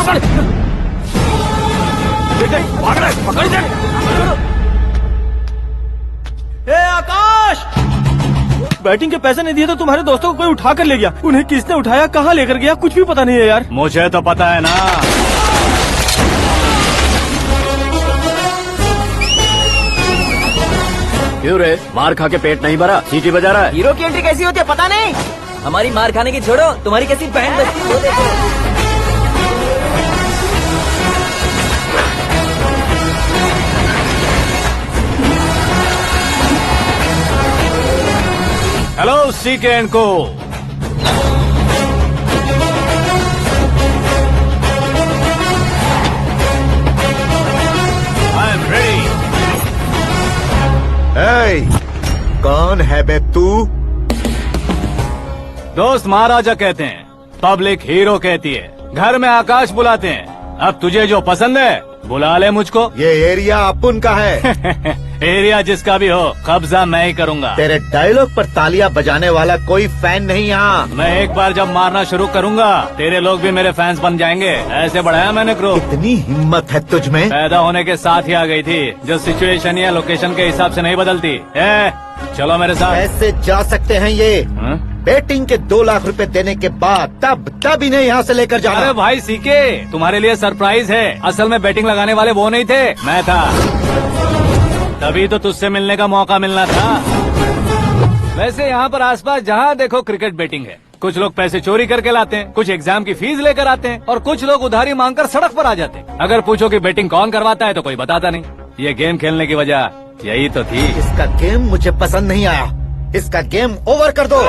पकड़। भाग रहा है, पकड़ दे। ए आकाश, बैटिंग के पैसे नहीं दिए तो तुम्हारे दोस्तों को कोई उठा कर ले गया। उन्हें किसने उठाया, कहाँ लेकर गया, कुछ भी पता नहीं है यार। मुझे तो पता है ना। क्यों रे, मार खा के पेट नहीं भरा, सीटी बजा रहा है? हीरो की एंट्री कैसी होती है पता नहीं। हमारी मार खाने की छोड़ो, तुम्हारी कैसी बहन बचती है वो देखो। हेलो सीके एंड को। I am ready. कौन है बे तू? दोस्त महाराजा कहते हैं, पब्लिक हीरो कहती है, घर में आकाश बुलाते हैं। अब तुझे जो पसंद है बुला ले मुझको। ये एरिया अपुन का है। एरिया जिसका भी हो, कब्जा मैं ही करूंगा। तेरे डायलॉग पर तालियां बजाने वाला कोई फैन नहीं यहाँ। मैं एक बार जब मारना शुरू करूंगा, तेरे लोग भी मेरे फैंस बन जाएंगे। ऐसे बढ़ाया मैंने ग्रुप। इतनी हिम्मत है तुझ में? पैदा होने के साथ ही आ गई थी, जो सिचुएशन या लोकेशन के हिसाब से नहीं बदलती। चलो मेरे साथ। ऐसे जा सकते हैं ये? बेटिंग के 2 लाख रुपए देने के बाद तब इन्हें यहाँ से लेकर जाना। अरे भाई सीके, तुम्हारे लिए सरप्राइज है। असल में बैटिंग लगाने वाले वो नहीं थे, मैं था। तभी तो तुझसे मिलने का मौका मिलना था। वैसे यहाँ पर आसपास जहाँ देखो क्रिकेट बैटिंग है। कुछ लोग पैसे चोरी करके लाते हैं, कुछ एग्जाम की फीस लेकर आते हैं, और कुछ लोग उधारी मांगकर सड़क पर आ जाते हैं। अगर पूछो कि बैटिंग कौन करवाता है तो कोई बताता नहीं। ये गेम खेलने की वजह यही तो थी। इसका गेम मुझे पसंद नहीं आया। इसका गेम ओवर कर दो।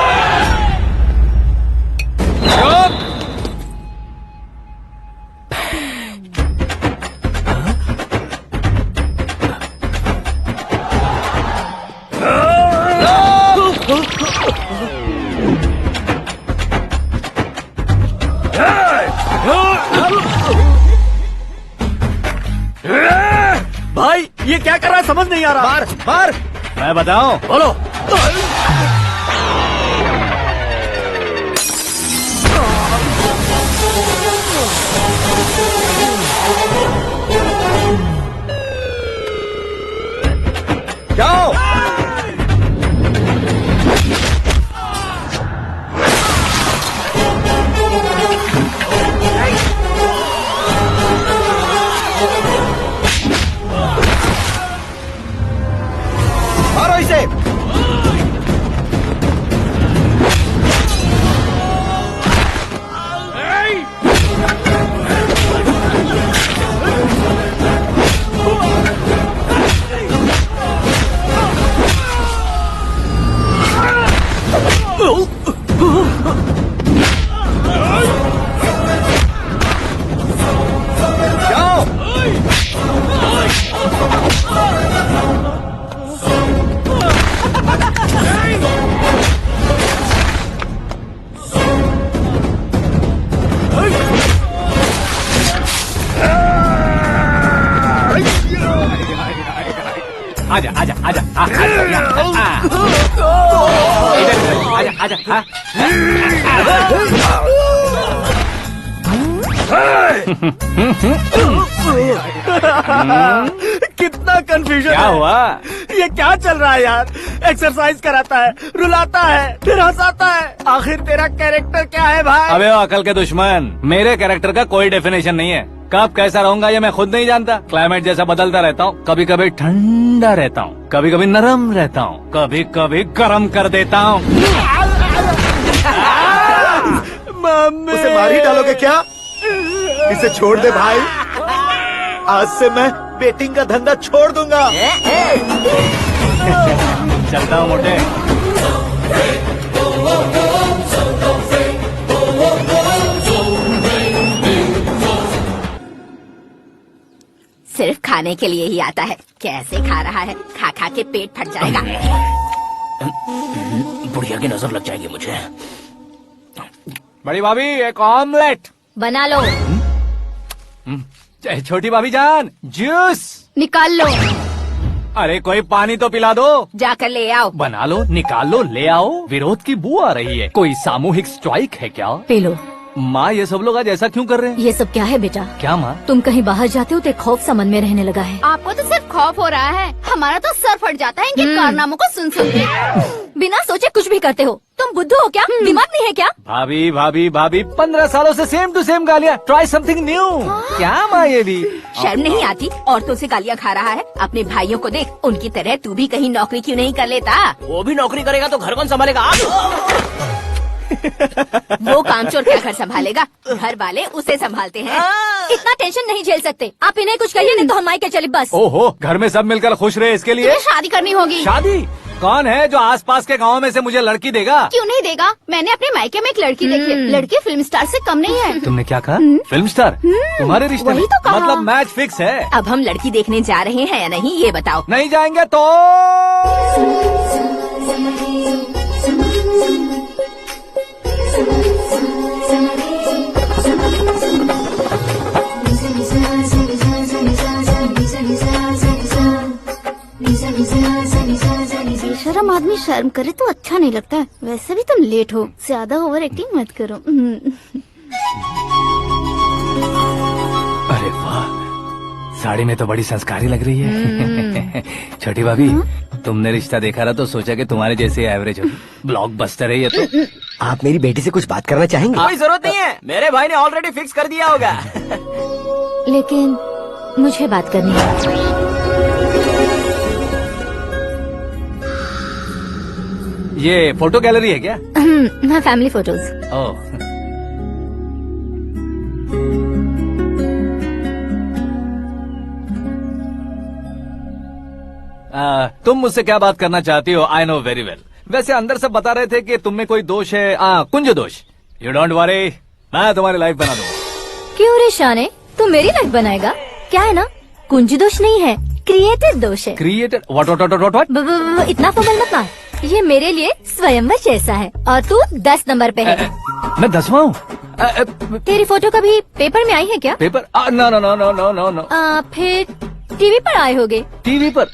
भाई ये क्या कर रहा है, समझ नहीं आ रहा। मार मार। मैं बताऊं? बोलो। जाओ। मारो इसे। आजा आजा आजा आजा आजा। कितना कंफ्यूजन क्या है। हुआ? ये क्या चल रहा है यार? एक्सरसाइज कराता है, रुलाता है, फिर हंसाता है। आखिर तेरा कैरेक्टर क्या है भाई? अबे ओ अकल के दुश्मन, मेरे कैरेक्टर का कोई डेफिनेशन नहीं है। कब कैसा रहूंगा ये मैं खुद नहीं जानता। क्लाइमेट जैसा बदलता रहता हूँ। कभी कभी ठंडा रहता हूँ, कभी कभी नरम रहता हूँ, कभी कभी गर्म कर देता हूँ। मम्मी, उसे मार ही डालोगे क्या? इसे छोड़ दे भाई। आज से मैं बेटिंग का धंधा छोड़ दूंगा। चलता हूँ मोटे। सिर्फ खाने के लिए ही आता है। कैसे खा रहा है, खा खा के पेट फट जाएगा। बुढ़िया की नजर लग जाएगी मुझे। बड़ी भाभी एक ऑमलेट। बना लो। छोटी भाभी जान जूस निकाल लो। अरे कोई पानी तो पिला दो। जाकर ले आओ। बना लो, निकाल लो, ले आओ। विरोध की बू आ रही है। कोई सामूहिक स्ट्राइक है क्या? P low. माँ ये सब लोग आज ऐसा क्यों कर रहे हैं? ये सब क्या है बेटा? क्या माँ? तुम कहीं बाहर जाते हो तो एक खौफ सा मन में रहने लगा है। आपको तो सिर्फ खौफ हो रहा है, हमारा तो सर फट जाता है इनके कारनामों को सुन सुन के। बिना सोचे कुछ भी करते हो। तुम बुद्धू हो क्या? दिमाग नहीं है क्या? भाभी भाभी भाभी 15 सालों से सेम टू सेम गालियाँ। Try something new. क्या माँ ये भी? शर्म नहीं आती? औरतों से गालियाँ खा रहा है। अपने भाइयों को देख, उनकी तरह तू भी कहीं नौकरी क्यों नहीं कर लेता? वो भी नौकरी करेगा तो घर कौन संभालेगा? आप वो कामचोर क्या घर संभालेगा? घर वाले उसे संभालते हैं। इतना टेंशन नहीं झेल सकते। आप इन्हें कुछ कहिए नहीं तो हम मायके चले बस। ओहो, घर में सब मिलकर खुश रहे इसके लिए। तुम्हें शादी करनी होगी। शादी? कौन है जो आसपास के गाँव में से मुझे लड़की देगा? क्यों नहीं देगा? मैंने अपने मायके में एक लड़की देखी है। लड़की फिल्म स्टार से कम नहीं है। तुमने क्या कहा? Film star? तुम्हारे रिश्ते में? वही तो कहा। मतलब मैच फिक्स है? अब हम लड़की देखने जा रहे हैं या नहीं ये बताओ। नहीं जाएंगे तो? बेशरम आदमी शर्म करे तो अच्छा नहीं लगता है। वैसे भी तुम लेट हो, ज्यादा ओवर एक्टिंग मत करो। अरे वाह, साड़ी में तो बड़ी संस्कारी लग रही है। छोटी भाभी, तुमने रिश्ता देखा रहा तो सोचा कि तुम्हारे जैसे एवरेज होगी। ब्लॉकबस्टर है ये तो। आप मेरी बेटी से कुछ बात करना चाहेंगे? कोई जरूरत नहीं है, मेरे भाई ने ऑलरेडी फिक्स कर दिया होगा। लेकिन मुझे बात करनी है। ये फोटो गैलरी है क्या? मैं फैमिली फोटोज। ओह, तुम मुझसे क्या बात करना चाहती हो? I know very well. वैसे अंदर सब बता रहे थे कि तुम में कोई दोष है। कुंज दोष। यू डोंट वरी, मैं तुम्हारी लाइफ बना दूंगा। क्यों रे शाने, तू मेरी लाइफ बनाएगा? क्या है ना, कुंज दोष नहीं है, क्रिएटेड दोष है। क्रिएटेड? व्हाट? इतना फमल मत मार। ये मेरे लिए स्वयंवर जैसा है और तू 10 नंबर पे है। मैं 10वां हूँ? तेरी फोटो कभी पेपर में आई है क्या? Paper? No no no no no no no. फिर टीवी पर आए होगे। टीवी पर?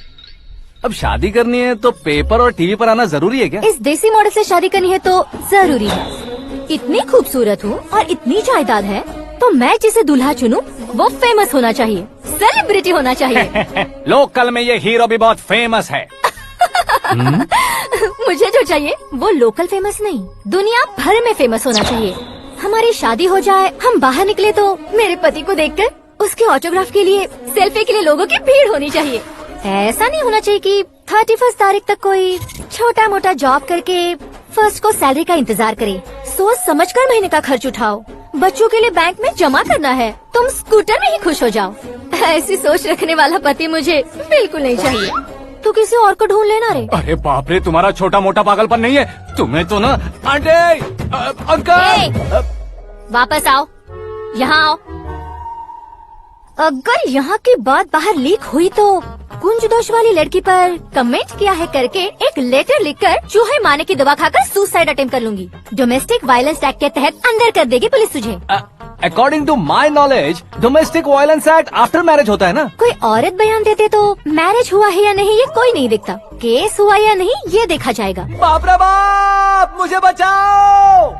अब शादी करनी है तो पेपर और टीवी पर आना जरूरी है क्या? इस देसी मॉडल से शादी करनी है तो जरूरी है। इतनी खूबसूरत हूँ और इतनी जायदाद है तो मैं जिसे दूल्हा चुनूं वो फेमस होना चाहिए, सेलिब्रिटी होना चाहिए। लोकल में ये हीरो भी बहुत फेमस है। मुझे जो चाहिए वो लोकल फेमस नहीं, दुनिया भर में फेमस होना चाहिए। हमारी शादी हो जाए, हम बाहर निकले तो मेरे पति को देखकर उसके ऑटोग्राफ के लिए, सेल्फी के लिए लोगों की भीड़ होनी चाहिए। ऐसा नहीं होना चाहिए कि 31 तारीख तक कोई छोटा मोटा जॉब करके फर्स्ट को सैलरी का इंतजार करे। सोच समझकर महीने का खर्च उठाओ। बच्चों के लिए बैंक में जमा करना है, तुम स्कूटर में ही खुश हो जाओ। ऐसी सोच रखने वाला पति मुझे बिल्कुल नहीं चाहिए। तू किसी और को ढूंढ लेना रे। अरे बाप रे, तुम्हारा छोटा मोटा पागलपन नहीं है। तुम्हें तो ना आंटी, अंकल। वापस आओ, यहाँ आओ। अगर यहाँ की बात बाहर लीक हुई तो कुंज दोष वाली लड़की पर कमेंट किया है करके एक लेटर लिखकर चूहे मारने की दवा खाकर सुसाइड अटेम्प्ट कर लूंगी। डोमेस्टिक वायलेंस एक्ट के तहत अंदर कर देगी पुलिस तुझे। According to my knowledge domestic violence act after marriage होता है ना? कोई औरत बयान देते तो मैरिज हुआ है या नहीं ये कोई नहीं देखता, केस हुआ या नहीं ये देखा जाएगा। बाप रे बाप, मुझे बचाओ।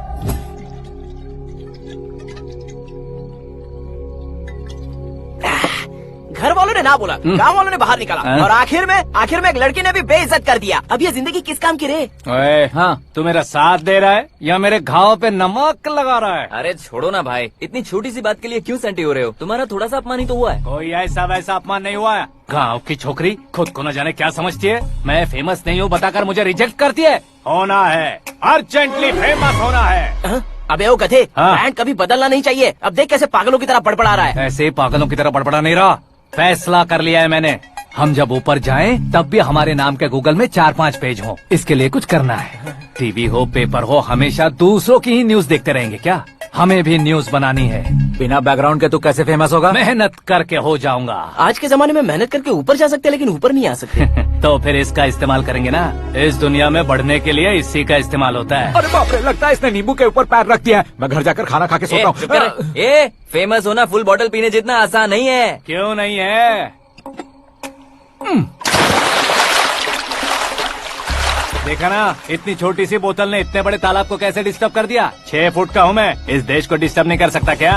घर वालों ने ना बोला, गाँव वालों ने बाहर निकाला और आखिर में एक लड़की ने भी बेइज्जत कर दिया। अब ये जिंदगी किस काम की रे? ओए, हाँ, तू मेरा साथ दे रहा है या मेरे घाव पे नमक लगा रहा है? अरे छोड़ो ना भाई, इतनी छोटी सी बात के लिए क्यों सैंटी हो रहे हो? तुम्हारा थोड़ा सा अपमान ही तो हुआ है। कोई ऐसा वैसा अपमान नहीं हुआ है। गाँव की छोकरी खुद को न जाने क्या समझती है। मैं फेमस नहीं हूँ बताकर मुझे रिजेक्ट करती है। होना है, अर्जेंटली फेमस होना है। अबे वो गधे, हाँ। ब्रांड कभी बदलना नहीं चाहिए। अब देख कैसे पागलों की तरह बड़बड़ा रहा है। ऐसे पागलों की तरह बड़बड़ा नहीं रहा। फैसला कर लिया है मैंने। हम जब ऊपर जाएं तब भी हमारे नाम के गूगल में 4-5 पेज हो। इसके लिए कुछ करना है। टीवी हो, पेपर हो, हमेशा दूसरों की ही न्यूज देखते रहेंगे क्या? हमें भी न्यूज बनानी है। बिना बैकग्राउंड के तू कैसे फेमस होगा? मेहनत करके हो जाऊंगा। आज के जमाने में मेहनत करके ऊपर जा सकते हैं लेकिन ऊपर नहीं आ सकते। तो फिर इसका इस्तेमाल करेंगे ना। इस दुनिया में बढ़ने के लिए इसी का इस्तेमाल होता है। अरे बाप रे, लगता है इसने नींबू के ऊपर पैर रख दिया है। मैं घर जाकर खाना खा के सोता चुप कर। हूँ। फेमस होना फुल बॉटल पीने जितना आसान नहीं है। क्यों नहीं है? देखा ना, इतनी छोटी सी बोतल ने इतने बड़े तालाब को कैसे डिस्टर्ब कर दिया। 6 फुट का हूँ मैं, इस देश को डिस्टर्ब नहीं कर सकता क्या?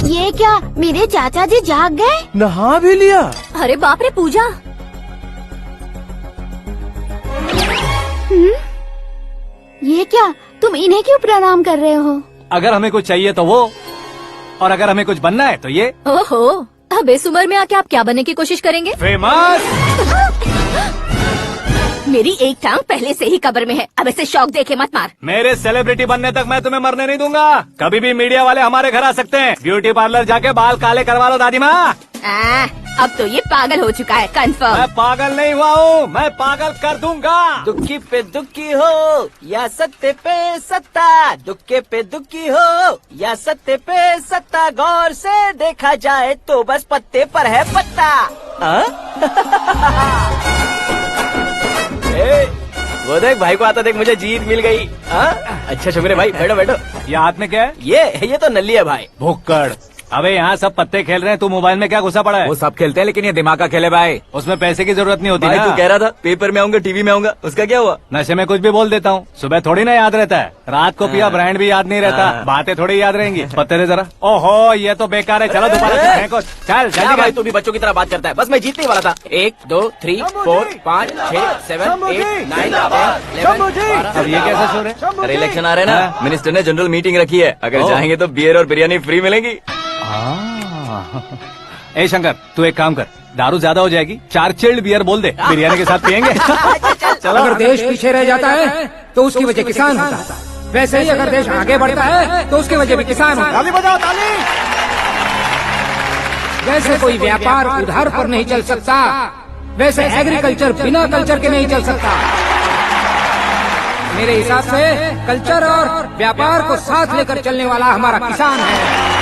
ये क्या, मेरे चाचा जी जाग गए? नहा भी लिया? अरे बाप रे पूजा, ये क्या, तुम इन्हें क्यों प्रणाम कर रहे हो? अगर हमें कुछ चाहिए तो वो, और अगर हमें कुछ बनना है तो ये। ओहो, अब इस उम्र में आके आप क्या बनने की कोशिश करेंगे? फेमस। मेरी एक टांग पहले से ही कब्र में है, अब इसे शौक देके मत मार। मेरे सेलिब्रिटी बनने तक मैं तुम्हें मरने नहीं दूंगा। कभी भी मीडिया वाले हमारे घर आ सकते हैं। ब्यूटी पार्लर जाके बाल काले करवा लो दादी माँ। अब तो ये पागल हो चुका है, कंफर्म। मैं पागल नहीं हुआ हूँ, मैं पागल कर दूंगा। दुखी पे दुखी हो या सत्य पे सत्ता, दुखे पे दुखी हो या सत्य पे सत्ता, गौर से देखा जाए तो बस पत्ते पर है पत्ता। वो देख भाई को आता देख, मुझे जीत मिल गई। अच्छा शुक्र भाई, बैठो बैठो। ये हाथ में क्या है? ये तो नल्ली है भाई। भुक्कड़। अबे यहाँ सब पत्ते खेल रहे हैं, तू मोबाइल में क्या घुसा पड़ा है? वो सब खेलते हैं लेकिन ये दिमाग का खेल है भाई। उसमें पैसे की जरूरत नहीं होती भाई ना। तू कह रहा था पेपर में आऊंगा, टीवी में आऊंगा, उसका क्या हुआ? नशे में कुछ भी बोल देता हूँ, सुबह थोड़ी ना याद रहता है। रात को पिया ब्रांड भी याद नहीं रहता, बातें थोड़ी याद रहेंगी। पत्ते दे जरा। ओहो, ये तो बेकार है, चलो दोबारा से फेंको। चल क्या जल्दी भाई, कर। तू भी बच्चों की तरह बात करता है। बस मैं जीतने ही वाला था। 1 2 3 4 5 6 7 8 9 10 11 अब ये कैसा शोर है? अरे इलेक्शन आ रहे हैं ना, मिनिस्टर ने जनरल मीटिंग रखी है। अगर जाएंगे तो बियर और बिरयानी फ्री मिलेगी। ए शंकर, तू एक काम कर, दारू ज्यादा हो जाएगी, 4 चिल्ड बियर बोल दे, बिरयानी के साथ पियेंगे। चलो। अगर देश पीछे रह जाता है तो उसकी वजह किसान होता है, वैसे ही अगर देश आगे बढ़ता है तो उसकी वजह भी किसान होता है। ताली बजाओ, ताली। जैसे कोई व्यापार उधार पर नहीं चल सकता, वैसे एग्रीकल्चर बिना कल्चर के नहीं चल सकता। मेरे हिसाब से कल्चर और व्यापार को साथ लेकर चलने वाला हमारा किसान है।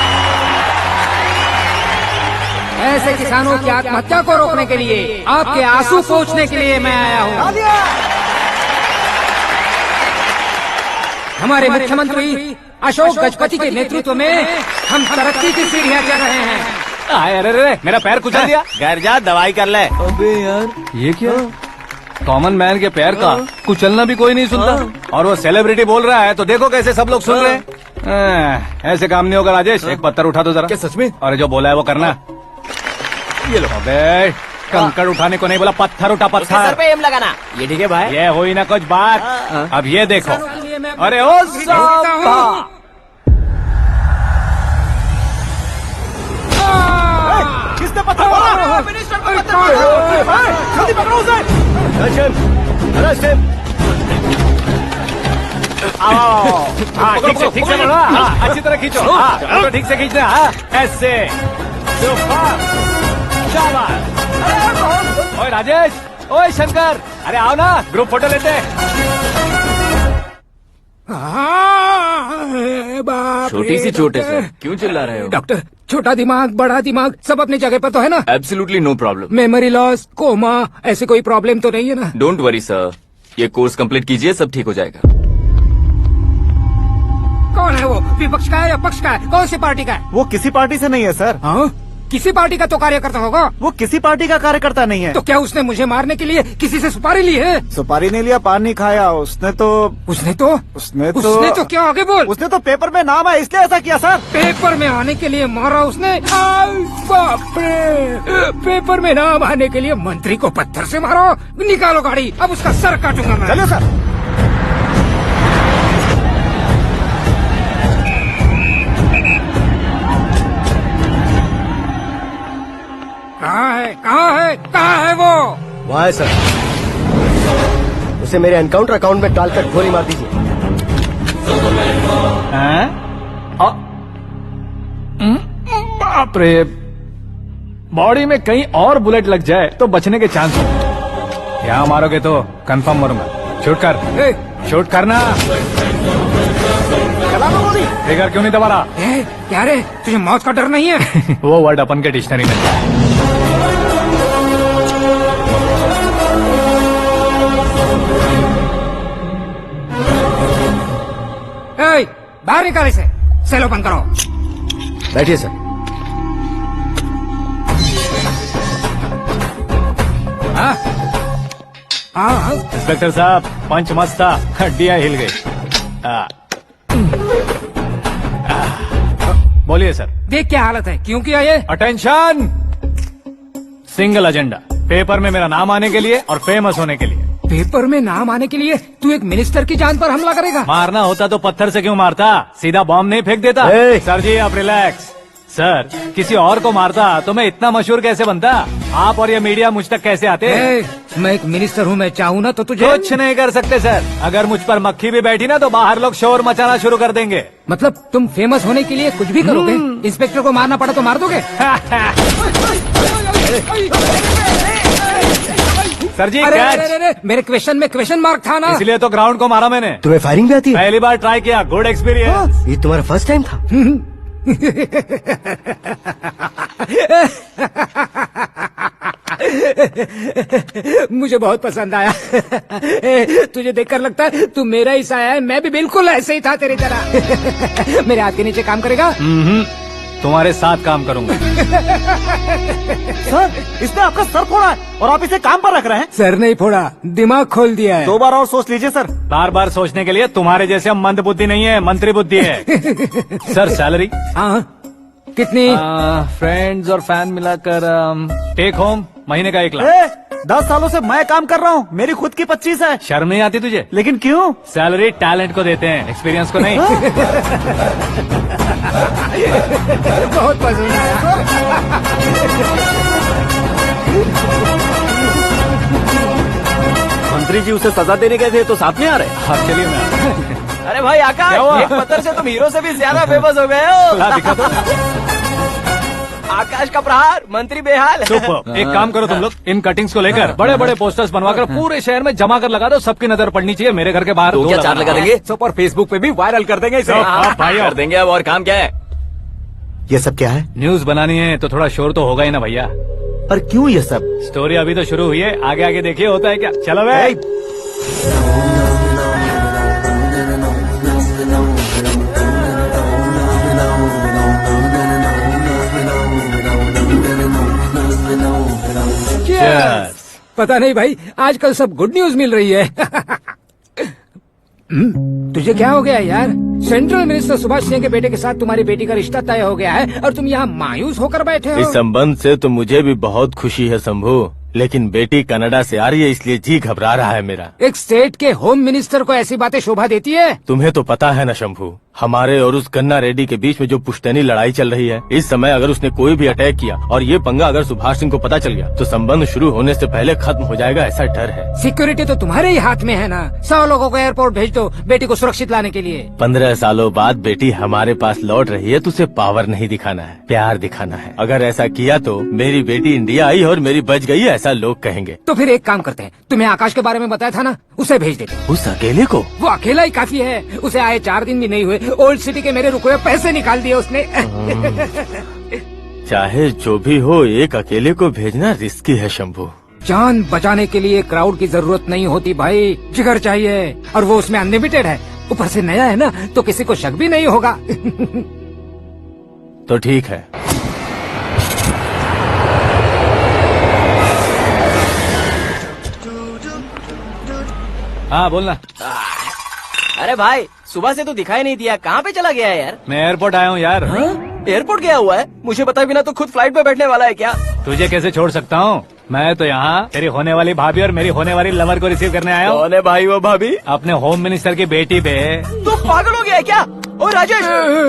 ऐसे किसानों की आत्महत्या को रोकने के लिए, आपके आंसू पोंछने के लिए मैं आया हूँ। हमारे मुख्यमंत्री अशोक गजपति के नेतृत्व में हम तरक्की की सीढ़ियाँ चढ़ रहे हैं। अरे अरे, मेरा पैर कुचल दिया। घर जा, दवाई कर ले। अबे यार, ये क्या? कॉमन मैन के पैर का कुचलना भी कोई नहीं सुनता, और वो सेलिब्रिटी बोल रहा है तो देखो कैसे सब लोग सुन रहे हैं। ऐसे काम नहीं होगा राजेश, एक पत्थर उठा दो जरा। क्या सच में? और जो बोला है वो करना। ये लो। अबे कंकड़ उठाने को नहीं बोला, पत्थर उठा, उसके सर पत्थर। पे एम लगाना। ये ठीक है भाई। ये हुई ना कुछ बात। अब ये देखो। अरे ओ साहब, किसने पत्थर मारा? जल्दी पकड़ो उसे। हाँ ठीक से पकड़ो, हाँ अच्छी तरह खींचो, हाँ तो ठीक से खींचना, हाँ ऐसे। ओए राजेश, ओए शंकर, अरे आओ ना, ग्रुप फोटो लेते हैं। छोटी सी चोट है सर, क्यों चिल्ला रहे हो? डॉक्टर, छोटा दिमाग बड़ा दिमाग सब अपनी जगह पर तो है ना? Absolutely no problem. Memory loss, coma, ऐसी कोई प्रॉब्लम तो नहीं है ना? डोंट वरी सर, ये कोर्स कंप्लीट कीजिए, सब ठीक हो जाएगा। कौन है वो, विपक्ष का है या पक्ष का है, कौन सी पार्टी का है? वो किसी पार्टी से नहीं है सर। हाँ? किसी पार्टी का तो कार्यकर्ता होगा। वो किसी पार्टी का कार्यकर्ता नहीं है। तो क्या उसने मुझे मारने के लिए किसी से सुपारी ली है? सुपारी नहीं लिया, पान नहीं खाया। उसने तो क्या, आगे बोल। उसने तो पेपर में नाम है इसलिए ऐसा किया सर। पेपर में आने के लिए मारा उसने? बाप रे, पेपर में नाम आने के लिए मंत्री को पत्थर से मारो। निकालो गाड़ी, अब उसका सर काटूंगा मैं। चलो सर। कहाँ है वो? वहाँ है सर, उसे मेरे एनकाउंटर अकाउंट में डालकर गोली मार दीजिए। बाप रे, बॉडी में कहीं और बुलेट लग जाए तो बचने के चांस हो। यहाँ मारोगे तो कंफर्म मरूंगा। शूट कर, शूट करना। फिगर क्यों नहीं दबा रहा? क्या रे, तुझे मौत का डर नहीं है? वो वर्ड अपन के डिक्शनरी में है। बाहर निकाल इसे, सेल ओपन करो। बैठिए सर। हाँ हाँ इंस्पेक्टर साहब पंच मस्त था, हड्डियां हिल गई। बोलिए सर। देख क्या हालत है, क्यों किया ये? अटेंशन, सिंगल एजेंडा, पेपर में मेरा नाम आने के लिए और फेमस होने के लिए। पेपर में नाम आने के लिए तू एक मिनिस्टर की जान पर हमला करेगा? मारना होता तो पत्थर से क्यों मारता, सीधा बॉम्ब नहीं फेंक देता। सर जी आप रिलैक्स। सर किसी और को मारता तो मैं इतना मशहूर कैसे बनता, आप और ये मीडिया मुझ तक कैसे आते? मैं एक मिनिस्टर हूँ, मैं चाहूँ ना तो तुझे कुछ नहीं कर सकते सर। अगर मुझ पर मक्खी भी बैठी ना तो बाहर लोग शोर मचाना शुरू कर देंगे। मतलब तुम फेमस होने के लिए कुछ भी करोगे? इंस्पेक्टर को मारना पड़ा तो मार दोगे? सर जी अरे, कैच। अरे, अरे, मेरे क्वेश्चन में क्वेश्चन मार्क था ना। इसलिए तो ग्राउंड को मारा मैंने। तुम्हें फायरिंग भी आती है? पहली बार ट्राई किया, गुड एक्सपीरियंस। ये तुम्हारा फर्स्ट टाइम था? मुझे बहुत पसंद आया। तुझे देखकर लगता है तू मेरा ही साया है, मैं भी बिल्कुल ऐसे ही था तेरी तरह। मेरे हाथ के नीचे काम करेगा? तुम्हारे साथ काम करूंगा। सर इसने आपका सर फोड़ा है और आप इसे काम पर रख रहे हैं। सर नहीं फोड़ा, दिमाग खोल दिया है। 2 बार और सोच लीजिए सर। बार बार सोचने के लिए तुम्हारे जैसे मंद बुद्धि नहीं है, मंत्री बुद्धि है। सर सैलरी हाँ कितनी? फ्रेंड्स और फैन मिलाकर टेक होम महीने का 1 लाख। 10 सालों से मैं काम कर रहा हूँ, मेरी खुद की 25 है। शर्म नहीं आती तुझे? लेकिन क्यों? सैलरी टैलेंट को देते हैं, एक्सपीरियंस को नहीं। बहुत पसंद आया। मंत्री जी उसे सजा देने गए थे तो साथ में आ रहे। हाँ चलिए मैं अरे भाई आकाश, क्या हुआ? एक पत्थर से तुम हीरो से भी ज्यादा फेमस हो गए हो। ला दिखा दो। आकाश का प्रहार, मंत्री बेहाल। सुपर। एक काम करो तुम लोग, इन कटिंग्स को लेकर बड़े बड़े पोस्टर्स बनवाकर पूरे शहर में जमा कर लगा दो, सबकी नजर पड़नी चाहिए। मेरे घर के बाहर तो दो क्या लगाना। 4 लगा देंगे? सब और फेसबुक पे भी वायरल कर देंगे इसे। हाँ, भाई कर देंगे। अब और काम क्या है? ये सब क्या है? न्यूज बनानी है तो थोड़ा शोर तो होगा ही ना भैया। पर क्यों ये सब? स्टोरी अभी तो शुरू हुई है, आगे आगे देखिए होता है क्या। चलो भाई। Cheers. पता नहीं भाई, आजकल सब गुड न्यूज मिल रही है। तुझे क्या हो गया यार? सेंट्रल मिनिस्टर सुभाष सिंह के बेटे के साथ तुम्हारी बेटी का रिश्ता तय हो गया है और तुम यहाँ मायूस होकर बैठे हो। इस संबंध से तो मुझे भी बहुत खुशी है शंभू, लेकिन बेटी कनाडा से आ रही है इसलिए जी घबरा रहा है मेरा। एक स्टेट के होम मिनिस्टर को ऐसी बातें शोभा देती है? तुम्हें तो पता है ना शंभू, हमारे और उस कन्ना रेड्डी के बीच में जो पुश्तैनी लड़ाई चल रही है, इस समय अगर उसने कोई भी अटैक किया और ये पंगा अगर सुभाष सिंह को पता चल गया तो संबंध शुरू होने से पहले खत्म हो जाएगा, ऐसा डर है। सिक्योरिटी तो तुम्हारे ही हाथ में है ना। 100 लोगों को एयरपोर्ट भेज दो बेटी को सुरक्षित लाने के लिए। 15 सालों बाद बेटी हमारे पास लौट रही है तो उसे पावर नहीं दिखाना है, प्यार दिखाना है। अगर ऐसा किया तो मेरी बेटी इंडिया आई और मेरी बच गई, ऐसा लोग कहेंगे। तो फिर एक काम करते हैं, तुम्हें आकाश के बारे में बताया था ना, उसे भेज देते। उस अकेले को? वो अकेला ही काफी है, उसे आए 4 दिन भी नहीं हुए, ओल्ड सिटी के मेरे रुके हुए पैसे निकाल दिए उसने। चाहे जो भी हो, एक अकेले को भेजना रिस्की है शंभू। जान बचाने के लिए क्राउड की जरूरत नहीं होती भाई, जिगर चाहिए, और वो उसमें अनलिमिटेड है। ऊपर से नया है ना तो किसी को शक भी नहीं होगा। तो ठीक है। हाँ बोलना। अरे भाई सुबह से तो दिखाई नहीं दिया, कहाँ पे चला गया है यार? मैं एयरपोर्ट आया हूँ यार। एयरपोर्ट गया हुआ है? मुझे पता बिना तो खुद फ्लाइट पे बैठने वाला है क्या? तुझे कैसे छोड़ सकता हूँ? मैं तो यहाँ तेरी होने वाली भाभी और मेरी होने वाली लवर को रिसीव करने आया हूँ। कौन है भाई वो भाभी? अपने होम मिनिस्टर की बेटी पे। तू पागल हो गया है क्या? ओ राजेश,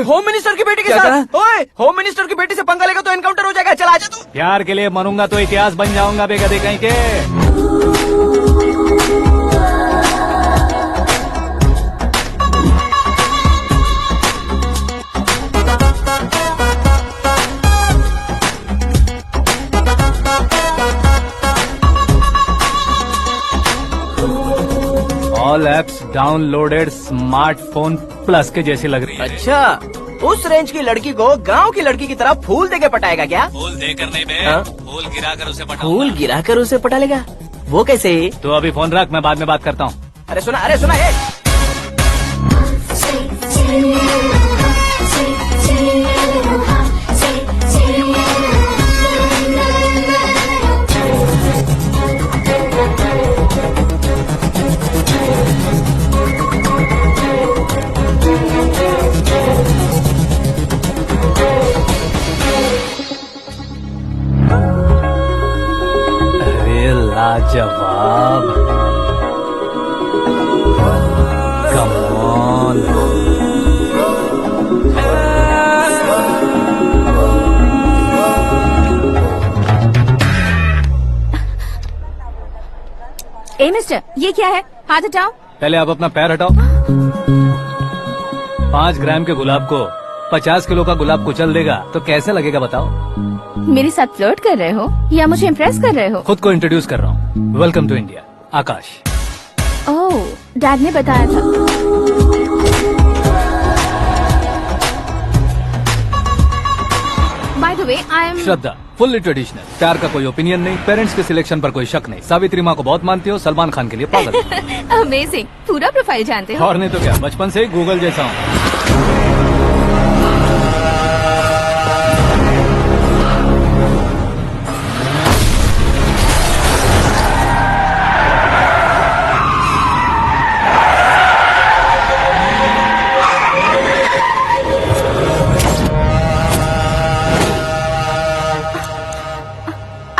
होम मिनिस्टर की बेटी के साथ? ओए, होम मिनिस्टर की बेटी से पंगा लेगा तो एनकाउंटर हो जाएगा। चल आजा तू। प्यार के लिए मरूंगा तो इतिहास बन जाऊंगा बेगदे कहीं के। All apps downloaded smartphone plus के जैसी लग रही है। अच्छा, उस रेंज की लड़की को गांव की लड़की की तरह फूल देके पटाएगा क्या? फूल देकर नहीं बे, हाँ? फूल गिराकर उसे पटाऊंगा। फूल गिराकर उसे पटा लेगा? वो कैसे? तो अभी फोन रख, मैं बाद में बात करता हूँ। अरे सुना ये। जवाब कम ऑन। ए मिस्टर, ये क्या है? हाथ हटाओ। पहले आप अपना पैर हटाओ। 5 ग्राम के गुलाब को 50 किलो का गुलाब कुचल देगा तो कैसे लगेगा बताओ? मेरे साथ फ्लर्ट कर रहे हो या मुझे इम्प्रेस कर रहे हो? खुद को इंट्रोड्यूस कर रहा हूँ। Welcome to India, Akash. Oh, dad ने बताया था। By the way, I am Shraddha, fully traditional. प्यार का कोई ओपिनियन नहीं, पेरेंट्स के सिलेक्शन पर कोई शक नहीं। सावित्री माँ को बहुत मानती हो, सलमान खान के लिए पागल। अमेजिंग, पूरा प्रोफाइल जानते हो। और नहीं तो क्या, बचपन से ही गूगल जैसा हूँ।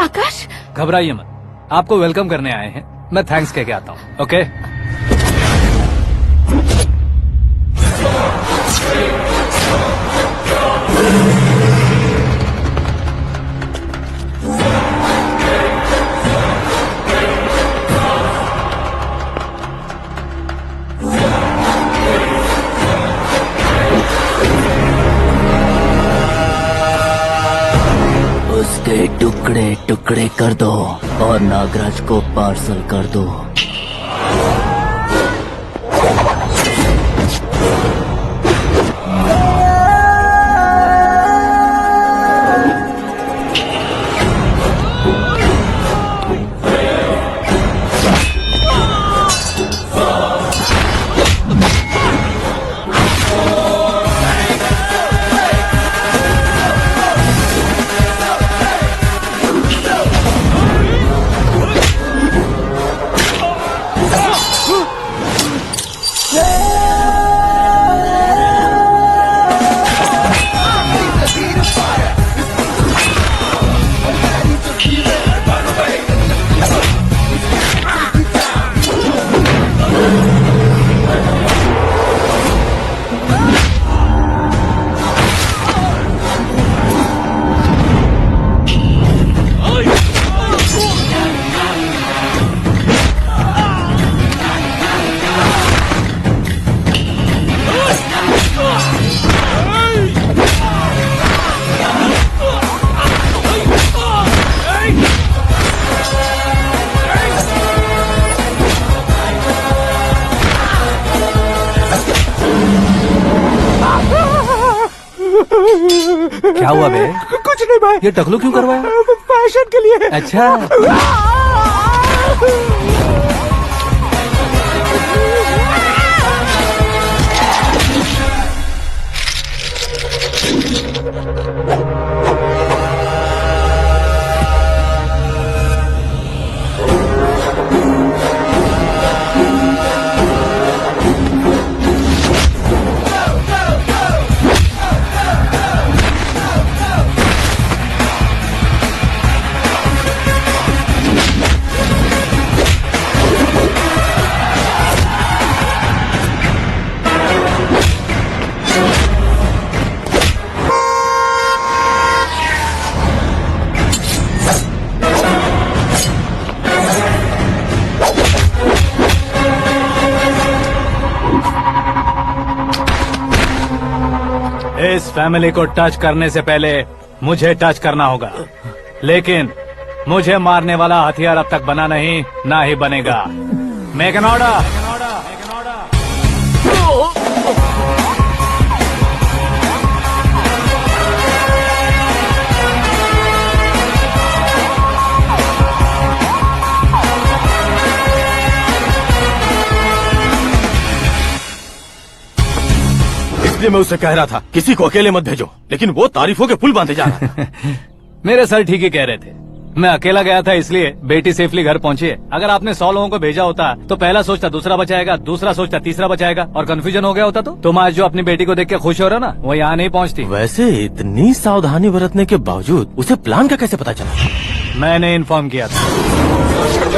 आकाश, घबराइए मत, आपको वेलकम करने आए हैं। मैं थैंक्स कह के आता हूँ। ओके? उसके टुकड़े टुकड़े कर दो और नागराज को पार्सल कर दो। क्या हुआ बे? कुछ नहीं भाई। ये टकलू क्यों करवाया? फैशन के लिए। अच्छा, इस फैमिली को टच करने से पहले मुझे टच करना होगा, लेकिन मुझे मारने वाला हथियार अब तक बना नहीं, ना ही बनेगा। Make an order. इसलिए मैं उससे कह रहा था किसी को अकेले मत भेजो, लेकिन वो तारीफों के पुल बांधे जा रहा था। मेरे सर ठीक ही कह रहे थे। मैं अकेला गया था इसलिए बेटी सेफली घर पहुंची है। अगर आपने 100 लोगों को भेजा होता तो पहला सोचता दूसरा बचाएगा, दूसरा सोचता तीसरा बचाएगा, और कंफ्यूजन हो गया होता तो तुम आज जो अपनी बेटी को देख के खुश हो रहे हो ना, वो यहाँ नहीं पहुँचती। वैसे इतनी सावधानी बरतने के बावजूद उसे प्लान का कैसे पता चला? मैंने इन्फॉर्म किया था।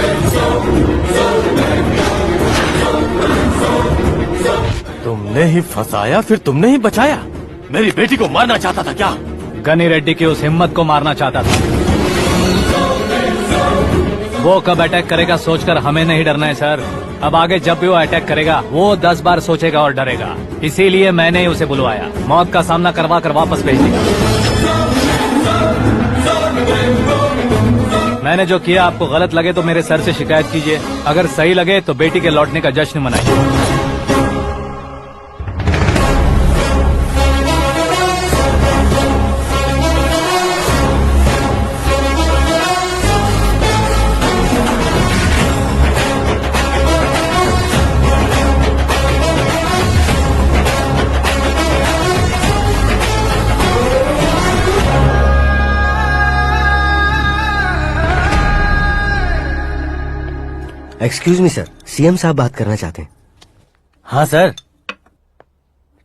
तुमने ही फंसाया फिर तुमने ही बचाया। मेरी बेटी को मारना चाहता था क्या? गनी रेड्डी की उस हिम्मत को मारना चाहता था। वो कब अटैक करेगा सोचकर हमें नहीं डरना है सर। अब आगे जब भी वो अटैक करेगा वो 10 बार सोचेगा और डरेगा। इसीलिए मैंने ही उसे बुलवाया। मौत का सामना करवा कर वापस भेज दिया। मैंने जो किया आपको गलत लगे तो मेरे सर से शिकायत कीजिए, अगर सही लगे तो बेटी के लौटने का जश्न मनाइए। एक्सक्यूज मी सर, सीएम साहब बात करना चाहते हैं। हाँ सर,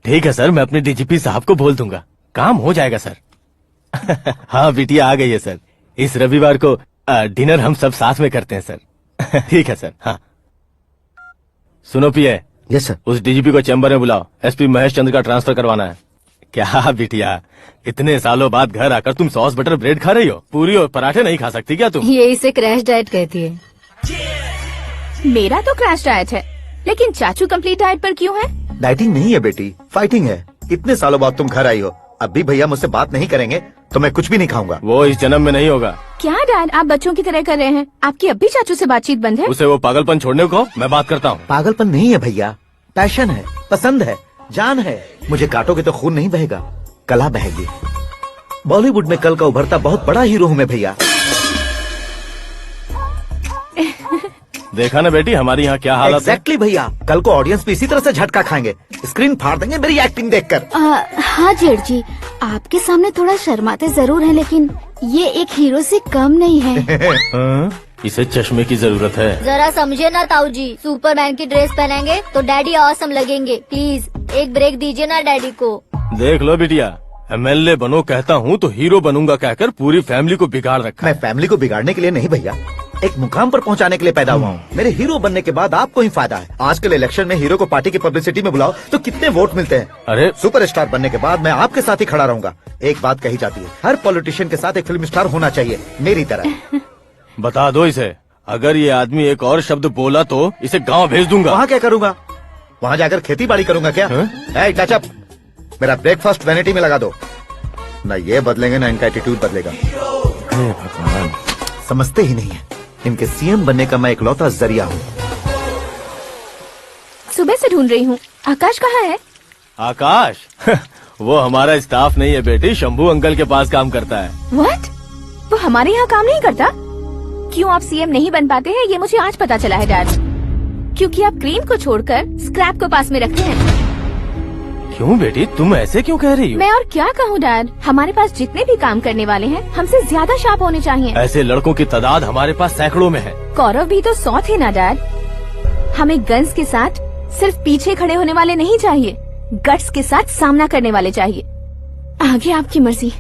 ठीक है सर, मैं अपने डीजीपी साहब को बोल दूंगा, काम हो जाएगा सर। हाँ बिटिया आ गई है सर। इस रविवार को डिनर हम सब साथ में करते हैं सर। ठीक है सर। हाँ सुनो पिए। Yes sir. उस डीजीपी को चैम्बर में बुलाओ, एसपी महेश चंद्र का ट्रांसफर करवाना है। क्या बिटिया, इतने सालों बाद घर आकर तुम सॉस बटर ब्रेड खा रही हो? पूरी और पराठे नहीं खा सकती क्या तुम? ये इसे क्रैश डाइट कहती है। मेरा तो क्रैश डाइट है, लेकिन चाचू कंप्लीट डाइट पर क्यों है? डाइटिंग नहीं है बेटी, फाइटिंग है। इतने सालों बाद तुम घर आई हो, अब भी भैया मुझसे बात नहीं करेंगे तो मैं कुछ भी नहीं खाऊंगा। वो इस जन्म में नहीं होगा। क्या डैड, आप बच्चों की तरह कर रहे हैं? आपकी अब भी चाचू से बातचीत बंद है? उसे वो पागलपन छोड़ने को मैं बात करता हूँ। पागलपन नहीं है भैया, पैशन है, पसंद है, जान है। मुझे काटोगे तो खून नहीं बहेगा, कला बहेगी। बॉलीवुड में कल का उभरता बहुत बड़ा हीरो हूँ मैं भैया। देखा ना बेटी हमारी यहाँ क्या हालत है। एग्जैक्टली भैया, कल को ऑडियंस भी इसी तरह से झटका खाएंगे, स्क्रीन फाड़ देंगे मेरी एक्टिंग देखकर। हाँ जेठ जी, आपके सामने थोड़ा शर्माते जरूर हैं, लेकिन ये एक हीरो से कम नहीं है। हाँ? इसे चश्मे की जरूरत है। जरा समझे ना ताऊ जी, सुपरमैन की ड्रेस पहनेंगे तो डैडी ऑसम लगेंगे। प्लीज एक ब्रेक दीजिए ना डैडी को। देख लो बिटिया, एमएलए बनो कहता हूँ तो हीरो बनूंगा कहकर पूरी फैमिली को बिगाड़ रखा मैं है। फैमिली को बिगाड़ने के लिए नहीं भैया, एक मुकाम पर पहुंचाने के लिए पैदा हुआ हूँ। मेरे हीरो बनने के बाद आपको ही फायदा है। आजकल इलेक्शन में हीरो को पार्टी की पब्लिसिटी में बुलाओ तो कितने वोट मिलते हैं। अरे सुपरस्टार बनने के बाद मैं आपके साथ ही खड़ा रहूंगा। एक बात कही जाती है, हर पॉलिटिशियन के साथ एक फिल्म स्टार होना चाहिए, मेरी तरह। बता दो इसे, अगर ये आदमी एक और शब्द बोला तो इसे गांव भेज दूंगा। वहाँ क्या करूंगा? वहाँ जाकर खेती बाड़ी करूंगा क्या? ए, टच अप, मेरा ब्रेकफास्ट वैनिटी में लगा दो। न ये बदलेंगे न इनका एटीट्यूड बदलेगा। हे भगवान, समझते ही नहीं है, इनके सीएम बनने का मैं इकलौता जरिया हूँ। सुबह से ढूंढ रही हूँ, आकाश कहाँ है? आकाश वो हमारा स्टाफ नहीं है बेटी, शंभू अंकल के पास काम करता है। व्हाट? वो हमारे यहाँ काम नहीं करता? क्यों आप सीएम नहीं बन पाते हैं ये मुझे आज पता चला है डैड। क्योंकि आप क्रीम को छोड़कर स्क्रैप को पास में रखते हैं। क्यों बेटी, तुम ऐसे क्यों कह रही हो? मैं और क्या कहूँ डैड, हमारे पास जितने भी काम करने वाले हैं हमसे ज्यादा शार्प होने चाहिए। ऐसे लड़कों की तादाद हमारे पास सैकड़ों में है। कौरव भी तो 100 थे ना डैड। हमें गन्स के साथ सिर्फ पीछे खड़े होने वाले नहीं चाहिए, गट्स के साथ सामना करने वाले चाहिए। आगे आपकी मर्जी।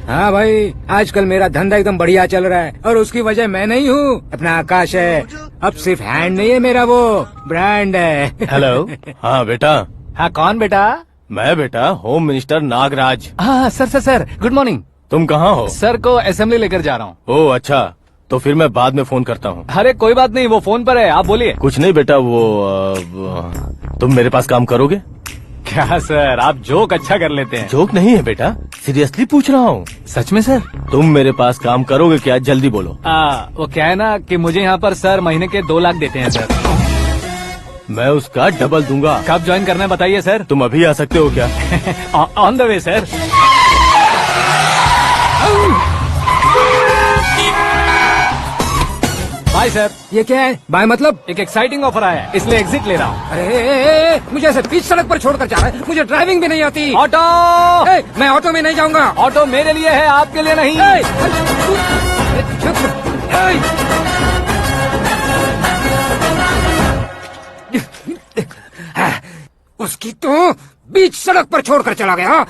हाँ भाई, आजकल मेरा धंधा एकदम बढ़िया चल रहा है और उसकी वजह मैं नहीं हूँ, अपना आकाश है। अब सिर्फ हैंड नहीं है मेरा, वो ब्रांड है। हेलो। हाँ बेटा। हाँ कौन बेटा? मैं बेटा होम मिनिस्टर नागराज। हाँ सर गुड मॉर्निंग। तुम कहाँ हो? सर को असेंबली लेकर जा रहा हूँ। ओह अच्छा, तो फिर मैं बाद में फोन करता हूँ। अरे कोई बात नहीं, वो फोन पर है, आप बोलिए। कुछ नहीं बेटा, तुम मेरे पास काम करोगे? क्या सर, आप जोक अच्छा कर लेते हैं। जोक नहीं है बेटा, सीरियसली पूछ रहा हूँ। सच में सर? तुम मेरे पास काम करोगे क्या? जल्दी बोलो। वो क्या है ना कि मुझे यहाँ पर सर महीने के 2 लाख देते हैं सर। मैं उसका डबल दूंगा। कब ज्वाइन करना है बताइए सर। तुम अभी आ सकते हो क्या? On the way sir. Bye sir. ये क्या है? बाय मतलब? एक एक्साइटिंग ऑफर आया है, इसलिए एग्जिट ले रहा हूँ। अरे मुझे ऐसे बीच सड़क पर छोड़कर जा रहा है, मुझे ड्राइविंग भी नहीं आती। ऑटो। मैं ऑटो में नहीं जाऊंगा। ऑटो मेरे लिए है, आपके लिए नहीं। उसकी तो बीच सड़क पर छोड़कर चला गया।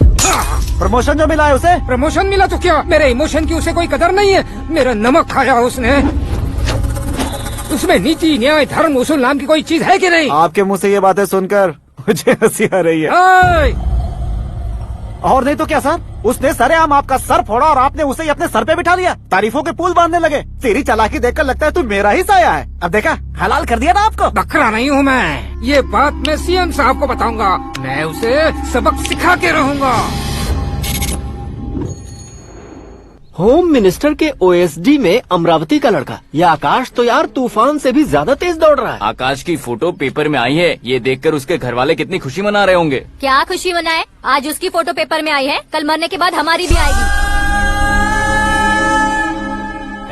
प्रमोशन जो मिला है उसे? प्रमोशन मिला तो क्या, मेरे इमोशन की उसे कोई कदर नहीं है। मेरा नमक खाया उसने। उसमें नीति, न्याय, धर्म, उसूल नाम की कोई चीज है कि नहीं? आपके मुंह से ये बातें सुनकर मुझे हंसी आ रही है। ओए! और नहीं तो क्या सर, उसने सरेआम आपका सर फोड़ा और आपने उसे ही अपने सर पे बिठा लिया। तारीफों के पुल बांधने लगे। तेरी चालाकी देखकर लगता है तू मेरा ही साया है। अब देखा, हलाल कर दिया ना आपको। बकरा नहीं हूँ मैं। ये बात मैं सीएम साहब को बताऊंगा। मैं उसे सबक सिखा के रहूंगा। होम मिनिस्टर के ओएसडी में अमरावती का लड़का। ये आकाश तो यार तूफान से भी ज्यादा तेज दौड़ रहा है। आकाश की फोटो पेपर में आई है, ये देखकर उसके घर वाले कितनी खुशी मना रहे होंगे। क्या खुशी मनाए, आज उसकी फोटो पेपर में आई है, कल मरने के बाद हमारी भी आएगी।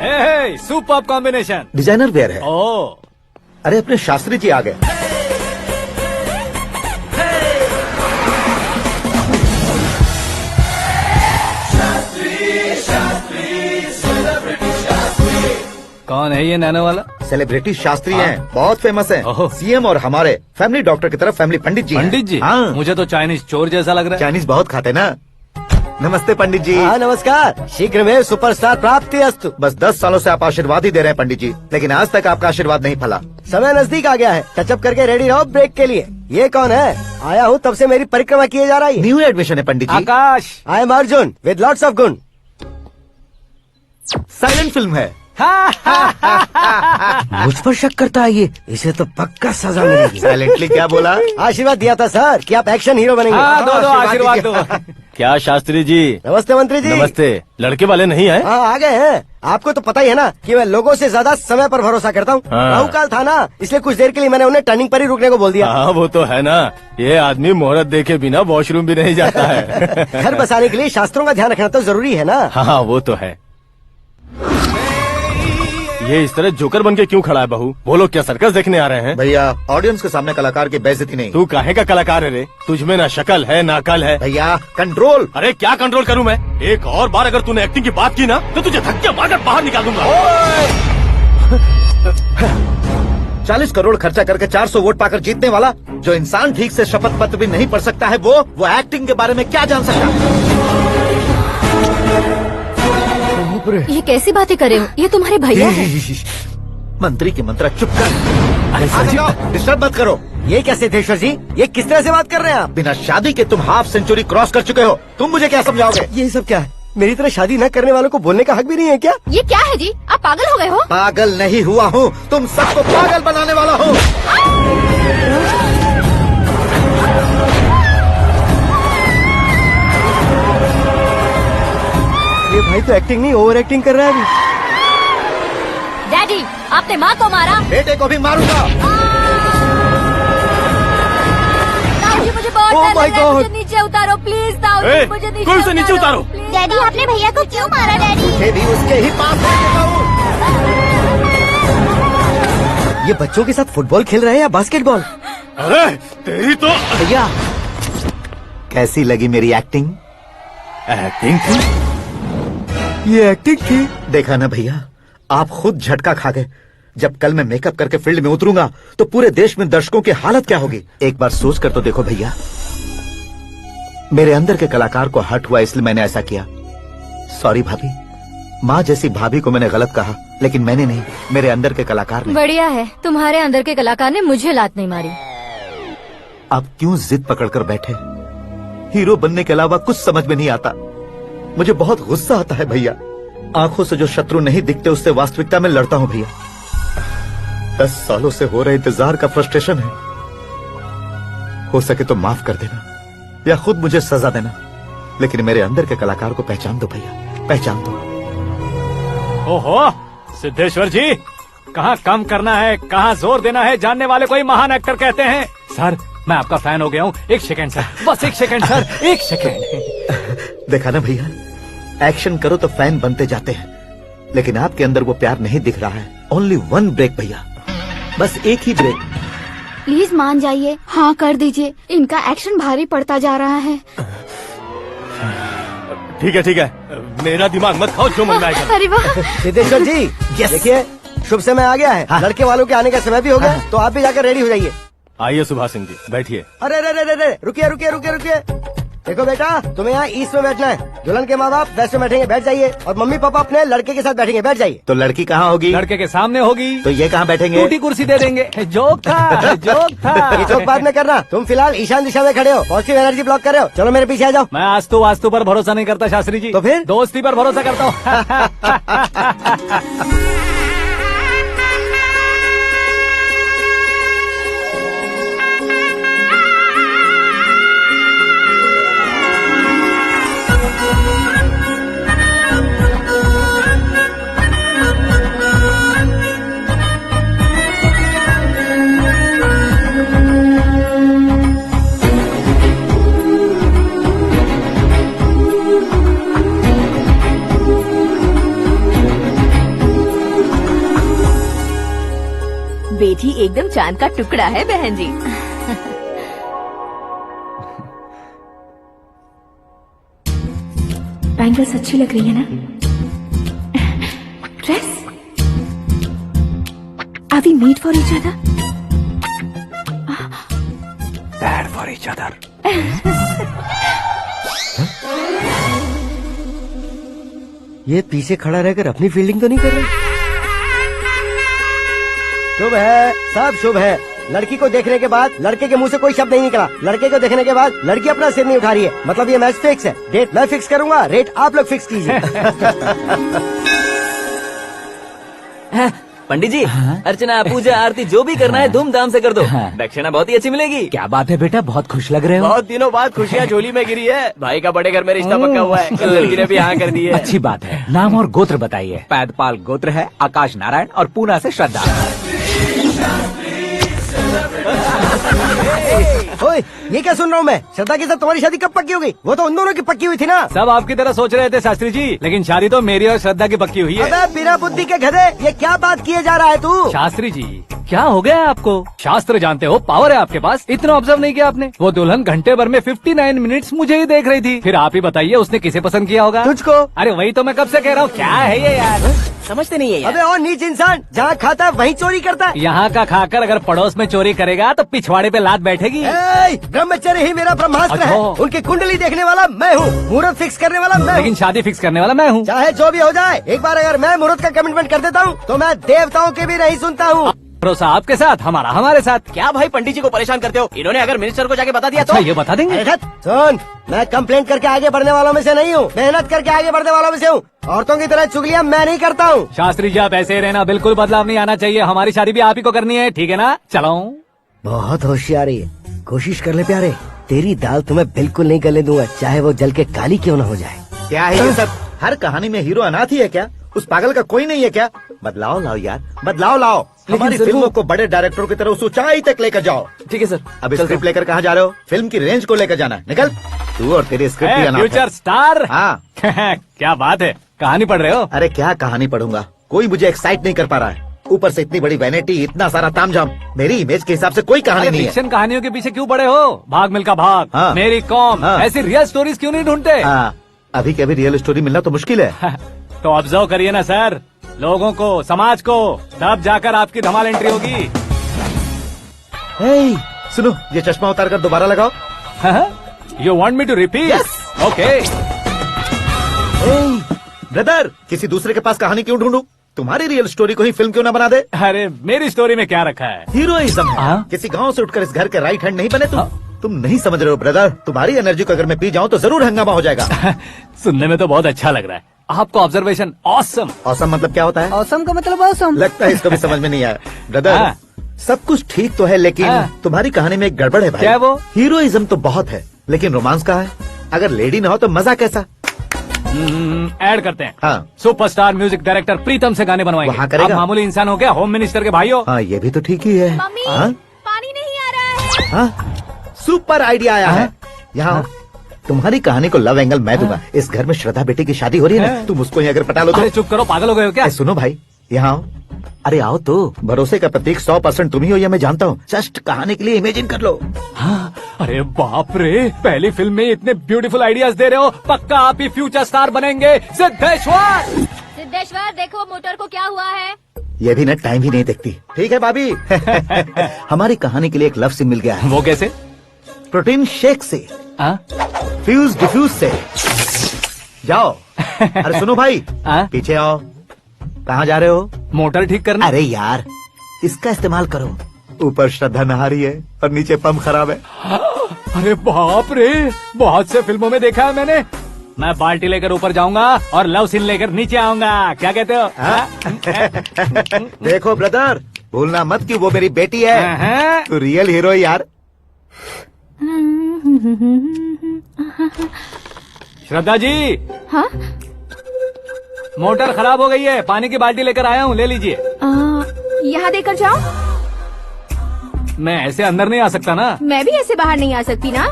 हे, सुपर्ब कॉम्बिनेशन। डिजाइनर वेयर है। ओह, अरे अपने शास्त्री जी आ गए। कौन है ये नैनो वाला? सेलिब्रिटी शास्त्री हैं, बहुत फेमस हैं। ओहो। सीएम और हमारे फैमिली डॉक्टर की तरफ फैमिली पंडित जी हैं। पंडित जी? हाँ, मुझे तो चाइनीज चोर जैसा लग रहा है। चाइनीज बहुत खाते ना। नमस्ते पंडित जी। हाँ नमस्कार, शीघ्र में सुपरस्टार प्राप्ति अस्तु। बस 10 सालों से आप आशीर्वाद ही दे रहे हैं पंडित जी, लेकिन आज तक आपका आशीर्वाद नहीं फला। समय नजदीक आ गया है, टचअप करके रेडी रहो ब्रेक के लिए। ये कौन है? आया हूँ तब से मेरी परिक्रमा किए जा रही है। न्यू एडमिशन है Pandit ji. Aakash. I am Arjun with lots of गुण। साइलेंट फिल्म है। मुझ पर शक करता है ये, इसे तो पक्का सजा मिलेगी। साइलेंटली क्या बोला? आशीर्वाद दिया था सर कि आप एक्शन हीरो बनेंगे। हाँ, दो आशीर्वाद दो। क्या शास्त्री जी? नमस्ते मंत्री जी। नमस्ते। लड़के वाले नहीं आए? हाँ आ गए हैं। आपको तो पता ही है ना कि मैं लोगों से ज्यादा समय पर भरोसा करता हूँ। हाँ। राहु काल था ना, इसलिए कुछ देर के लिए मैंने उन्हें टर्निंग पर ही रुकने को बोल दिया। हाँ वो तो है ना, ये आदमी मुहूर्त देखे बिना वॉशरूम भी नहीं जाता है। घर बसाने के लिए शास्त्रों का ध्यान रखना तो जरूरी है ना। हाँ वो तो है। ये इस तरह जोकर बन के क्यों खड़ा है बहू? बोलो, क्या सर्कस देखने आ रहे हैं? भैया ऑडियंस के सामने कलाकार की बेइज्जती नहीं। तू काहे का कलाकार है रे? तुझमें ना शक्ल है ना अकल है। भैया कंट्रोल। अरे क्या कंट्रोल करूं मैं? एक और बार अगर तूने एक्टिंग की बात की ना तो तुझे धक्के मारकर बाहर निकाल दूंगा। 40 करोड़ खर्चा करके 400 वोट पाकर जीतने वाला, जो इंसान ठीक से शपथ पत्र भी नहीं पढ़ सकता है, वो एक्टिंग के बारे में क्या जान सकता है? ये कैसी बातें करे हो? ये तुम्हारे भैया है। मंत्री की मंत्रा चुप कर। डिस्टर्ब मत करो। ये क्या सिद्धेश्वर जी, ये किस तरह से बात कर रहे हैं आप? बिना शादी के तुम हाफ सेंचुरी क्रॉस कर चुके हो, तुम मुझे क्या समझाओगे? ये सब क्या है? मेरी तरह शादी न करने वालों को बोलने का हक भी नहीं है क्या? ये क्या है जी, आप पागल हो गए हो? पागल नहीं हुआ हूँ, तुम सबको पागल बनाने वाला हूँ। ये भाई तो एक्टिंग नहीं ओवर एक्टिंग कर रहा है अभी। डैडी, आपने माँ को मारा। बेटे को भी मारूंगा। ताऊजी मुझे बहुत Oh डर my लग रहा है, God! मुझे नीचे उतारो प्लीज। ताऊजी ए, मुझे नीचे कोई उसे नीचे उतारो। please। डैडी आपने भैया को क्यों मारा डैडी? ये भी उसके ही पास रहेगा हूँ। ये बच्चों के साथ फुटबॉल खेल रहे हैं या बास्केटबॉल? अरे तेरी तो भैया कैसी लगी मेरी एक्टिंग? एक्टिंग थी। ये एक्टिंग थी। देखा ना भैया, आप खुद झटका खा गए। जब कल मैं मेकअप करके फील्ड में उतरूंगा तो पूरे देश में दर्शकों की हालत क्या होगी? एक बार सोच कर तो देखो भैया। मेरे अंदर के कलाकार को हर्ट हुआ इसलिए मैंने ऐसा किया। सॉरी भाभी। माँ जैसी भाभी को मैंने गलत कहा, लेकिन मैंने नहीं, मेरे अंदर के कलाकार ने। बढ़िया है, तुम्हारे अंदर के कलाकार ने मुझे लात नहीं मारी। आप क्यों जिद पकड़कर बैठे? हीरो बनने के अलावा कुछ समझ में नहीं आता। मुझे बहुत गुस्सा आता है भैया। आंखों से जो शत्रु नहीं दिखते उससे वास्तविकता में लड़ता हूँ भैया। 10 सालों से हो रहे इंतजार का फ्रस्ट्रेशन है। हो सके तो माफ कर देना या खुद मुझे सजा देना, लेकिन मेरे अंदर के कलाकार को पहचान दो भैया, पहचान दो। ओहो, सिद्धेश्वर जी, कहाँ कम करना है, कहाँ जोर देना है, जानने वाले को ही महान एक्टर कहते हैं। सर, मैं आपका फैन हो गया हूँ। एक सेकंड सर, बस एक सेकंड सर, एक सेकंड। देखा ना भैया, एक्शन करो तो फैन बनते जाते हैं, लेकिन आपके अंदर वो प्यार नहीं दिख रहा है। ओनली 1 ब्रेक भैया, बस एक ही ब्रेक। प्लीज मान जाइए, हाँ कर दीजिए। इनका एक्शन भारी पड़ता जा रहा है। ठीक है, मेरा दिमाग मत खाओ, जो मन में आएगा। अरे वाह! सिद्धेश्वर जी देखिए, शुभ समय आ गया है। लड़के वालों के आने का समय भी हो गया, तो आप भी जाकर रेडी हो जाइए। आइए सुभाष सिंह जी, बैठिए। अरे अरे अरे अरे, रुकिए रुकिए रुकिए रुकिए। देखो बेटा, तुम्हें यहाँ ईस्ट में बैठना है। दुल्हन के माँ बाप वेस्ट में बैठेंगे, बैठ जाइए। और मम्मी पापा अपने लड़के के साथ बैठेंगे, बैठ जाइए। तो लड़की कहाँ होगी? लड़के के सामने होगी। तो ये कहाँ बैठेंगे? टूटी कुर्सी दे देंगे। जोक था, जोक था। ये जोक बाद में करना। तुम फिलहाल ईशान दिशा में खड़े हो, पॉजिटिव एनर्जी ब्लॉक कर रहे हो। चलो मेरे पीछे आ जाओ। मैं आज तो वास्तु पर भरोसा नहीं करता शास्त्री जी। तो फिर? दोस्ती पर भरोसा करता हूँ। बेटी एकदम चांद का टुकड़ा है बहन जी। बैंगल्स अच्छी लग रही है ना? Dress? Are we made for each other? Bad for each other. ये पीछे खड़ा रहकर अपनी फील्डिंग तो नहीं कर रहा? शुभ है, सब शुभ है। लड़की को देखने के बाद लड़के के मुंह से कोई शब्द नहीं निकला। लड़के को देखने के बाद लड़की अपना सिर नहीं उठा रही है। मतलब ये मैच फिक्स है। डेट मैं फिक्स करूंगा, रेट आप लोग फिक्स कीजिए। पंडित जी, अर्चना पूजा आरती जो भी करना है धूमधाम से कर दो। दक्षिणा बहुत ही अच्छी मिलेगी। क्या बात है बेटा, बहुत खुश लग रहे हो। बहुत दिनों बाद खुशियाँ झोली में गिरी है। भाई का बड़े घर में रिश्ता पक्का हुआ है। कल लड़की ने भी हाँ कर दी है। अच्छी बात है। नाम और गोत्र बताइए। पैदपाल गोत्र है, आकाश नारायण, और पूना से श्रद्धा। ओए, ये क्या सुन रहा हूँ मैं? श्रद्धा के साथ तुम्हारी शादी कब पक्की हो गई? वो तो उन दोनों की पक्की हुई थी ना। सब आपकी तरह सोच रहे थे शास्त्री जी, लेकिन शादी तो मेरी और श्रद्धा की पक्की हुई है। अबे बिना बुद्धि के गधे, ये क्या बात किए जा रहा है तू? शास्त्री जी, क्या हो गया है आपको? शास्त्र जानते हो, पावर है आपके पास। इतना ऑब्जर्व नहीं किया आपने? वो दुल्हन घंटे भर में 59 मिनट्स मुझे ही देख रही थी। फिर आप ही बताइए उसने किसे पसंद किया होगा? तुझको। अरे वही तो मैं कब से कह रहा हूँ, क्या है ये यार? समझते नहीं है यार। अबे और नीच इंसान, जहाँ खाता है वहीं चोरी करता है। यहाँ का खाकर अगर पड़ोस में चोरी करेगा तो पिछवाड़े पे लात बैठेगी। ब्रह्मचर्य ही मेरा ब्रह्मास्त्र है। अच्छा। उनकी कुंडली देखने वाला मैं हूँ, मुहूर्त फिक्स करने वाला मैं लेकिन हूँ। शादी फिक्स करने वाला मैं हूँ। चाहे जो भी हो जाए, एक बार अगर मैं मुहूर्त का कमिटमेंट कर देता हूँ तो मैं देवताओं के भी नहीं सुनता हूँ। भरोसा आपके साथ, हमारा हमारे साथ। क्या भाई पंडित जी को परेशान करते हो? इन्होंने अगर मिनिस्टर को जाके बता दिया तो? अच्छा, ये बता देंगे? अरे सुन, मैं कंप्लेंट करके आगे बढ़ने वालों में से नहीं हूँ, मेहनत करके आगे बढ़ने वालों में से हूँ। औरतों की तरह चुगलियाँ मैं नहीं करता हूँ। शास्त्री जी आप ऐसे ही रहना, बिल्कुल बदलाव नहीं आना चाहिए। हमारी शादी भी आप ही को करनी है, ठीक है ना? चलो। बहुत होशियारी है, कोशिश कर ले प्यारे। तेरी दाल तुम्हें बिल्कुल नहीं गलने दूंगा, चाहे वो जल के काली क्यों न हो जाए। क्या है ये सब? हर कहानी में हीरो अनाथ ही है क्या? उस पागल का कोई नहीं है क्या? बदलाव लाओ यार, बदलाव लाओ। हमारी फिल्मों को बड़े डायरेक्टरों की तरह उस ऊंचाई तक लेकर जाओ। ठीक है सर। अब स्क्रिप्ट लेकर कहाँ जा रहे हो? फिल्म की रेंज को लेकर जाना है। निकल तू और तेरी स्क्रिप्ट ही अनाथ है। Future star. हाँ। क्या बात है, कहानी पढ़ रहे हो? अरे क्या कहानी पढ़ूंगा, कोई मुझे एक्साइट नहीं कर पा रहा है। ऊपर से इतनी बड़ी वैनिटी, इतना सारा तामझाम। मेरी इमेज के हिसाब से कोई कहानी नहीं है। फिक्शन कहानियों के पीछे क्यों पड़े हो? भाग मिल्खा भाग, हाँ। मेरी कॉम, हाँ। ऐसी रियल स्टोरीज क्यों नहीं ढूंढते? हाँ, अभी के अभी रियल स्टोरी मिलना तो मुश्किल है। तो ऑब्जर्व करिए ना सर, लोगों को, समाज को, तब जाकर आपकी धमाल एंट्री होगी। सुनो, ये चश्मा उतार कर दोबारा लगाओ। You want me to repeat? Okay. Brother, किसी दूसरे के पास कहानी क्यों ढूंढूं? तुम्हारी रियल स्टोरी को ही फिल्म क्यों ना बना दे? अरे मेरी स्टोरी में क्या रखा है? हीरोइज्म है। हाँ? किसी गांव से उठकर इस घर के राइट हैंड नहीं बने तुम। हाँ? तुम नहीं समझ रहे हो ब्रदर, तुम्हारी एनर्जी को अगर मैं पी जाऊं तो जरूर हंगामा हो जाएगा। सुनने में तो बहुत अच्छा लग रहा है। आपका ऑब्जर्वेशन ऑसम। औसम मतलब क्या होता है? औसम का मतलब औसम। लगता है इसको भी समझ में नहीं आया। ब्रदर, हाँ। सब कुछ ठीक तो है, लेकिन तुम्हारी कहानी में एक गड़बड़ है भाई। क्या है वो? हीरोइज्म तो बहुत है, लेकिन रोमांस कहाँ है? अगर लेडी ना हो तो मजा कैसा? ऐड करते हैं। हाँ। सुपरस्टार म्यूजिक डायरेक्टर प्रीतम से गाने बनवाएंगे। वहाँ करेगा? आप मामूली इंसान हो क्या, होम मिनिस्टर के भाई हो? हाँ, ये भी तो ठीक ही है। मम्मी, हाँ? पानी नहीं आ रहा है। हाँ? सुपर आइडिया आया है। यहाँ तुम्हारी कहानी को लव एंगल मैं दूंगा। इस घर में श्रद्धा बेटी की शादी हो रही है ना, तुम उसको ही अगर पटा लो तो। अरे चुप करो, पागल हो गए हो क्या? सुनो भाई, यहाँ आओ। अरे आओ तो, भरोसे का प्रतीक 100% तुम ही हो, यह मैं जानता हूँ। जस्ट कहानी के लिए इमेजिन कर लो। हाँ, अरे बाप रे, पहली फिल्म में इतने ब्यूटीफुल आइडियाज दे रहे हो। पक्का आप ही फ्यूचर स्टार बनेंगे। सिद्धेश्वर, सिद्धेश्वर देखो मोटर को क्या हुआ है। ये भी ना टाइम ही नहीं देखती। ठीक है भाभी। हमारी कहानी के लिए एक लव सीन मिल गया है। वो कैसे? प्रोटीन शेक से, हाँ? फ्यूज डिफ्यूज से। जाओ। अरे सुनो भाई, हाँ? पीछे आओ। कहाँ जा रहे हो? मोटर ठीक करना। अरे यार, इसका इस्तेमाल करो। ऊपर श्रद्धा नहा रही है और नीचे पंप खराब है। अरे बाप रे, बहुत से फिल्मों में देखा है मैंने। मैं बाल्टी लेकर ऊपर जाऊंगा और लव सीन लेकर नीचे आऊंगा। क्या कहते हो? देखो ब्रदर, भूलना मत कि वो मेरी बेटी है। हाँ? तू रियल हीरो यार। श्रद्धा जी, हाँ? मोटर खराब हो गई है, पानी की बाल्टी लेकर आया हूँ, ले लीजिए। यहाँ देकर जाओ। मैं ऐसे अंदर नहीं आ सकता ना। मैं भी ऐसे बाहर नहीं आ सकती ना।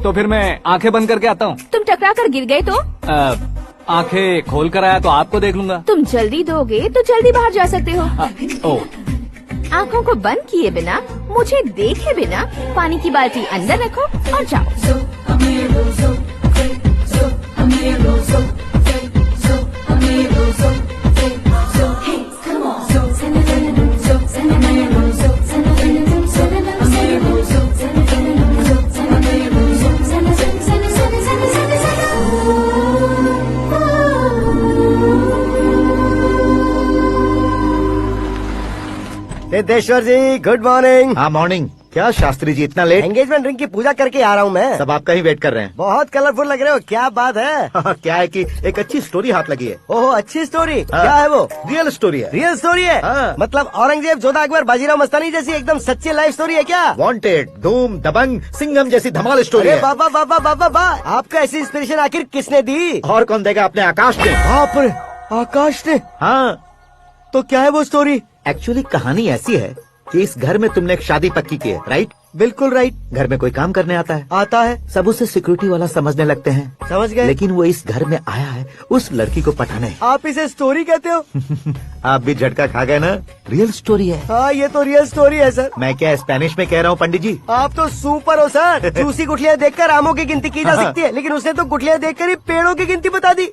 तो फिर मैं आंखें बंद करके आता हूँ। तुम टकरा कर गिर गए तो? आंखें खोल कर आया तो आपको देख लूंगा। तुम जल्दी दोगे तो जल्दी बाहर जा सकते हो। ओ, आँखों को बंद किए बिना, मुझे देखे बिना पानी की बाल्टी अंदर रखो और जाओ। सिद्धेश्वर जी, गुड मॉर्निंग। हाँ मॉर्निंग। क्या शास्त्री जी इतना लेट? एंगेजमेंट रिंग की पूजा करके आ रहा हूँ मैं। सब आपका ही वेट कर रहे हैं। बहुत कलरफुल लग रहे हो, क्या बात है? क्या है कि एक अच्छी स्टोरी हाथ लगी है। ओहो, अच्छी स्टोरी। हाँ। क्या है वो? रियल स्टोरी है। रियल स्टोरी है? हाँ। मतलब औरंगजेब, जोधा अकबर, बाजीराव मस्तानी जैसी एकदम सच्ची लाइफ स्टोरी है क्या? वांटेड, धूम, दबंग, सिंघम जैसी धमाल स्टोरी अरे है। बाबा बाबा बाबा बा, आपका ऐसी इंस्पिरेशन आखिर किसने दी? और कौन देगा? अपने आकाश ने। बाप रे, आकाश ने? हाँ, तो क्या है वो स्टोरी? एक्चुअली कहानी ऐसी है कि इस घर में तुमने एक शादी पक्की की है, राइट? बिल्कुल राइट। घर में कोई काम करने आता है, आता है, सब उसे सिक्योरिटी वाला समझने लगते हैं। समझ गए। लेकिन वो इस घर में आया है उस लड़की को पटाने। आप इसे स्टोरी कहते हो? आप भी झटका खा गए ना? रियल स्टोरी है। हाँ, ये तो रियल स्टोरी है सर। मैं क्या स्पेनिश में कह रहा हूँ पंडित जी? आप तो सुपर हो सर। चूसी गुठलियाँ देखकर आमों की गिनती की जा सकती है, लेकिन उसने तो गुठलियाँ देखकर ही पेड़ों की गिनती बता दी।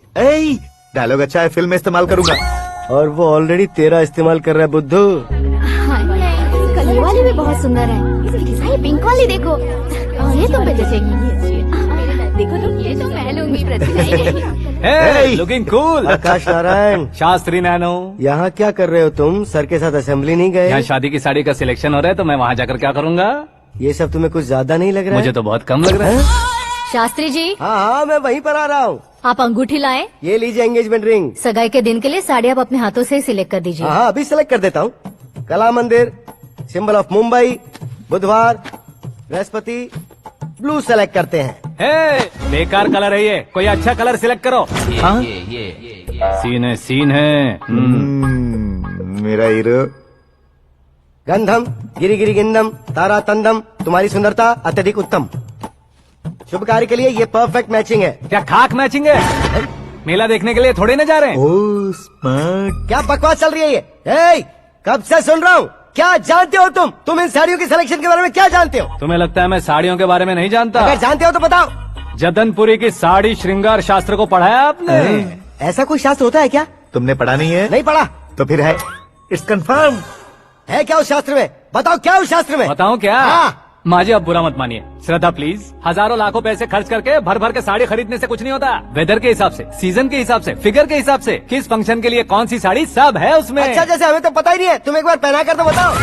डायलॉग अच्छा है, फिल्म में इस्तेमाल करूंगा। और वो ऑलरेडी तेरा इस्तेमाल कर रहा है बुद्धू। ये वाली भी बहुत सुंदर है। ये पिंक वाली देखो, ये तो मुझे जचेगी। देखो तो ये तो मैं लूंगी। हे, लुकिंग कूल। आकाश नारायण, शास्त्री नैनो। यहाँ क्या कर रहे हो तुम? सर के साथ असेंबली नहीं यहाँ गए? शादी की साड़ी का सिलेक्शन हो रहा है तो मैं वहाँ जाकर क्या करूँगा? ये सब तुम्हें कुछ ज्यादा नहीं लग रहा मुझे है? तो बहुत कम लग रहा है। शास्त्री जी, हाँ हाँ, मैं वहीं पर आ रहा हूँ। आप अंगूठी लाएं। ये लीजिए एंगेजमेंट रिंग। सगाई के दिन के लिए साड़ी आप अपने हाथों से सिलेक्ट कर दीजिए। हाँ, अभी सेलेक्ट कर देता हूँ। कला मंदिर, सिंबल ऑफ मुंबई, बुधवार, बृहस्पति, ब्लू सेलेक्ट करते हैं। हे, बेकार कलर है ये, कोई अच्छा कलर सिलेक्ट करो। हाँ? सीन है, सीन है। मेरा हीरो। गंधम, गिरी गिरी गिंदम, तारा तंदम, तुम्हारी सुंदरता अत्यधिक उत्तम। शुभ कार्य के लिए ये परफेक्ट मैचिंग है। क्या खाक मैचिंग है? मेला देखने के लिए थोड़े ना जा रहे हैं। Oh smart. क्या बकवास चल रही है ये? ए, कब से सुन रहा हूँ। क्या जानते हो तुम? तुम इन साड़ियों की सिलेक्शन के बारे में क्या जानते हो? तुम्हें लगता है मैं साड़ियों के बारे में नहीं जानता? अगर जानते हो तो बताओ। जदनपुरी की साड़ी श्रृंगार शास्त्र को पढ़ा है आपने? ऐसा कोई शास्त्र होता है क्या? तुमने पढ़ा नहीं है? नहीं पढ़ा। तो फिर है, इट्स कंफर्म। है क्या उस शास्त्र में? बताओ क्या उस शास्त्र में? बताऊं क्या? हाँ। माजी, अब बुरा मत मानिए। श्रद्धा प्लीज, हजारों लाखों पैसे खर्च करके भर भर के साड़ी खरीदने से कुछ नहीं होता। वेदर के हिसाब से, सीजन के हिसाब से, फिगर के हिसाब से, किस फंक्शन के लिए कौन सी साड़ी, सब है उसमें। अच्छा, जैसे हमें तो पता ही नहीं है, तुम एक बार पहना कर तो बताओ।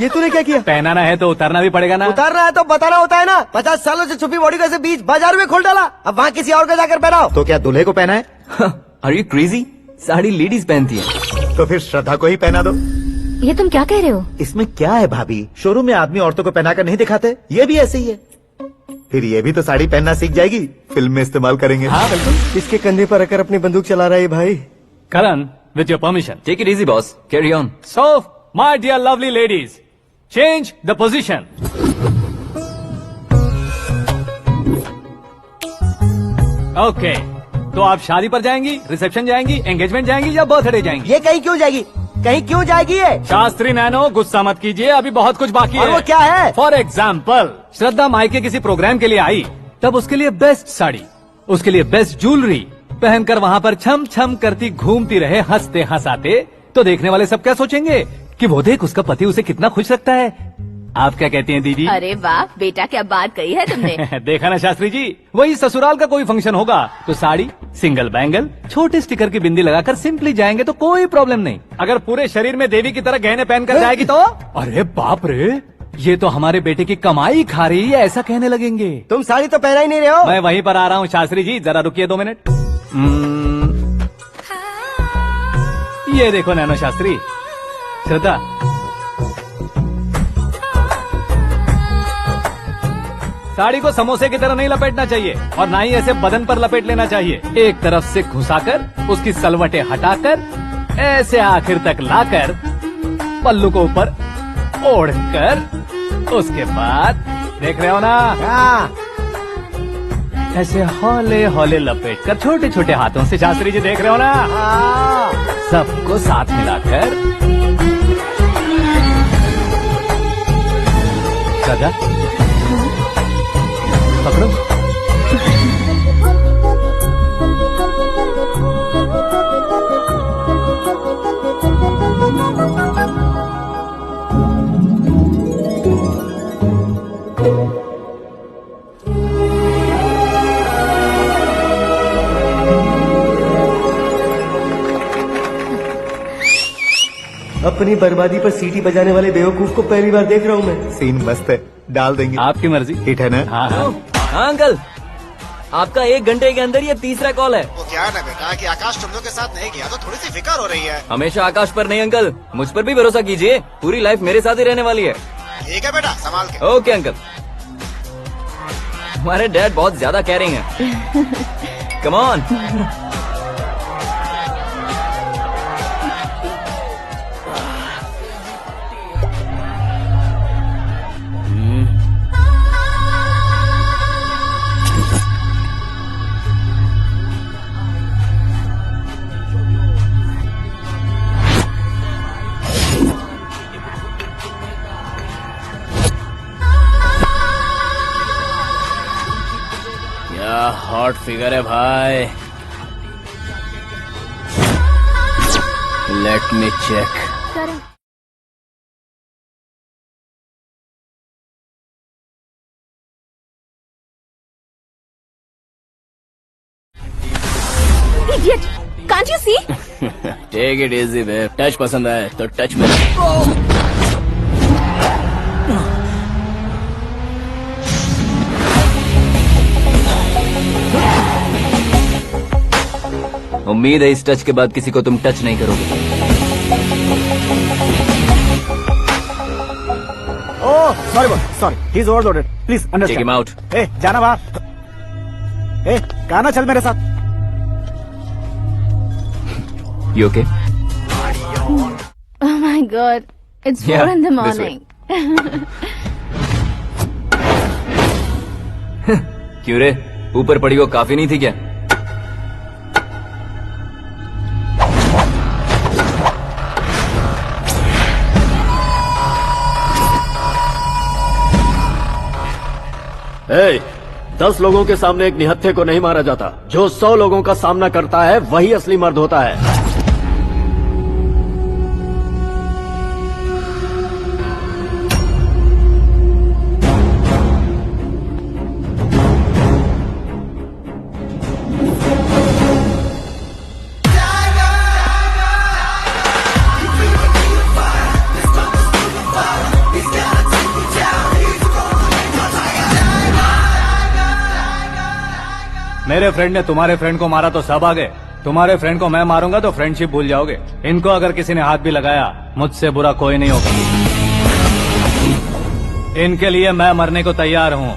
ये तूने क्या किया? पहनाना है तो उतारना भी पड़ेगा ना। उतारना है तो बताना होता है ना। 50 सालों से छुपी बॉडी को ऐसे बीच बाजार में खोल डाला, अब वहाँ किसी और को जाकर पहनाओ। तो क्या दूल्हे को पहना है? Are you crazy? Sari ladies पहनती है। तो फिर श्रद्धा को ही पहना दो। ये तुम क्या कह रहे हो? इसमें क्या है भाभी? शोरूम में आदमी औरतों को पहनाकर नहीं दिखाते, ये भी ऐसे ही है। फिर ये भी तो साड़ी पहनना सीख जाएगी, फिल्म में इस्तेमाल करेंगे। हाँ बिल्कुल। इसके कंधे पर रखकर अपनी बंदूक चला रहा है भाई। Karan, with your permission. Take it easy boss, carry on. So my dear lovely ladies, change the position. Okay, तो आप शादी पर जाएंगी, रिसेप्शन जाएंगी, एंगेजमेंट जाएंगी या बर्थडे जाएंगी? ये कहीं क्यों जाएगी? कहीं क्यों जाएगी ये? शास्त्री नैनो गुस्सा मत कीजिए, अभी बहुत कुछ बाकी और है। वो क्या है? फॉर एग्जाम्पल, श्रद्धा मायके किसी प्रोग्राम के लिए आई, तब उसके लिए बेस्ट साड़ी, उसके लिए बेस्ट ज्वेलरी पहनकर वहाँ पर छम छम करती घूमती रहे हंसते हंसाते, तो देखने वाले सब क्या सोचेंगे कि वो देख उसका पति उसे कितना खुश रखता है। आप क्या कहती हैं दीदी? अरे वाह बेटा, क्या बात कही है तुमने। देखा ना शास्त्री जी, वही ससुराल का कोई फंक्शन होगा तो साड़ी, सिंगल बैंगल, छोटे स्टिकर की बिंदी लगाकर सिंपली जाएंगे तो कोई प्रॉब्लम नहीं। अगर पूरे शरीर में देवी की तरह गहने पहनकर जाएगी तो अरे बाप रे, ये तो हमारे बेटे की कमाई खा रही है, ऐसा कहने लगेंगे। तुम साड़ी तो पहना ही नहीं रहे हो। मैं वहीं पर आ रहा हूँ शास्त्री जी, जरा रुकिए 2 मिनट। ये देखो नैनो शास्त्री, श्रद्धा, साड़ी को समोसे की तरह नहीं लपेटना चाहिए और ना ही ऐसे बदन पर लपेट लेना चाहिए। एक तरफ से घुसाकर उसकी सलवटें हटाकर ऐसे आखिर तक लाकर पल्लू को ऊपर ओढ़कर, उसके बाद देख रहे हो ना, ऐसे हौले हौले लपेट कर छोटे छोटे हाथों से, शास्त्री जी देख रहे हो ना, सबको साथ मिलाकर सजा पकड़ो। अपनी बर्बादी पर सीटी बजाने वाले बेवकूफ को पहली बार देख रहा हूँ मैं। सीन मस्त है, डाल देंगे। आपकी मर्जी। हिट है ना? हाँ हाँ। हाँ अंकल, आपका 1 घंटे के अंदर ये तीसरा कॉल है। वो क्या है ना बेटा कि आकाश तुम लोग के साथ नहीं गया तो थोड़ी सी फिक्र हो रही है। हमेशा आकाश पर नहीं अंकल, मुझ पर भी भरोसा कीजिए, पूरी लाइफ मेरे साथ ही रहने वाली है। ठीक है बेटा, संभाल के। Okay uncle. हमारे डैड बहुत ज्यादा केयरिंग है। Come on. क्या हॉट फिगर है भाई। Let me check. Idiot! Can't you see? Take it easy babe, touch पसंद है तो टच में। उम्मीद है इस टच के बाद किसी को तुम टच नहीं करोगे। Oh sorry, he is overloaded, please take understand. Him out. ए जाना बाहर। ए गाना चल मेरे साथ। You okay? Oh my God! It's 4 Yeah, in the this way. morning. क्यों रे, ऊपर पड़ी वो काफी नहीं थी क्या? ए, 10 लोगों के सामने एक निहत्थे को नहीं मारा जाता। जो 100 लोगों का सामना करता है वही असली मर्द होता है। मेरे फ्रेंड ने तुम्हारे फ्रेंड को मारा तो सब आ गए, तुम्हारे फ्रेंड को मैं मारूंगा तो फ्रेंडशिप भूल जाओगे। इनको अगर किसी ने हाथ भी लगाया, मुझसे बुरा कोई नहीं होगा। इनके लिए मैं मरने को तैयार हूँ,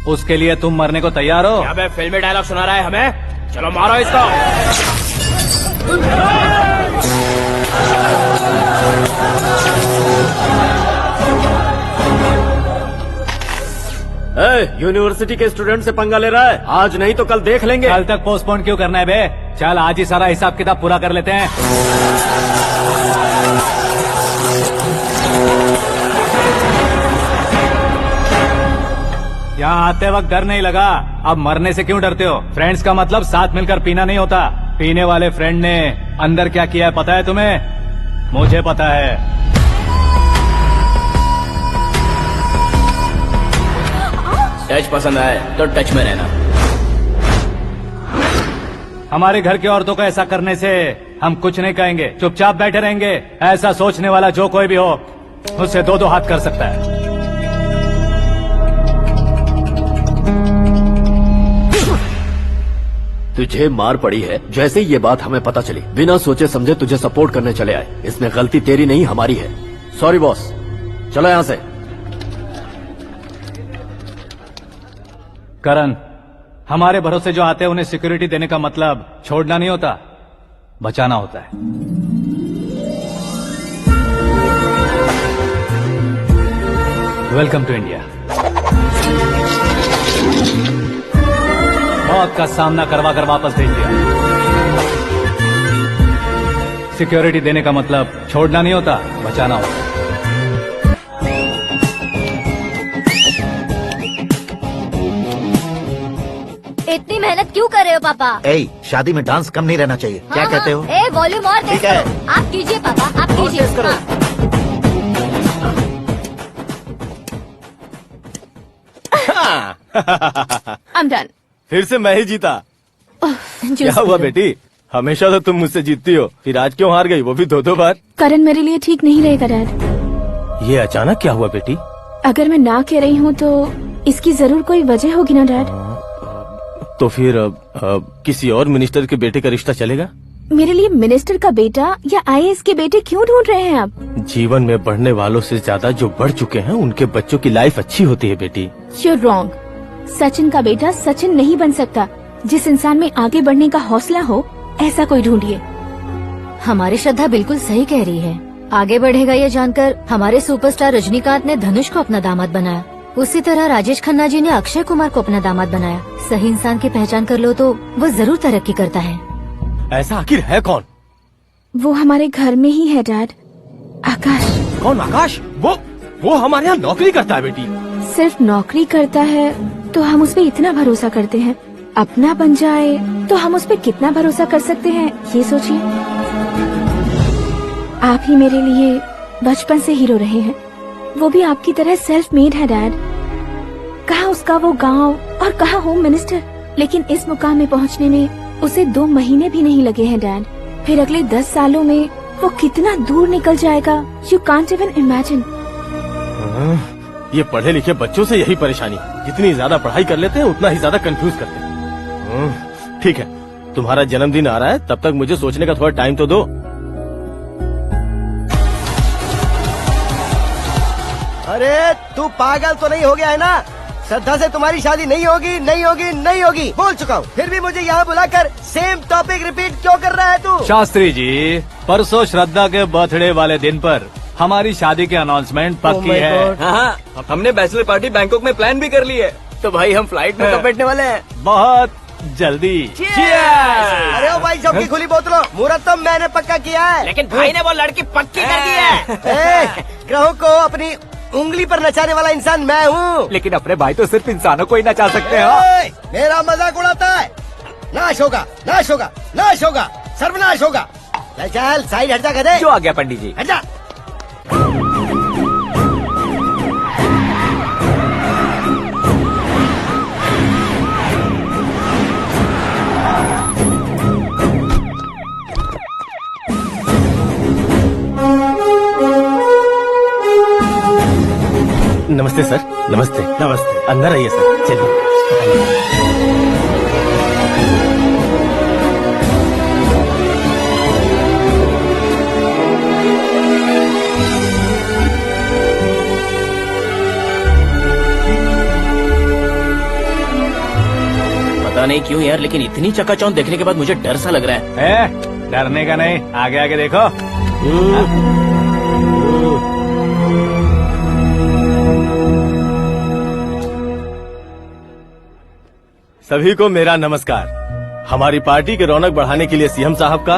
उसके लिए तुम मरने को तैयार हो? अबे फिल्मी डायलॉग सुना रहा है हमें? चलो मारो इसको। यूनिवर्सिटी के स्टूडेंट से पंगा ले रहा है, आज नहीं तो कल देख लेंगे। कल तक पोस्टपोन क्यों करना है बे? चल आज ही सारा हिसाब किताब पूरा कर लेते हैं। यहाँ आते वक्त डर नहीं लगा, अब मरने से क्यों डरते हो? फ्रेंड्स का मतलब साथ मिलकर पीना नहीं होता। पीने वाले फ्रेंड ने अंदर क्या किया है पता है तुम्हें? मुझे पता है। टच पसंद आए तो टच में रहना। हमारे घर की औरतों को ऐसा करने से हम कुछ नहीं कहेंगे, चुपचाप बैठे रहेंगे। ऐसा सोचने वाला जो कोई भी हो उससे दो दो हाथ कर सकता है। तुझे मार पड़ी है। जैसे ही ये बात हमें पता चली, बिना सोचे समझे तुझे सपोर्ट करने चले आए। इसमें गलती तेरी नहीं हमारी है। सॉरी बॉस, चलो यहाँ से। करण, हमारे भरोसे जो आते हैं उन्हें सिक्योरिटी देने का मतलब छोड़ना नहीं होता, बचाना होता है। Welcome to India. मौत का सामना करवा कर वापस भेज दिया। सिक्योरिटी देने का मतलब छोड़ना नहीं होता, बचाना होता है। इतनी मेहनत क्यों कर रहे हो पापा? ए, शादी में डांस कम नहीं रहना चाहिए। क्या कहते हो? ए वॉल्यूम और तेज ठीक है। करो। आप कीजिए पापा, आप कीजिए। I'm done. फिर से मैं ही जीता। क्या हुआ बेटी? हमेशा तो तुम मुझसे जीतती हो, फिर आज क्यों हार गई, वो भी दो दो बार? करण मेरे लिए ठीक नहीं रहेगा डैड। ये अचानक क्या हुआ बेटी? अगर मैं ना कह रही हूँ तो इसकी जरूर कोई वजह होगी ना डैड। तो फिर किसी और मिनिस्टर के बेटे का रिश्ता चलेगा? मेरे लिए मिनिस्टर का बेटा या IAS के बेटे क्यों ढूंढ रहे हैं आप? जीवन में बढ़ने वालों से ज्यादा जो बढ़ चुके हैं उनके बच्चों की लाइफ अच्छी होती है बेटी। You're wrong. सचिन का बेटा सचिन नहीं बन सकता। जिस इंसान में आगे बढ़ने का हौसला हो ऐसा कोई ढूंढिए। हमारी श्रद्धा बिल्कुल सही कह रही है। आगे बढ़ेगा ये जानकर हमारे सुपरस्टार रजनीकांत ने धनुष को अपना दामाद बनाया। उसी तरह राजेश खन्ना जी ने अक्षय कुमार को अपना दामाद बनाया। सही इंसान की पहचान कर लो तो वो जरूर तरक्की करता है। ऐसा आखिर है कौन? वो हमारे घर में ही है डैड, आकाश। कौन आकाश? वो हमारे यहाँ नौकरी करता है बेटी। सिर्फ नौकरी करता है तो हम उस पे इतना भरोसा करते हैं, अपना बन जाए तो हम उस पे कितना भरोसा कर सकते हैं ये सोचिए। आप ही मेरे लिए बचपन से हीरो रहे हैं, वो भी आपकी तरह सेल्फ मेड है डैड। कहाँ उसका वो गांव और कहाँ होम मिनिस्टर, लेकिन इस मुकाम में पहुँचने में उसे 2 महीने भी नहीं लगे हैं डैड। फिर अगले 10 सालों में वो कितना दूर निकल जाएगा, यू कांट इवन इमेजिन। ये पढ़े लिखे बच्चों से यही परेशानी है, जितनी ज्यादा पढ़ाई कर लेते हैं उतना ही ज्यादा कंफ्यूज करते हैं। ठीक है, तुम्हारा जन्मदिन आ रहा है, तब तक मुझे सोचने का थोड़ा टाइम तो दो। अरे तू पागल तो नहीं हो गया है ना? श्रद्धा से तुम्हारी शादी नहीं होगी, नहीं होगी, नहीं होगी, बोल चुका हूँ। फिर भी मुझे यहाँ बुलाकर सेम टॉपिक रिपीट क्यों कर रहा है तू? शास्त्री जी, परसों श्रद्धा के बर्थडे वाले दिन पर हमारी शादी की अनाउंसमेंट पक्की है। हाँ, हमने बैचलर पार्टी बैंकॉक में प्लान भी कर ली है। तो भाई हम फ्लाइट में कब बैठने वाले हैं? बहुत जल्दी। अरे ओ भाई, सबकी खुली बोतलों, मुहूर्त तो मैंने पक्का किया है। लेकिन भाई ने वो लड़की पक्की कर दी है। ग्रहों को अपनी उंगली पर नचाने वाला इंसान मैं हूँ। लेकिन अपने भाई तो सिर्फ इंसानों को ही नचा सकते हैं। मेरा मजाक उड़ाता है? नाश होगा, नाश होगा, नाश होगा, सर्वनाश होगा। चल साइड हट जा गधे। जो आ गया पंडित जी। हट जा। नमस्ते सर। नमस्ते। नमस्ते। अंदर आइए सर, चलिए। पता नहीं क्यों यार, लेकिन इतनी चकाचौंध देखने के बाद मुझे डर सा लग रहा है। डरने का नहीं, आगे आगे देखो। सभी को मेरा नमस्कार। हमारी पार्टी के रौनक बढ़ाने के लिए सीएम साहब का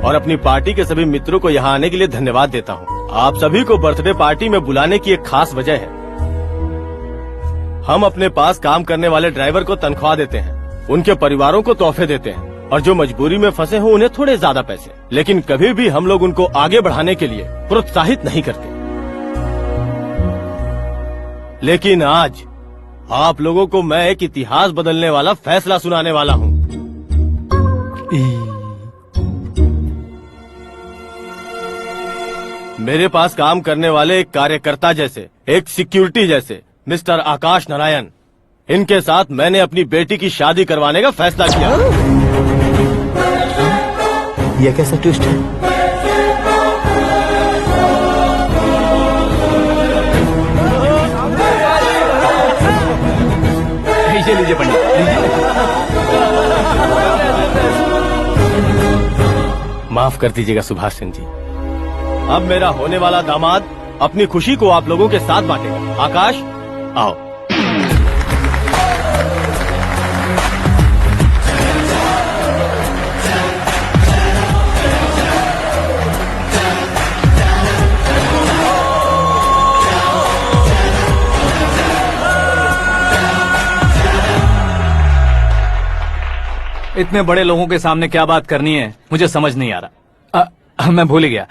और अपनी पार्टी के सभी मित्रों को यहाँ आने के लिए धन्यवाद देता हूँ। आप सभी को बर्थडे पार्टी में बुलाने की एक खास वजह है। हम अपने पास काम करने वाले ड्राइवर को तनख्वाह देते हैं, उनके परिवारों को तोहफे देते हैं और जो मजबूरी में फंसे हो उन्हें थोड़े ज्यादा पैसे। लेकिन कभी भी हम लोग उनको आगे बढ़ाने के लिए प्रोत्साहित नहीं करते। लेकिन आज आप लोगों को मैं एक इतिहास बदलने वाला फैसला सुनाने वाला हूँ। मेरे पास काम करने वाले एक कार्यकर्ता जैसे, एक सिक्योरिटी जैसे मिस्टर आकाश नारायण, इनके साथ मैंने अपनी बेटी की शादी करवाने का फैसला किया। यह कैसा ट्विस्ट है? लीजिए पंडित, माफ कर दीजिएगा सुभाष सिंह जी। अब मेरा होने वाला दामाद अपनी खुशी को आप लोगों के साथ बांटेगा। आकाश, आओ। इतने बड़े लोगों के सामने क्या बात करनी है मुझे समझ नहीं आ रहा। मैं भूल ही गया।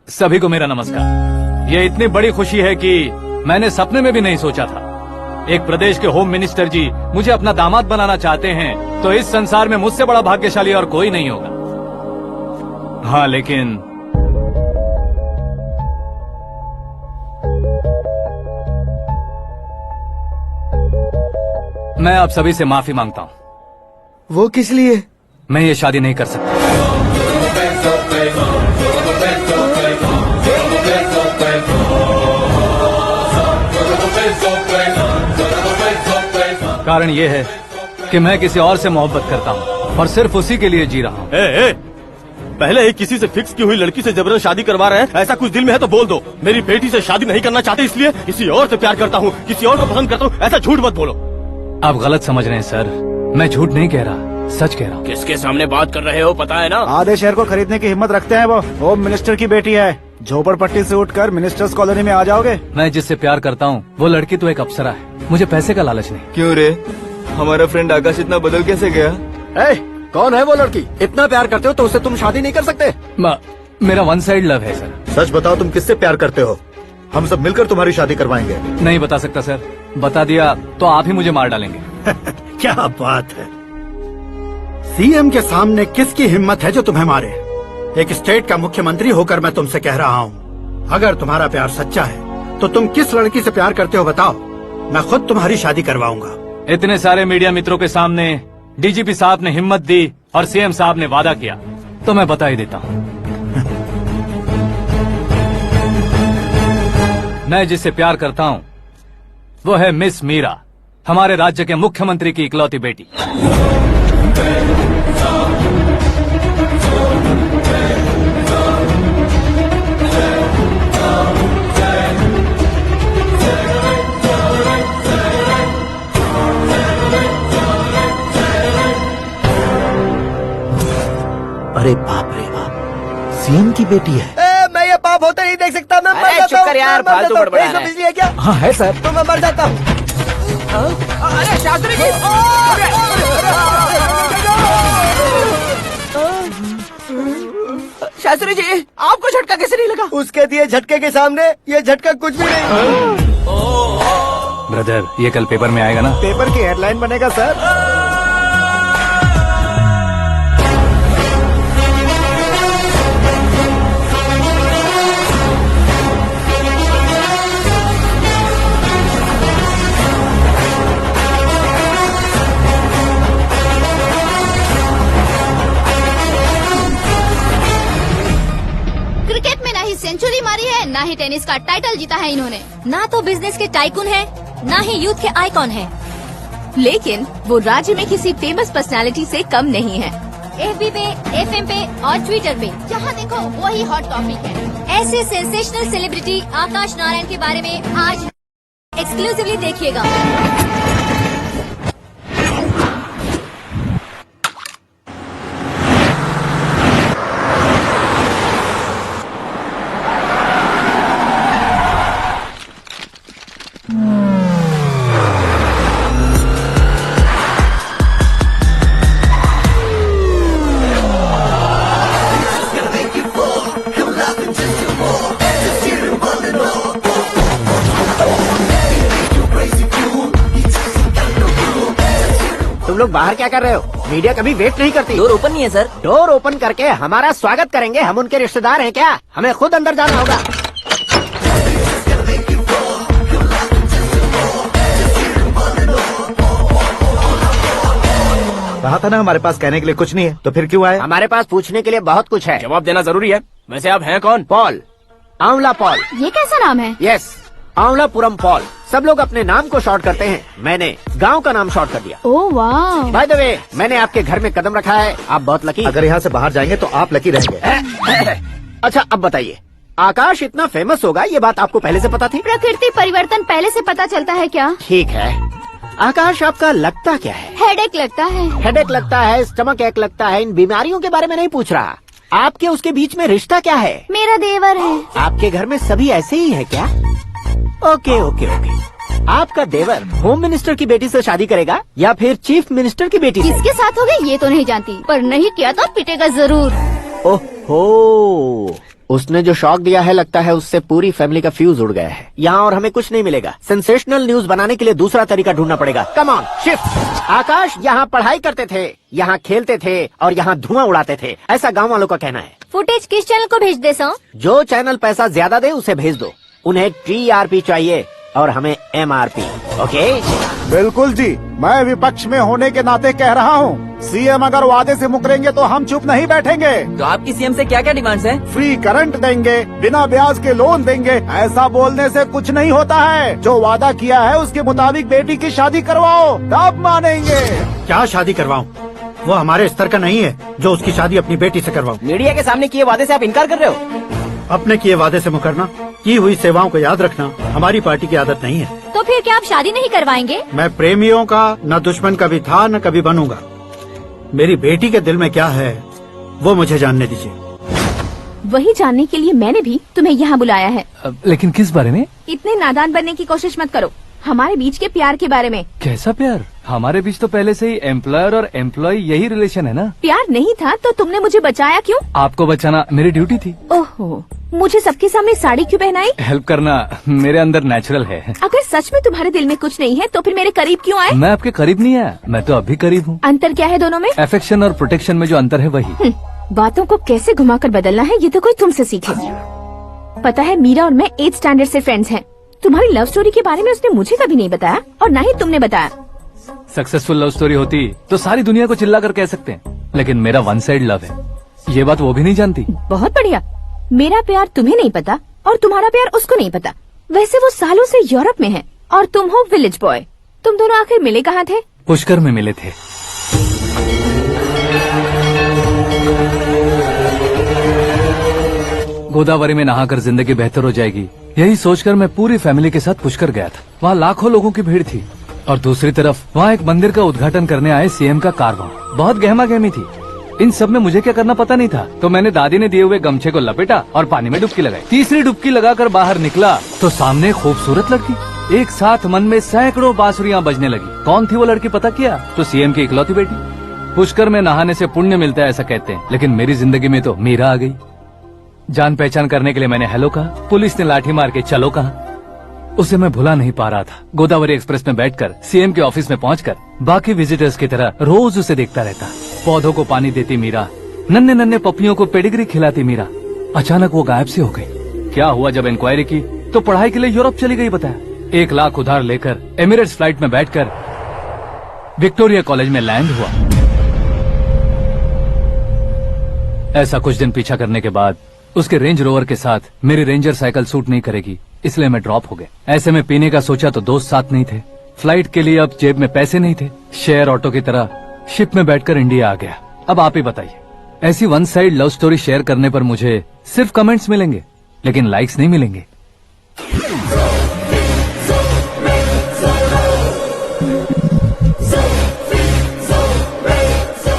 सभी को मेरा नमस्कार। ये इतनी बड़ी खुशी है कि मैंने सपने में भी नहीं सोचा था। एक प्रदेश के होम मिनिस्टर जी मुझे अपना दामाद बनाना चाहते हैं तो इस संसार में मुझसे बड़ा भाग्यशाली और कोई नहीं होगा। हाँ, लेकिन मैं आप सभी से माफी मांगता हूँ। वो किस लिए? मैं ये शादी नहीं कर सकता। कारण ये है कि मैं किसी और से मोहब्बत करता हूँ और सिर्फ उसी के लिए जी रहा हूँ। पहले ही किसी से फिक्स की हुई लड़की से जबरन शादी करवा रहे हैं। ऐसा कुछ दिल में है तो बोल दो। मेरी बेटी से शादी नहीं करना चाहते इसलिए किसी और से प्यार करता हूँ, किसी और को पसंद करता हूँ, ऐसा झूठ मत बोलो। आप गलत समझ रहे हैं सर। मैं झूठ नहीं कह रहा, सच कह रहा हूँ। किसके सामने बात कर रहे हो पता है ना? आधे शहर को खरीदने की हिम्मत रखते हैं वो। होम मिनिस्टर की बेटी है। झोपड़पट्टी से उठकर मिनिस्टर्स कॉलोनी में आ जाओगे। मैं जिससे प्यार करता हूँ वो लड़की तो एक अप्सरा है। मुझे पैसे का लालच नहीं। क्यों रे, हमारा फ्रेंड आकाश इतना बदल कैसे गया? कौन है वो लड़की? इतना प्यार करते हो तो उससे तुम शादी नहीं कर सकते? मेरा वन साइड लव है सर। सच बताओ, तुम किससे प्यार करते हो? हम सब मिलकर तुम्हारी शादी करवाएंगे। नहीं बता सकता सर। बता दिया तो आप ही मुझे मार डालेंगे। क्या बात है, सीएम के सामने किसकी हिम्मत है जो तुम्हें मारे? एक स्टेट का मुख्यमंत्री होकर मैं तुमसे कह रहा हूँ, अगर तुम्हारा प्यार सच्चा है तो तुम किस लड़की से प्यार करते हो बताओ, मैं खुद तुम्हारी शादी करवाऊंगा। इतने सारे मीडिया मित्रों के सामने डीजीपी साहब ने हिम्मत दी और सीएम साहब ने वादा किया तो मैं बता ही देता हूँ। मैं जिससे प्यार करता हूँ वो है मिस मीरा, हमारे राज्य के मुख्यमंत्री की इकलौती बेटी। अरे बाप रे बाप, सीएम की बेटी है। मैं ये पाप होते नहीं देख सकता। मैं मर जाता हूँ। चुप कर यार, फालतू बड़बड़ा रहा है। बिजली है क्या? हाँ है सर। तो मैं मर जाता हूँ। अरे शास्त्री जी, शास्त्री जी आपको झटका कैसे नहीं लगा? उसके दिए झटके के सामने ये झटका कुछ भी नहीं। ब्रदर, ये कल पेपर में आएगा ना? पेपर की हेडलाइन बनेगा सर। क्रिकेट में ना ही सेंचुरी मारी है, ना ही टेनिस का टाइटल जीता है इन्होंने। ना तो बिजनेस के टाइकून है, ना ही यूथ के आइकॉन है। लेकिन वो राज्य में किसी फेमस पर्सनालिटी से कम नहीं है। एफबी पे, एफएम पे और ट्विटर पे जहाँ देखो वही हॉट टॉपिक है। ऐसे सेंसेशनल सेलिब्रिटी आकाश नारायण के बारे में आज एक्सक्लूसिवली देखिएगा। लोग बाहर क्या कर रहे हो? मीडिया कभी वेट नहीं करती। डोर ओपन नहीं है सर। डोर ओपन करके हमारा स्वागत करेंगे, हम उनके रिश्तेदार हैं क्या? हमें खुद अंदर जाना होगा। कहा था ना हमारे पास कहने के लिए कुछ नहीं है, तो फिर क्यों आए? हमारे पास पूछने के लिए बहुत कुछ है। जवाब देना जरूरी है। वैसे आप हैं कौन? पॉल, आंवला पॉल। ये कैसा नाम है? Yes, Aanwalapuram Paul. सब लोग अपने नाम को शॉर्ट करते हैं, मैंने गांव का नाम शॉर्ट कर दिया। ओह वाह। बाय द वे, मैंने आपके घर में कदम रखा है, आप बहुत लकी। अगर यहाँ से बाहर जाएंगे तो आप लकी रहेंगे। अच्छा अब बताइए, आकाश इतना फेमस होगा ये बात आपको पहले से पता थी? प्रकृति परिवर्तन पहले से पता चलता है क्या? ठीक है, आकाश आपका लगता क्या है? हेडेक लगता है। हेडेक लगता है, स्टमक एक लगता है, इन बीमारियों के बारे में नहीं पूछ रहा। आपके उसके बीच में रिश्ता क्या है? मेरा देवर है। आपके घर में सभी ऐसे ही है क्या? Okay okay okay. आपका देवर होम मिनिस्टर की बेटी से शादी करेगा या फिर चीफ मिनिस्टर की बेटी से? किसके साथ हो गई ये तो नहीं जानती, पर नहीं किया तो पिटेगा जरूर। ओहो, उसने जो शॉक दिया है लगता है उससे पूरी फैमिली का फ्यूज उड़ गया है। यहाँ और हमें कुछ नहीं मिलेगा। सेंसेशनल न्यूज बनाने के लिए दूसरा तरीका ढूंढना पड़ेगा। Come on shift. आकाश यहाँ पढ़ाई करते थे, यहाँ खेलते थे और यहाँ धुआं उड़ाते थे, ऐसा गाँव वालों का कहना है। फुटेज किस चैनल को भेज दे सो? जो चैनल पैसा ज्यादा दे उसे भेज दो। उन्हें TRP चाहिए और हमें MRP। ओके? बिल्कुल जी, मैं विपक्ष में होने के नाते कह रहा हूँ, सीएम अगर वादे से मुकरेंगे तो हम चुप नहीं बैठेंगे। तो आपकी सीएम से क्या क्या डिमांड्स हैं? फ्री करंट देंगे, बिना ब्याज के लोन देंगे। ऐसा बोलने से कुछ नहीं होता है। जो वादा किया है उसके मुताबिक बेटी की शादी करवाओ, तब मानेंगे। क्या शादी करवाऊं? वो हमारे स्तर का नहीं है जो उसकी शादी अपनी बेटी से करवाऊं। मीडिया के सामने किए वादे से आप इनकार कर रहे हो? अपने किए वादे से मुकरना, की हुई सेवाओं को याद रखना हमारी पार्टी की आदत नहीं है। तो फिर क्या आप शादी नहीं करवाएंगे? मैं प्रेमियों का न दुश्मन कभी था न कभी बनूंगा। मेरी बेटी के दिल में क्या है वो मुझे जानने दीजिए। वही जानने के लिए मैंने भी तुम्हें यहाँ बुलाया है। लेकिन किस बारे में? इतने नादान बनने की कोशिश मत करो। हमारे बीच के प्यार के बारे में। कैसा प्यार? हमारे बीच तो पहले से ही एम्प्लॉयर और एम्प्लॉय यही रिलेशन है ना। प्यार नहीं था तो तुमने मुझे बचाया क्यों? आपको बचाना मेरी ड्यूटी थी। ओहो, मुझे सबके सामने साड़ी क्यों पहनाई? हेल्प करना मेरे अंदर नेचुरल है। अगर सच में तुम्हारे दिल में कुछ नहीं है तो फिर मेरे करीब क्यों आए? मैं आपके करीब नहीं आया, मैं तो अभी करीब हूँ। अंतर क्या है दोनों में? अफेक्शन और प्रोटेक्शन में जो अंतर है वही। बातों को कैसे घुमाकर बदलना है ये तो कोई तुमसे सीखे। पता है, मीरा और मैं 8th स्टैंडर्ड से फ्रेंड्स हैं। तुम्हारी लव स्टोरी के बारे में उसने मुझे कभी नहीं बताया और न ही तुमने बताया। सक्सेसफुल लव स्टोरी होती तो सारी दुनिया को चिल्ला कर कह सकते हैं, लेकिन मेरा वन साइड लव है, ये बात वो भी नहीं जानती। बहुत बढ़िया। मेरा प्यार तुम्हें नहीं पता और तुम्हारा प्यार उसको नहीं पता। वैसे वो सालों से यूरोप में है और तुम हो विलेज बॉय। तुम दोनों आखिर मिले कहाँ थे? पुष्कर में मिले थे। गोदावरी में नहाकर जिंदगी बेहतर हो जाएगी, यही सोचकर मैं पूरी फैमिली के साथ पुष्कर गया था। वहाँ लाखों लोगों की भीड़ थी और दूसरी तरफ वहाँ एक मंदिर का उद्घाटन करने आए सीएम का कारवां। बहुत गहमा गहमी थी। इन सब में मुझे क्या करना पता नहीं था, तो मैंने दादी ने दिए हुए गमछे को लपेटा और पानी में डुबकी लगाई। तीसरी डुबकी लगाकर बाहर निकला तो सामने खूबसूरत लड़की। एक साथ मन में सैकड़ों बांसुरियां बजने लगी। कौन थी वो लड़की पता किया? तो सीएम की इकलौती बेटी। पुष्कर में नहाने से पुण्य मिलता है ऐसा कहते हैं, लेकिन मेरी जिंदगी में तो मीरा आ गई। जान पहचान करने के लिए मैंने हेलो कहा, पुलिस ने लाठी मार के चलो कहा। उसे मैं भुला नहीं पा रहा था। गोदावरी एक्सप्रेस में बैठकर सीएम के ऑफिस में पहुंचकर बाकी विजिटर्स की तरह रोज उसे देखता रहता। पौधों को पानी देती मीरा, नन्हे नन्हे पपियों को पेडिग्री खिलाती मीरा। अचानक वो गायब सी हो गई। क्या हुआ? जब इंक्वायरी की तो पढ़ाई के लिए यूरोप चली गई बताया। 1 लाख उधार लेकर एमिरेट्स फ्लाइट में बैठकर विक्टोरिया कॉलेज में लैंड हुआ। ऐसा कुछ दिन पीछा करने के बाद उसके रेंज रोवर के साथ मेरी रेंजर साइकिल सूट नहीं करेगी, इसलिए मैं ड्रॉप हो गया। ऐसे में पीने का सोचा तो दोस्त साथ नहीं थे। फ्लाइट के लिए अब जेब में पैसे नहीं थे। शेयर ऑटो की तरह शिप में बैठकर इंडिया आ गया। अब आप ही बताइए, ऐसी one side love story share करने पर मुझे सिर्फ कमेंट्स मिलेंगे, लेकिन लाइक्स नहीं मिलेंगे।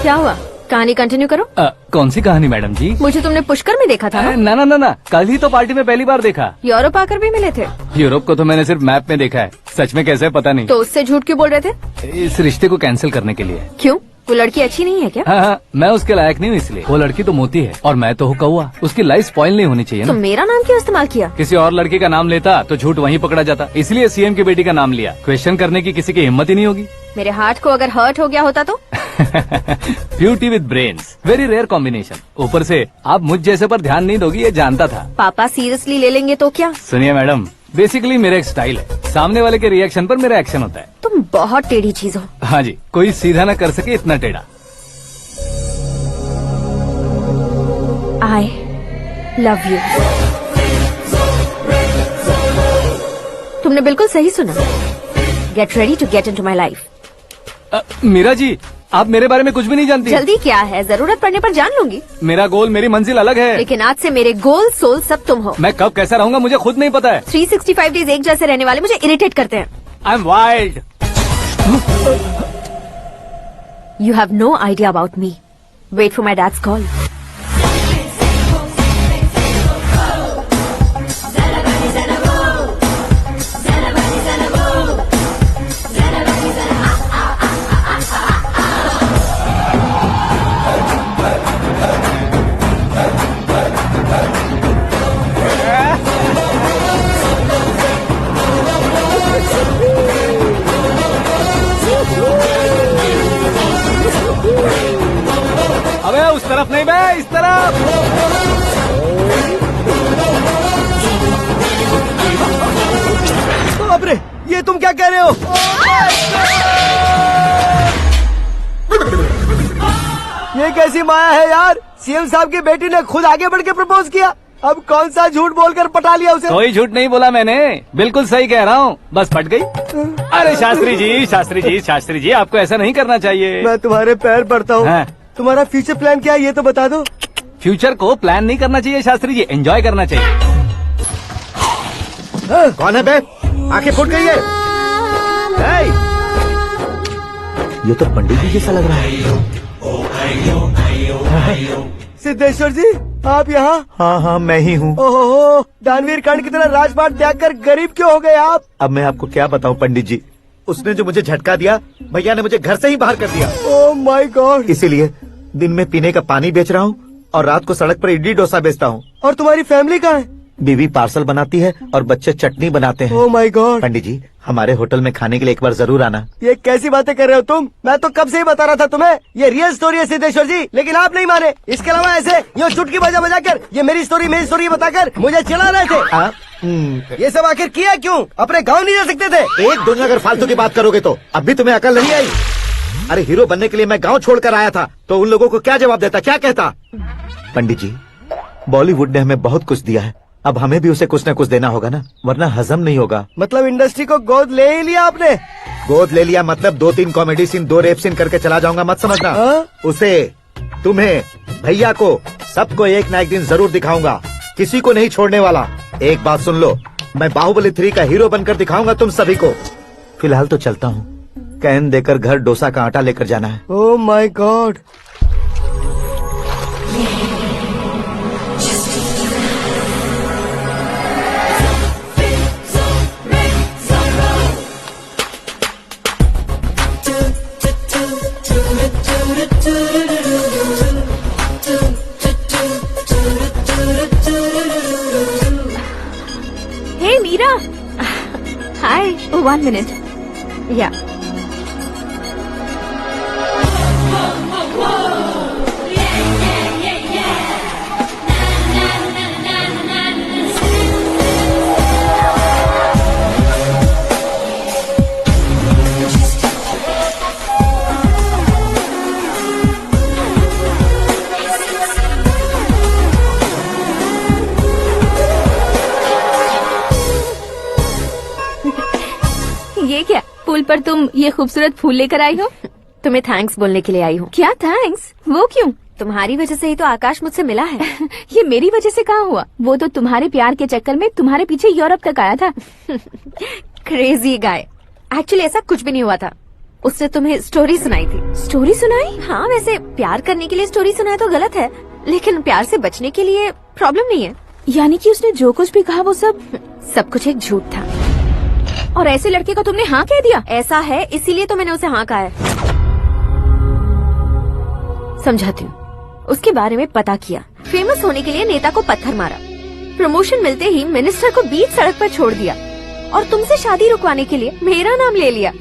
क्या हुआ? कहानी कंटिन्यू करो। कौन सी कहानी मैडम जी? मुझे तुमने पुष्कर में देखा था ना? ना, कल ही तो पार्टी में पहली बार देखा। यूरोप आकर भी मिले थे? यूरोप को तो मैंने सिर्फ मैप में देखा है, सच में कैसे है पता नहीं। तो उससे झूठ क्यों बोल रहे थे? इस रिश्ते को कैंसिल करने के लिए। क्यों? वो लड़की अच्छी नहीं है क्या? हाँ, मैं उसके लायक नहीं हूँ इसलिए। वो लड़की तो मोती है और मैं तो हूँ कौआ। उसकी लाइफ स्पॉइल नहीं होनी चाहिए तो ना। मेरा नाम क्यों इस्तेमाल किया? किसी और लड़की का नाम लेता तो झूठ वहीं पकड़ा जाता, इसलिए सीएम की बेटी का नाम लिया। क्वेश्चन करने की किसी की हिम्मत ही नहीं होगी। मेरे हार्ट को अगर हर्ट हो गया होता तो? Beauty with brains, very rare combination. ऊपर से आप मुझ जैसे पर ध्यान नहीं दोगी ये जानता था। पापा सीरियसली ले लेंगे तो क्या? सुनिए मैडम, बेसिकली मेरा एक स्टाइल है, सामने वाले के रिएक्शन पर मेरा एक्शन होता है। तुम बहुत टेढ़ी चीज हो। हाँ जी, कोई सीधा न कर सके इतना टेढ़ा। I love you. तुमने बिल्कुल सही सुना। Get ready to get into my life. Meera ji, आप मेरे बारे में कुछ भी नहीं जानती। जल्दी क्या है, जरूरत पड़ने पर जान लूंगी। मेरा गोल, मेरी मंजिल अलग है। लेकिन आज से मेरे गोल सोल सब तुम हो। मैं कब कैसा रहूंगा मुझे खुद नहीं पता है। 365 डेज एक जैसे रहने वाले मुझे इरिटेट करते हैं। I am wild. You have no idea about me. Wait for my dad's call. अबे उस तरफ नहीं बे, इस तरफ। बाप रे, ये तुम क्या कह रहे हो? ये कैसी माया है यार? सीएम साहब की बेटी ने खुद आगे बढ़ के प्रपोज किया। अब कौन सा झूठ बोलकर पटा लिया उसे? कोई झूठ नहीं बोला मैंने, बिल्कुल सही कह रहा हूँ, बस पट गई। अरे शास्त्री जी, शास्त्री जी, शास्त्री जी, आपको ऐसा नहीं करना चाहिए। मैं तुम्हारे पैर पड़ता हूँ। तुम्हारा फ्यूचर प्लान क्या है ये तो बता दो। फ्यूचर को प्लान नहीं करना चाहिए शास्त्री जी, एंजॉय करना चाहिए। कौन है बे? आंखें फूट गई है। ये तो पंडित जी जैसा लग रहा है। सिद्धेश्वर जी, आप यहाँ? हाँ हाँ, मैं ही हूँ। ओहो, दानवीर कांड की तरह राजपाट त्याग कर गरीब क्यों हो गए आप? अब मैं आपको क्या बताऊँ पंडित जी, उसने जो मुझे झटका दिया, भैया ने मुझे घर से ही बाहर कर दिया। ओह माय गॉड। इसीलिए दिन में पीने का पानी बेच रहा हूँ और रात को सड़क पर इडली डोसा बेचता हूँ। और तुम्हारी फैमिली कहाँ है? बीवी पार्सल बनाती है और बच्चे चटनी बनाते हैं। ओह माय गॉड। पंडित जी, हमारे होटल में खाने के लिए एक बार जरूर आना। ये कैसी बातें कर रहे हो तुम? मैं तो कब से ही बता रहा था तुम्हें, ये रियल स्टोरी है सिद्धेश्वर जी, लेकिन आप नहीं माने। इसके अलावा ऐसे यो चुटकी बजा बजा कर ये मेरी स्टोरी बताकर मुझे चिढ़ा रहे थे। ये सब आखिर किया क्यों? अपने गाँव नहीं जा सकते थे? एक दिन अगर फालतू की बात करोगे तो अब भी तुम्हें अकल नहीं आई। अरे हीरो बनने के लिए मैं गाँव छोड़कर आया था तो उन लोगों को क्या जवाब देता, क्या कहता? पंडित जी, बॉलीवुड ने हमें बहुत कुछ दिया है, अब हमें भी उसे कुछ न कुछ देना होगा ना, वरना हजम नहीं होगा। मतलब इंडस्ट्री को गोद ले ही लिया आपने? गोद ले लिया मतलब 2-3 कॉमेडी सीन, 2 रेप सीन करके चला जाऊंगा मत समझना। उसे, तुम्हें, भैया को, सबको एक ना एक दिन जरूर दिखाऊंगा, किसी को नहीं छोड़ने वाला। एक बात सुन लो, मैं बाहुबली 3 का हीरो बनकर दिखाऊंगा तुम सभी को। फिलहाल तो चलता हूँ, कैन देकर घर डोसा का आटा लेकर जाना है। Oh my God. Hey Meera. Hi. 1 minute। या ये क्या, पुल पर तुम ये खूबसूरत फूल लेकर आई हो? तुम्हें थैंक्स बोलने के लिए आई हूँ। क्या थैंक्स? वो क्यों? तुम्हारी वजह से ही तो आकाश मुझसे मिला है। ये मेरी वजह से कहाँ हुआ? वो तो तुम्हारे प्यार के चक्कर में तुम्हारे पीछे यूरोप तक आया था। Crazy guy. एक्चुअली ऐसा कुछ भी नहीं हुआ था, उसने तुम्हें स्टोरी सुनाई थी। स्टोरी सुनाई? हाँ, वैसे प्यार करने के लिए स्टोरी सुनाए तो गलत है, लेकिन प्यार से बचने के लिए प्रॉब्लम नहीं है। यानी कि उसने जो कुछ भी कहा वो सब कुछ एक झूठ था। और ऐसे लड़के को तुमने हाँ कह दिया? ऐसा है, इसीलिए तो मैंने उसे हाँ कहा है। समझाती हूँ। उसके बारे में पता किया, फेमस होने के लिए नेता को पत्थर मारा, प्रमोशन मिलते ही मिनिस्टर को बीच सड़क पर छोड़ दिया और तुमसे शादी रुकवाने के लिए मेरा नाम ले लिया।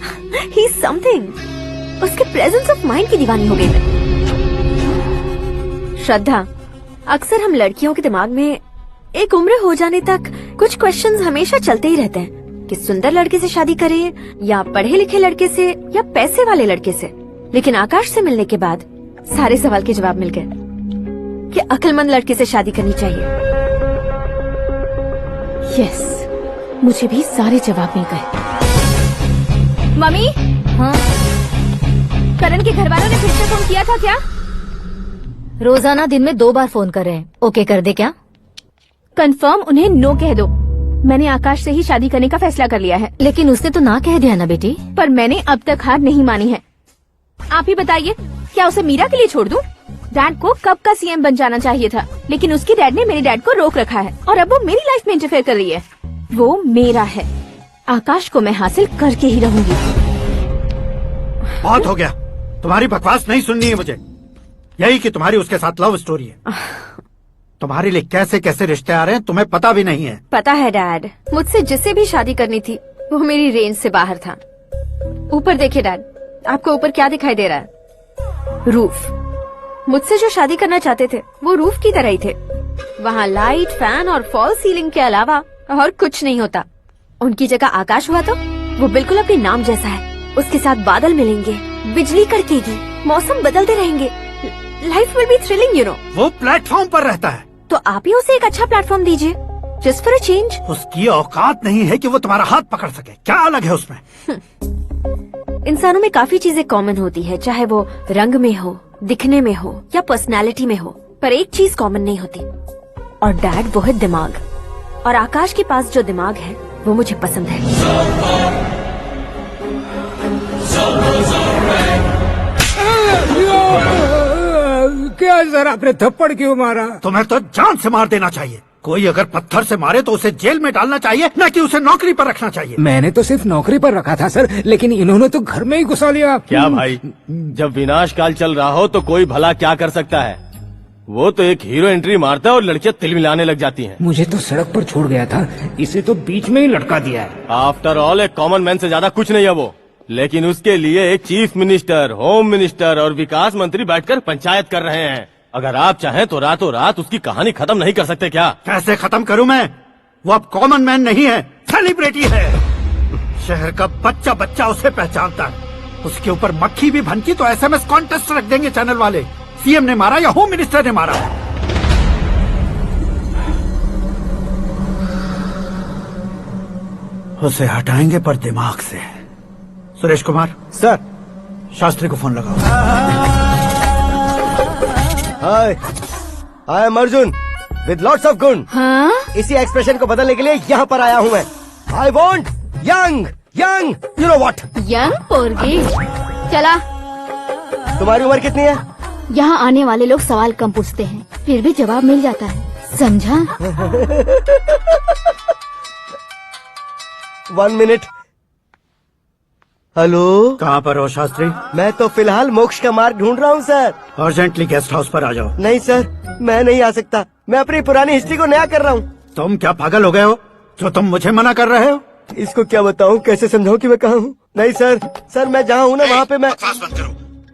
ही समथिंग। उसके प्रेजेंस ऑफ माइंड की दीवानी हो गई मैं। श्रद्धा, अक्सर हम लड़कियों के दिमाग में एक उम्र हो जाने तक कुछ क्वेश्चंस हमेशा चलते ही रहते हैं कि सुंदर लड़के से शादी करें या पढ़े लिखे लड़के से या पैसे वाले लड़के से। लेकिन आकाश से मिलने के बाद सारे सवाल के जवाब मिल गए कि अक्लमंद लड़के से शादी करनी चाहिए। यस, मुझे भी सारे जवाब मिल गए। मम्मी, हाँ, करण के घर वालों ने फिर से फोन किया था क्या? रोजाना दिन में 2 बार फोन कर रहे हैं। ओके कर दे क्या? कंफर्म उन्हें नो कह दो। मैंने आकाश से ही शादी करने का फैसला कर लिया है। लेकिन उसने तो ना कह दिया ना बेटी। पर मैंने अब तक हार नहीं मानी है। आप ही बताइए, क्या उसे मीरा के लिए छोड़ दूं? डैड को कब का सीएम बन जाना चाहिए था, लेकिन उसके डैड ने मेरे डैड को रोक रखा है और अब वो मेरी लाइफ में इंटरफेयर कर रही है। वो मेरा है, आकाश को मैं हासिल करके ही रहूंगी। बहुत हो गया, तुम्हारी बकवास नहीं सुननी है मुझे। यही कि तुम्हारी उसके साथ लव स्टोरी है। तुम्हारे लिए कैसे कैसे रिश्ते आ रहे हैं तुम्हें पता भी नहीं है। पता है डैड, मुझसे जिसे भी शादी करनी थी वो मेरी रेंज से बाहर था। ऊपर देखिए डैड, आपको ऊपर क्या दिखाई दे रहा है? रूफ। मुझसे जो शादी करना चाहते थे वो रूफ की तरह ही थे। वहाँ लाइट, फैन और फॉल सीलिंग के अलावा और कुछ नहीं होता। उनकी जगह आकाश हुआ तो वो बिल्कुल अपने नाम जैसा है। उसके साथ बादल मिलेंगे, बिजली कड़केगी, मौसम बदलते रहेंगे। Life will be thrilling, you know. वो प्लेटफॉर्म पर रहता है तो आप ही उसे एक अच्छा प्लेटफॉर्म दीजिए, जस्ट फॉर अ चेंज। उसकी औकात नहीं है कि वो तुम्हारा हाथ पकड़ सके। क्या अलग है उसमें? इंसानों में काफी चीजें कॉमन होती है, चाहे वो रंग में हो, दिखने में हो या पर्सनालिटी में हो, पर एक चीज कॉमन नहीं होती, और डैड वो है दिमाग। और आकाश के पास जो दिमाग है वो मुझे पसंद है। क्या सर, आपने थप्पड़ क्यों मारा? तुम्हें तो जान से मार देना चाहिए। कोई अगर पत्थर से मारे तो उसे जेल में डालना चाहिए, न कि उसे नौकरी पर रखना चाहिए। मैंने तो सिर्फ नौकरी पर रखा था सर, लेकिन इन्होंने तो घर में ही घुसा लिया। क्या भाई, जब विनाश काल चल रहा हो तो कोई भला क्या कर सकता है? वो तो एक हीरो एंट्री मारता है और लड़कियां तिल मिलाने लग जाती हैं। मुझे तो सड़क पर छोड़ गया था, इसे तो बीच में ही लटका दिया है। आफ्टर ऑल एक कॉमन मैन से ज्यादा कुछ नहीं है वो। लेकिन उसके लिए एक चीफ मिनिस्टर, होम मिनिस्टर और विकास मंत्री बैठकर पंचायत कर रहे हैं। अगर आप चाहें तो रातों रात उसकी कहानी खत्म नहीं कर सकते क्या? कैसे खत्म करूं मैं? वो अब कॉमन मैन नहीं है, सेलिब्रिटी है। शहर का बच्चा बच्चा उसे पहचानता है। उसके ऊपर मक्खी भी भनकी तो एसएमएस कॉन्टेस्ट रख देंगे चैनल वाले। सीएम ने मारा या होम मिनिस्टर ने मारा? उसे हटाएंगे पर दिमाग से। सुरेश कुमार सर, शास्त्री को फोन लगाओ। Hi, I am Arjun with lots of गुण। हाँ? इसी एक्सप्रेशन को बदलने के लिए यहाँ पर आया हूँ मैं। I want young young, you know what? Young पोरगी। चला। तुम्हारी उम्र कितनी है? यहाँ आने वाले लोग सवाल कम पूछते हैं, फिर भी जवाब मिल जाता है, समझा? 1 मिनट। हेलो, कहाँ पर हो शास्त्री? मैं तो फिलहाल मोक्ष का मार्ग ढूंढ रहा हूँ सर। अर्जेंटली गेस्ट हाउस पर आ जाओ। नहीं सर, मैं नहीं आ सकता। मैं अपनी पुरानी हिस्ट्री को नया कर रहा हूँ। तुम क्या पागल हो गए हो जो तुम मुझे मना कर रहे हो? इसको क्या बताऊँ, कैसे समझाऊँ कि मैं कहाँ हूँ? नहीं सर, सर मैं जहाँ हूँ ना वहाँ पे मैं।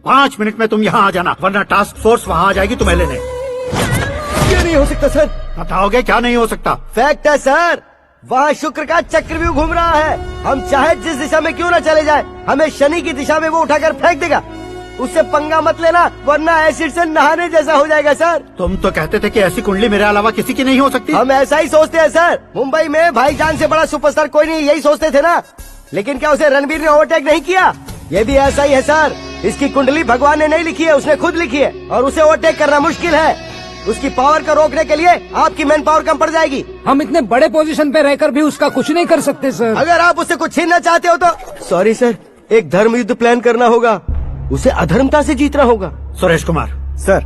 5 मिनट में तुम यहाँ आ जाना, वरना टास्क फोर्स वहाँ आ जाएगी तुम्हें लेने। क्यों नहीं हो सकता सर? बताओगे क्या नहीं हो सकता? फैक्ट है सर, वहाँ शुक्र का चक्रव्यूह घूम रहा है। हम चाहे जिस दिशा में क्यों न चले जाए, हमें शनि की दिशा में वो उठाकर फेंक देगा। उससे पंगा मत लेना, वरना एसिड से नहाने जैसा हो जाएगा सर। तुम तो कहते थे कि ऐसी कुंडली मेरे अलावा किसी की नहीं हो सकती। हम ऐसा ही सोचते हैं सर। मुंबई में भाईजान से बड़ा सुपरस्टार कोई नहीं, यही सोचते थे ना। लेकिन क्या उसे रणबीर ने ओवरटेक नहीं किया? ये भी ऐसा ही है सर। इसकी कुंडली भगवान ने नहीं लिखी है, उसने खुद लिखी है, और उसे ओवरटेक करना मुश्किल है। उसकी पावर को रोकने के लिए आपकी मैन पावर कम पड़ जाएगी। हम इतने बड़े पोजीशन पे रहकर भी उसका कुछ नहीं कर सकते सर। अगर आप उससे कुछ छीनना चाहते हो तो सॉरी सर, एक धर्म युद्ध प्लान करना होगा। उसे अधर्मता से जीतना होगा। सुरेश कुमार सर,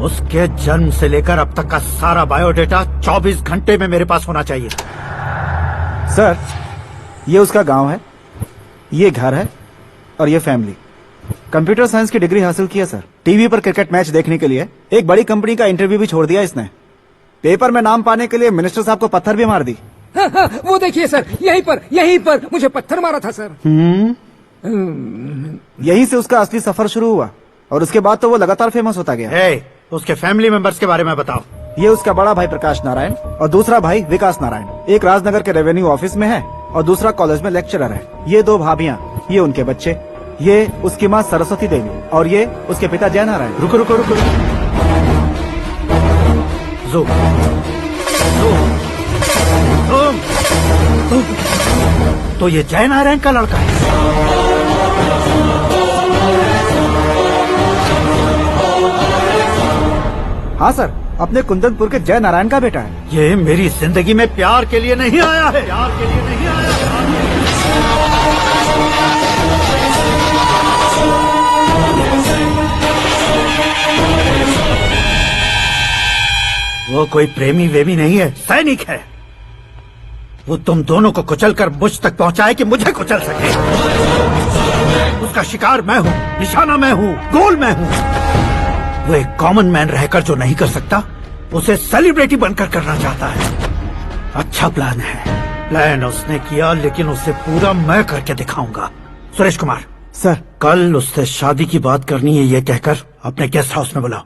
उसके जन्म से लेकर अब तक का सारा बायोडेटा 24 घंटे में मेरे पास होना चाहिए। सर, ये उसका गांव है, ये घर है और ये फैमिली। कंप्यूटर साइंस की डिग्री हासिल किया सर। टीवी पर क्रिकेट मैच देखने के लिए एक बड़ी कंपनी का इंटरव्यू भी छोड़ दिया इसने। पेपर में नाम पाने के लिए मिनिस्टर साहब को पत्थर भी मार दी। हाँ, हाँ, वो देखिए सर, यहीं पर मुझे पत्थर मारा था सर। यहीं से उसका असली सफर शुरू हुआ और उसके बाद तो वो लगातार फेमस होता गया। उसके फैमिली मेंबर्स के बारे में बताओ। ये उसका बड़ा भाई प्रकाश नारायण और दूसरा भाई विकास नारायण, एक राजनगर के रेवेन्यू ऑफिस में है और दूसरा कॉलेज में लेक्चरर है। ये 2 भाभियां, ये उनके बच्चे, ये उसकी माँ सरस्वती देवी और ये उसके पिता जय नारायण। रुको रुको रुको, तो ये जय नारायण का लड़का है। हाँ सर, अपने कुंदनपुर के जय नारायण का बेटा है। ये मेरी जिंदगी में प्यार के लिए नहीं आया है, प्यार के लिए नहीं आया है। वो कोई प्रेमी वेमी नहीं है, सैनिक है। वो तुम दोनों को कुचलकर मुझ तक पहुंचाए कि मुझे कुचल सके। उसका शिकार मैं हूँ, निशाना मैं हूँ, गोल मैं हूँ। वो एक कॉमन मैन रहकर जो नहीं कर सकता, उसे सेलिब्रिटी बनकर करना चाहता है। अच्छा प्लान है, प्लान उसने किया, लेकिन उसे पूरा मैं करके दिखाऊंगा। सुरेश कुमार सर, कल उससे शादी की बात करनी है, ये कहकर अपने गेस्ट हाउस में बुलाओ।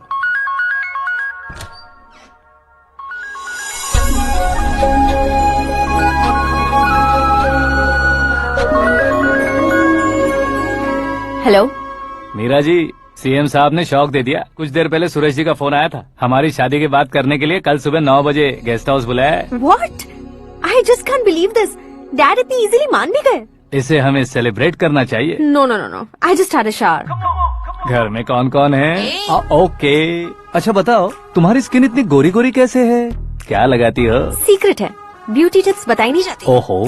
हेलो मीरा जी, सीएम साहब ने शौक दे दिया। कुछ देर पहले सुरेश जी का फोन आया था, हमारी शादी की बात करने के लिए कल सुबह 9 बजे गेस्ट हाउस बुलाया है। What? I just can't believe this. Dad इतनी इजीली मान भी गए। इसे हमें सेलिब्रेट करना चाहिए। No no no no, I just had a shower. घर में कौन कौन है? ओके, अच्छा बताओ, तुम्हारी स्किन इतनी गोरी गोरी कैसे है? क्या लगाती हो? सीक्रेट है, ब्यूटी टिप्स बताई नहीं जाती। ओहो,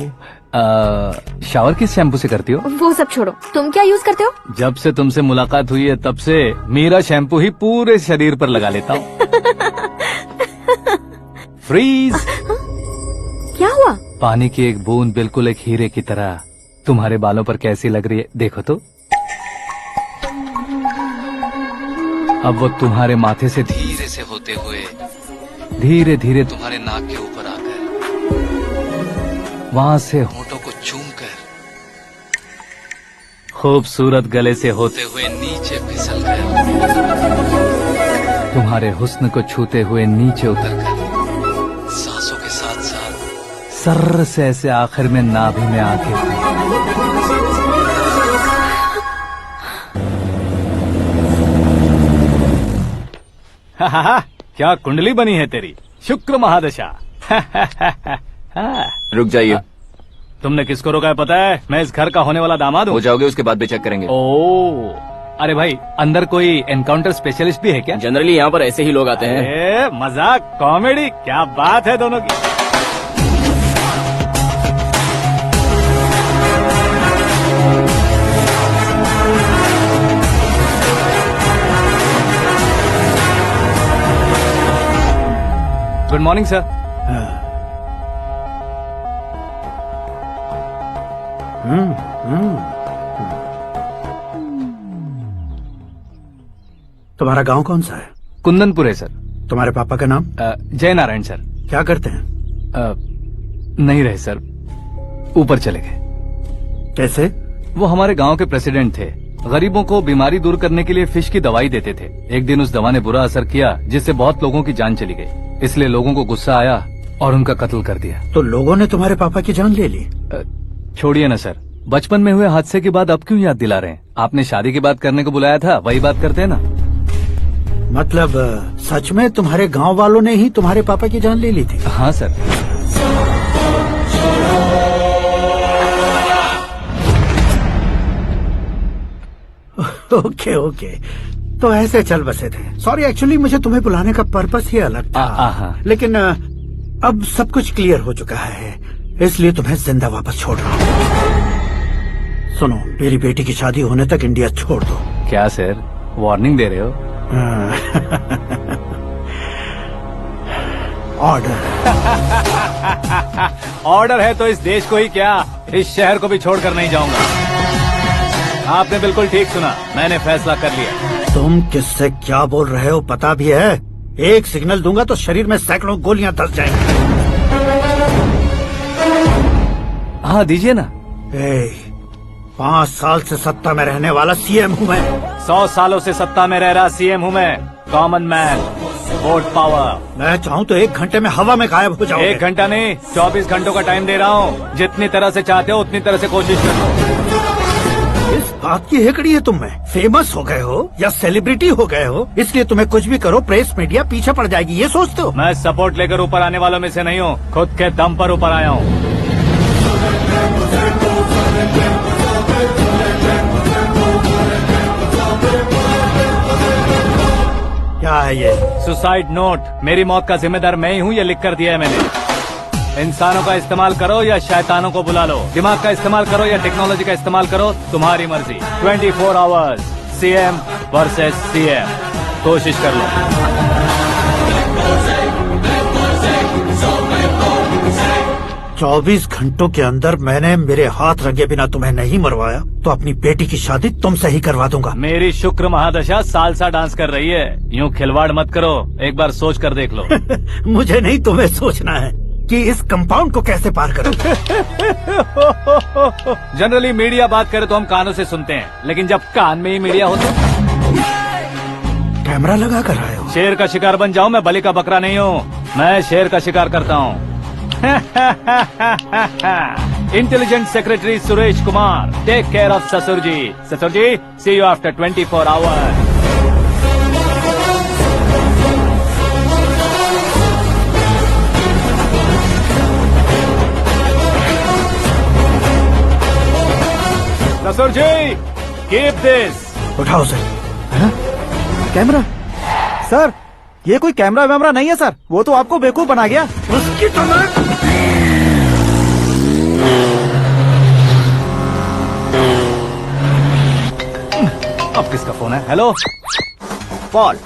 शावर किस शैम्पू से करती हो? वो सब छोड़ो, तुम क्या यूज करते हो? जब से तुमसे मुलाकात हुई है तब से मेरा शैम्पू ही पूरे शरीर पर लगा लेता हूँ। फ्रीज। क्या हुआ? पानी की एक बूंद बिल्कुल एक हीरे की तरह तुम्हारे बालों पर कैसी लग रही है, देखो तो। अब वो तुम्हारे माथे से धीरे से होते हुए धीरे धीरे तुम्हारे नाक के ऊपर आकर वहां से होठों को चूमकर खूबसूरत गले से होते हुए नीचे फिसलकर तुम्हारे हुस्न को छूते हुए नीचे उतरकर सांसों के साथ साथ सर्र से ऐसे आखिर में नाभि में आके क्या कुंडली बनी है तेरी, शुक्र महादशा। रुक जाइए। तुमने किसको रोका है पता है? मैं इस घर का होने वाला दामाद हूँ। हो जाओगे उसके बाद भी चेक करेंगे। ओ, अरे भाई, अंदर कोई एनकाउंटर स्पेशलिस्ट भी है क्या? जनरली यहाँ पर ऐसे ही लोग आते हैं। मजाक, कॉमेडी, क्या बात है दोनों की। Good morning sir. तुम्हारा गांव कौन सा है? कुंदनपुर है सर। तुम्हारे पापा का नाम? जय नारायण सर। क्या करते हैं? नहीं रहे सर, ऊपर चले गए। कैसे? वो हमारे गांव के प्रेसिडेंट थे। गरीबों को बीमारी दूर करने के लिए फिश की दवाई देते थे। एक दिन उस दवा ने बुरा असर किया, जिससे बहुत लोगों की जान चली गई। इसलिए लोगों को गुस्सा आया और उनका कत्ल कर दिया। तो लोगों ने तुम्हारे पापा की जान ले ली? छोड़िए ना सर, बचपन में हुए हादसे के बाद अब क्यों याद दिला रहे हैं? आपने शादी की बात करने को बुलाया था, वही बात करते हैं ना। मतलब सच में तुम्हारे गांव वालों ने ही तुम्हारे पापा की जान ले ली थी? हाँ सर। ओके ओके, तो ऐसे चल बसे थे। सॉरी, एक्चुअली मुझे तुम्हें बुलाने का पर्पस ही अलग था। लेकिन अब सब कुछ क्लियर हो चुका है, इसलिए तुम्हें जिंदा वापस छोड़ रहा हूँ। सुनो, मेरी बेटी की शादी होने तक इंडिया छोड़ दो। क्या सर, वार्निंग दे रहे हो? ऑर्डर। ऑर्डर है तो इस देश को ही क्या, इस शहर को भी छोड़कर नहीं जाऊंगा। आपने बिल्कुल ठीक सुना, मैंने फैसला कर लिया। तुम किससे क्या बोल रहे हो पता भी है? एक सिग्नल दूंगा तो शरीर में सैकड़ों गोलियां धस जाएंगी। हाँ दीजिए ना। 5 साल से सत्ता में रहने वाला सीएम हूँ मैं। 100 सालों से सत्ता में रह रहा सीएम हूँ मैं। Common man, vote power. मैं चाहूँ तो 1 घंटे में हवा में गायब हो जाऊँ। 1 घंटा नहीं, 24 घंटों का टाइम दे रहा हूँ। जितनी तरह से चाहते हो उतनी तरह से कोशिश करो। इस बात की हेकड़ी है तुम में। फेमस हो गए हो या सेलिब्रिटी हो गए हो, इसलिए तुम्हें कुछ भी करो प्रेस मीडिया पीछे पड़ जाएगी, ये सोचते हो? मैं सपोर्ट लेकर ऊपर आने वालों में से नहीं हूँ, खुद के दम पर ऊपर आया हूँ। क्या है ये? Suicide note. मेरी मौत का जिम्मेदार मैं ही हूँ, ये लिख कर दिया है मैंने। इंसानों का इस्तेमाल करो या शैतानों को बुला लो, दिमाग का इस्तेमाल करो या टेक्नोलॉजी का इस्तेमाल करो, तुम्हारी मर्जी। 24 आवर्स सीएम वर्सेस सीएम, कोशिश कर लो। 24 घंटों के अंदर मैंने मेरे हाथ रंगे बिना तुम्हें नहीं मरवाया तो अपनी बेटी की शादी तुमसे ही करवा दूंगा। मेरी शुक्र महादशा सालसा डांस कर रही है, यूँ खिलवाड़ मत करो, एक बार सोच कर देख लो। मुझे नहीं, तुम्हें सोचना है कि इस कंपाउंड को कैसे पार करूं। जनरली मीडिया बात करे तो हम कानों से सुनते हैं, लेकिन जब कान में ही मीडिया हो तो कैमरा लगा कर आए हो। शेर का शिकार बन जाऊं, मैं बलि का बकरा नहीं हूँ, मैं शेर का शिकार करता हूँ। Intelligent secretary Suresh Kumar, take care of ससुर जी। ससुर जी, सी यू आफ्टर 24 आवर्स। ससुर जी, कीप दिस। उठाओ सर। कैमरा? सर, ये कोई कैमरा वैमरा नहीं है सर, वो तो आपको बेवकूफ बना गया। उसकी तो अब किसका फोन है? हेलो पॉल,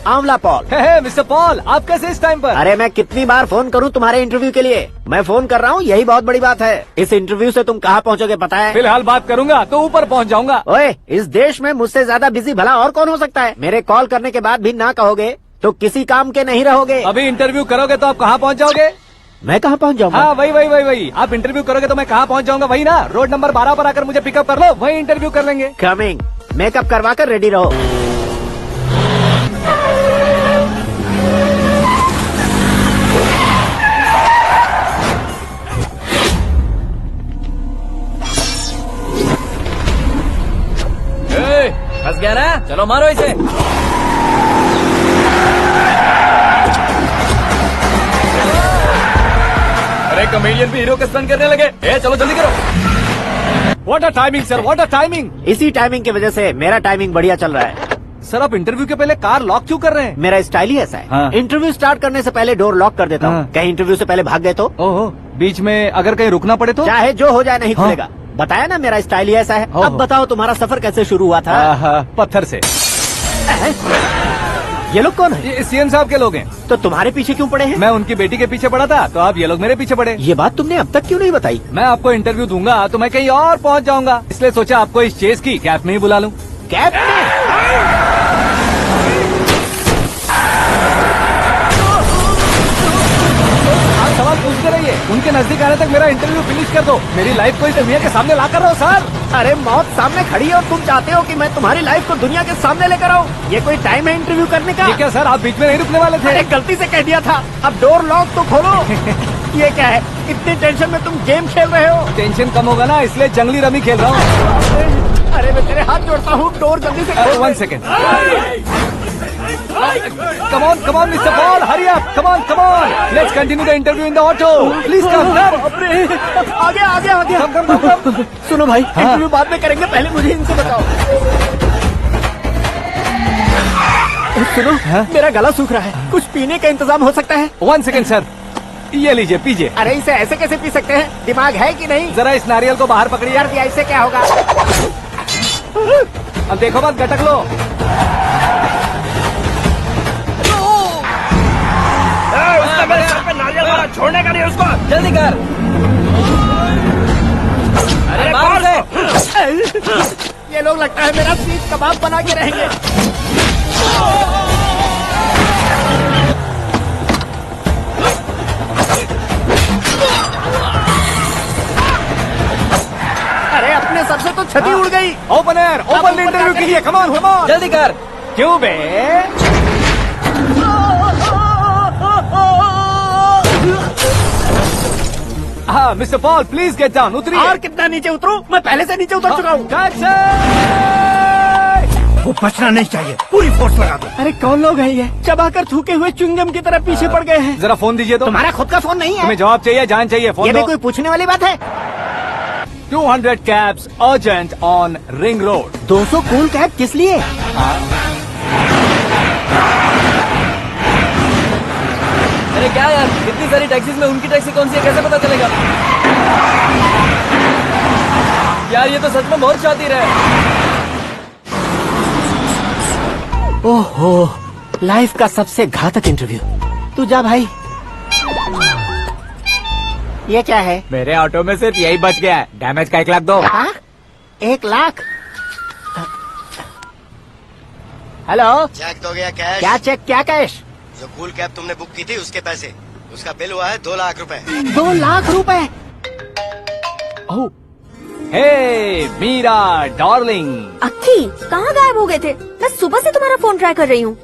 आंवला पॉल। मिस्टर पॉल, आप कैसे इस टाइम पर? अरे मैं कितनी बार फोन करूं तुम्हारे इंटरव्यू के लिए? मैं फोन कर रहा हूं, यही बहुत बड़ी बात है। इस इंटरव्यू से तुम कहां पहुंचोगे पता है? फिलहाल बात करूंगा तो ऊपर पहुंच जाऊंगा। ओए, इस देश में मुझसे ज्यादा बिजी भला और कौन हो सकता है? मेरे कॉल करने के बाद भी ना कहोगे तो किसी काम के नहीं रहोगे। अभी इंटरव्यू करोगे तो आप कहाँ पहुँच जाओगे? मैं कहाँ पहुँच जाऊंगा? हाँ वही। आप इंटरव्यू करोगे तो मैं कहाँ पहुँच जाऊंगा? वही ना, रोड नंबर 12 पर आकर मुझे पिकअप कर लो, वही इंटरव्यू कर लेंगे। कमिंग। मेकअप करवा कर रेडी रहो। फंस गया ना, चलो मारो इसे। अरे कॉमेडियन भी हीरो के स्टंट करने लगे। चलो जल्दी करो। What a timing sir, what a timing. इसी टाइमिंग की वजह से मेरा टाइमिंग बढ़िया चल रहा है। सर आप इंटरव्यू के पहले कार लॉक क्यों कर रहे हैं? मेरा स्टाइल ही ऐसा है। हाँ। इंटरव्यू स्टार्ट करने से पहले डोर लॉक कर देता हूँ। हाँ। कहीं इंटरव्यू से पहले भाग गए तो? ओहो, बीच में अगर कहीं रुकना पड़े तो? चाहे जो हो जाए नहीं हाँ। खुलेगा। बताया ना मेरा स्टाइल ही ऐसा है। अब बताओ तुम्हारा सफर कैसे शुरू हुआ था? पत्थर से। ये लोग कौन है? ये सीएम साहब के लोग हैं। तो तुम्हारे पीछे क्यों पड़े हैं? मैं उनकी बेटी के पीछे पड़ा था, तो आप ये लोग मेरे पीछे पड़े। ये बात तुमने अब तक क्यों नहीं बताई? मैं आपको इंटरव्यू दूंगा तो मैं कहीं और पहुंच जाऊंगा, इसलिए सोचा आपको इस चेस की कैप में ही बुला लूं। कैप में? आप सवाल पूछते रहिए, उनके नजदीक आने तक मेरा इंटरव्यू फिनिश कर दो। मेरी लाइफ को इस दुनिया के सामने ला कर रहो सर। अरे मौत सामने खड़ी है और तुम चाहते हो कि मैं तुम्हारी लाइफ को दुनिया के सामने लेकर आऊं? ये कोई टाइम है इंटरव्यू करने का? ये क्या सर, आप बीच में नहीं रुकने वाले थे? अरे गलती से कह दिया था। अब डोर लॉक तो खोलो। ये क्या है, इतनी टेंशन में तुम गेम खेल रहे हो? टेंशन कम होगा ना, इसलिए जंगली रमी खेल रहा हूँ। अरे मैं तेरे हाथ जोड़ता हूँ, डोर जल्दी से खोल। 1 second. Come on, Mr. Paul, hurry up! Come on! Let's continue the interview in the auto. Please come. आगे। Come. सुनो भाई, इंटरव्यू बाद में करेंगे, पहले मुझे इनसे बताओ। सुनो, मेरा गला सूख रहा है, कुछ पीने का इंतजाम हो सकता है? 1 सेकेंड सर, ये लीजिए पीजिए। अरे इसे ऐसे कैसे पी सकते हैं? दिमाग है कि नहीं? जरा इस नारियल को बाहर पकड़िए। यार दिया, इससे क्या होगा? अब देखो बात, गटक लो। मेरे सर पे नारियल मारा, छोड़ने का नहीं उसको। जल्दी कर। अरे मार उसे। ये लोग लगता है मेरा सीख कबाब बना के रहेंगे। अरे अपने सर से तो छती उड़ गई। ओपनर ओपन इंटरव्यू के लिए, कम ऑन जल्दी कर। क्यों बे? हाँ mister Paul please get down, उतरिए। और कितना नीचे उतरूं? मैं पहले से नीचे उतर चुका हूँ। वो बचना नहीं चाहिए, पूरी फोर्स लगा दो। अरे कौन लोग हैं ये? चबाकर थूके हुए च्युइंगम की तरह पीछे पड़ गए हैं। जरा फोन दीजिए तो। तुम्हारा खुद का फोन नहीं है? तुम्हें जवाब चाहिए, जान चाहिए, फोन ये दो। भी कोई पूछने वाली बात है? 200 cabs urgent on Ring Road. 200 cool cab किस लिए? अरे क्या यार, इतनी सारी टैक्सीज में उनकी टैक्सी कौन सी है, कैसे पता चलेगा? यार ये तो सच में बहुत शातिर है। ओहो, लाइफ का सबसे घातक इंटरव्यू। तू जा भाई। ये क्या है? मेरे ऑटो में सिर्फ यही बच गया है, डैमेज का 1 लाख दो। हाँ? 1 लाख? हेलो, चेक तो गया कैश। क्या चेक, क्या कैश? जो कूल कैब तुमने बुक की थी उसके पैसे, उसका बिल हुआ है 2 लाख रुपए। 2 लाख रुपए? हे मीरा डार्लिंग। अक्की कहाँ गायब हो गए थे? मैं सुबह से तुम्हारा फोन ट्राई कर रही हूँ।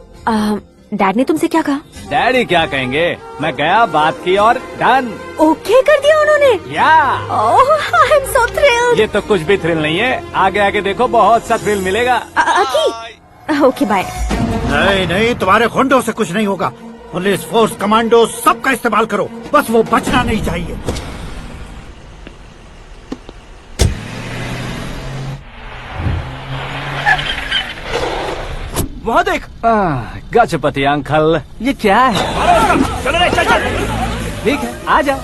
डैड ने तुमसे क्या कहा? डैडी क्या कहेंगे, मैं गया, बात की और डन। ओके कर दिया उन्होंने? या ओह आई एम सो थ्रिल्ड। ये तो कुछ भी थ्रिल नहीं है, आगे आगे देखो बहुत सा थ्रिल मिलेगा। अक्की ओके बाय। नहीं नहीं, तुम्हारे गुंडों से कुछ नहीं होगा। पुलिस फोर्स, कमांडो, सबका इस्तेमाल करो, बस वो बचना नहीं चाहिए। वहाँ देख। गजपति अंकल, ये क्या है? चलो रे, चल चल। ठीक है, आ जा।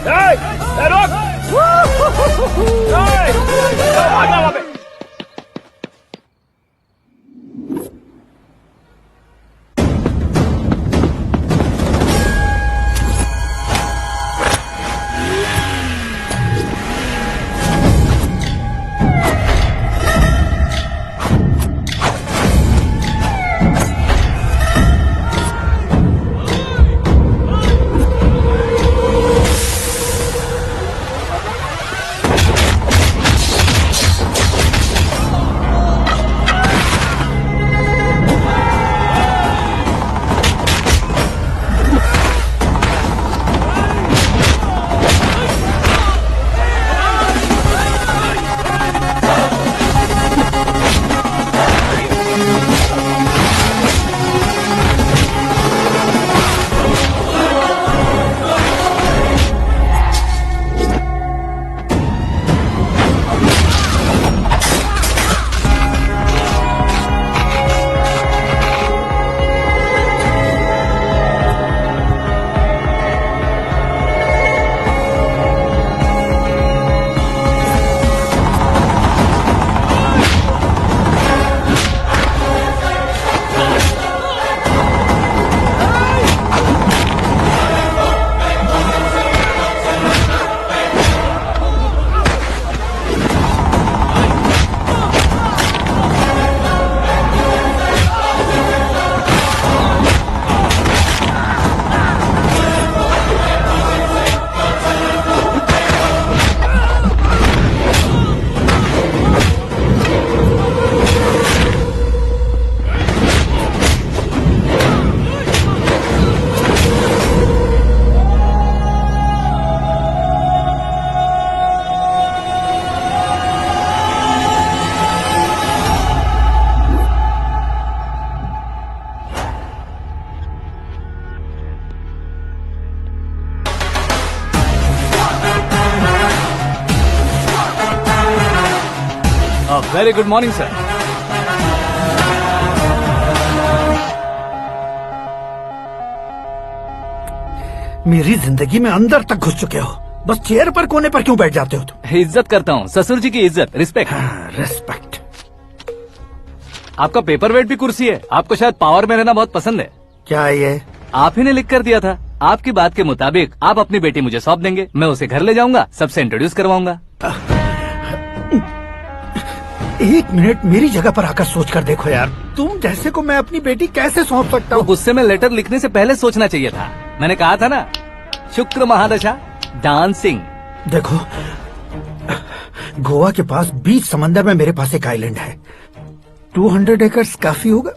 Very good morning sir. मेरी जिंदगी में अंदर तक घुस चुके हो, बस चेयर पर कोने पर क्यों बैठ जाते हो तुम? इज्जत करता हूँ, ससुर जी की इज्जत, रिस्पेक्ट। रिस्पेक्ट। आपका पेपर वेट भी कुर्सी है, आपको शायद पावर में रहना बहुत पसंद है। क्या ये? आप ही ने लिख कर दिया था। आपकी बात के मुताबिक आप अपनी बेटी मुझे सौंप देंगे, मैं उसे घर ले जाऊंगा, सबसे इंट्रोड्यूस करवाऊंगा। एक मिनट मेरी जगह पर आकर सोच कर देखो यार, तुम जैसे को मैं अपनी बेटी कैसे सौंप सकता हूँ? गुस्से में लेटर लिखने से पहले सोचना चाहिए था। मैंने कहा था ना, शुक्र महादशा डांसिंग। देखो, गोवा के पास बीच समंदर में मेरे पास एक आइलैंड है। 200 एकर्स काफी होगा।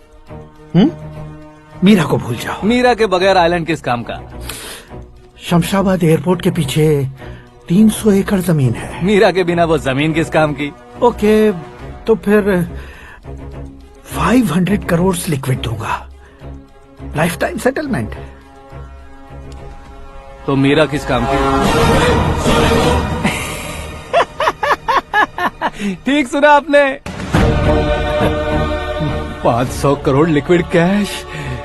मीरा को भूल जाओ। मीरा के बगैर आइलैंड किस काम का? शमशाबाद एयरपोर्ट के पीछे 300 एकड़ जमीन है। मीरा के बिना वो जमीन किस काम की? ओके, तो फिर 500 करोड़ लिक्विड दूंगा, लाइफ टाइम सेटलमेंट। तो मीरा किस काम की? ठीक सुना आपने, 500 करोड़ लिक्विड कैश।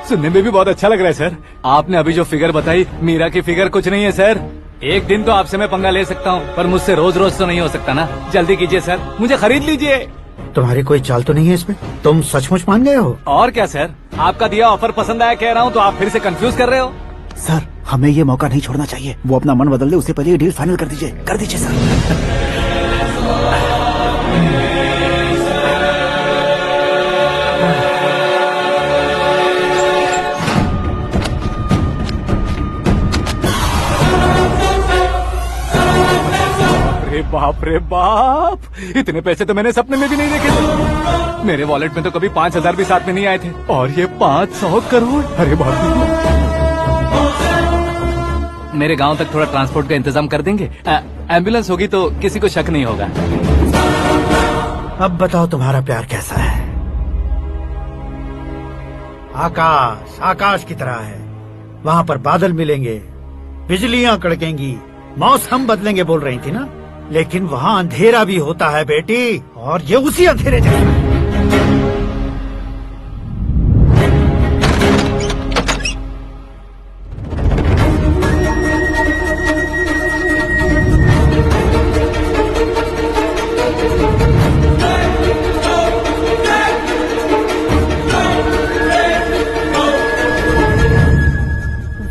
सुनने में भी बहुत अच्छा लग रहा है सर। आपने अभी जो फिगर बताई, मीरा की फिगर कुछ नहीं है सर। एक दिन तो आपसे मैं पंगा ले सकता हूँ, पर मुझसे रोज रोज तो नहीं हो सकता ना। जल्दी कीजिए सर, मुझे खरीद लीजिए। तुम्हारी कोई चाल तो नहीं है इसमें? तुम सचमुच मान गए हो? और क्या सर, आपका दिया ऑफर पसंद आया कह रहा हूँ, तो आप फिर से कंफ्यूज कर रहे हो। सर, हमें ये मौका नहीं छोड़ना चाहिए। वो अपना मन बदल दे, उससे पहले ये डील फाइनल कर दीजिए। कर दीजिए सर। बाप रे बाप, इतने पैसे तो मैंने सपने में भी नहीं देखे थे। मेरे वॉलेट में तो कभी 5,000 भी साथ में नहीं आए थे, और ये 500 करोड़। अरे बाप रे। मेरे गांव तक थोड़ा ट्रांसपोर्ट का इंतजाम कर देंगे? एम्बुलेंस होगी तो किसी को शक नहीं होगा। अब बताओ तुम्हारा प्यार कैसा है? आकाश आकाश की तरह है। वहाँ पर बादल मिलेंगे, बिजलियाँ कड़केंगी, मौसम बदलेंगे बोल रही थी ना। लेकिन वहाँ अंधेरा भी होता है बेटी, और ये उसी अंधेरे जैसा है।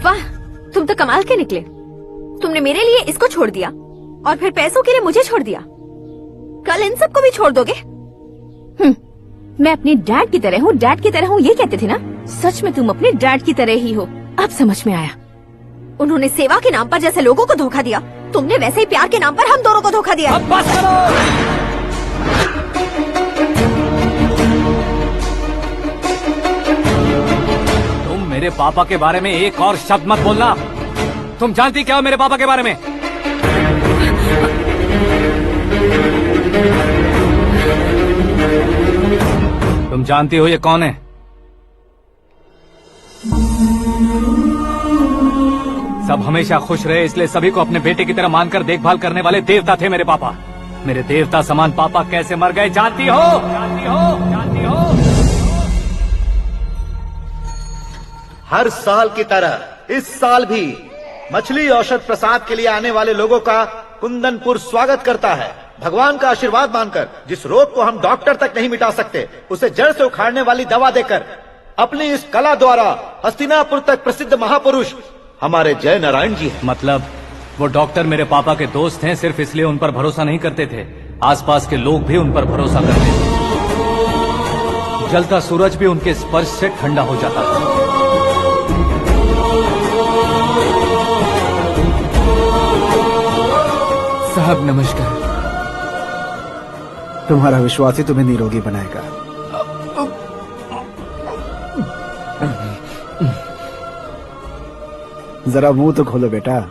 वाह, तुम तो कमाल के निकले। तुमने मेरे लिए इसको छोड़ दिया और फिर पैसों के लिए मुझे छोड़ दिया। कल इन सबको भी छोड़ दोगे? मैं अपने डैड की तरह हूँ, डैड की तरह हूँ, ये कहते थे ना। सच में तुम अपने डैड की तरह ही हो। अब समझ में आया। उन्होंने सेवा के नाम पर जैसे लोगों को धोखा दिया, तुमने वैसे ही प्यार के नाम पर हम दोनों को धोखा दिया। अब बस करो। तुम मेरे पापा के बारे में एक और शब्द मत बोलना। तुम जानती क्या हो मेरे पापा के बारे में? तुम जानती हो ये कौन है? सब हमेशा खुश रहे, इसलिए सभी को अपने बेटे की तरह मानकर देखभाल करने वाले देवता थे मेरे पापा। मेरे देवता समान पापा कैसे मर गए जानती हो? जानती हो? जानती हो? हर साल की तरह इस साल भी मछली औषध प्रसाद के लिए आने वाले लोगों का कुंदनपुर स्वागत करता है। भगवान का आशीर्वाद मानकर जिस रोग को हम डॉक्टर तक नहीं मिटा सकते, उसे जड़ से उखाड़ने वाली दवा देकर अपनी इस कला द्वारा हस्तिनापुर तक प्रसिद्ध महापुरुष हमारे जय नारायण जी हैं। मतलब वो डॉक्टर मेरे पापा के दोस्त हैं, सिर्फ इसलिए उन पर भरोसा नहीं करते थे, आसपास के लोग भी उन पर भरोसा करते थे। जलता सूरज भी उनके स्पर्श से ठंडा हो जाता था। साहब नमस्कार। तुम्हारा विश्वास ही तुम्हें निरोगी बनाएगा। जरा मुंह तो खोलो बेटा।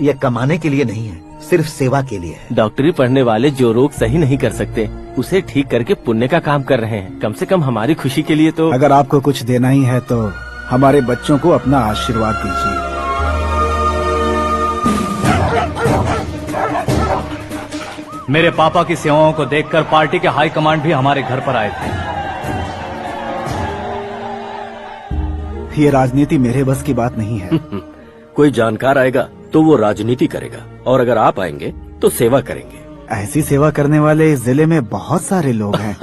यह कमाने के लिए नहीं है, सिर्फ सेवा के लिए है। डॉक्टरी पढ़ने वाले जो रोग सही नहीं कर सकते, उसे ठीक करके पुण्य का काम कर रहे हैं। कम से कम हमारी खुशी के लिए तो। अगर आपको कुछ देना ही है तो हमारे बच्चों को अपना आशीर्वाद दीजिए। मेरे पापा की सेवाओं को देखकर पार्टी के हाई कमांड भी हमारे घर पर आए थे। ये राजनीति मेरे बस की बात नहीं है। कोई जानकार आएगा तो वो राजनीति करेगा, और अगर आप आएंगे तो सेवा करेंगे। ऐसी सेवा करने वाले इस जिले में बहुत सारे लोग हैं।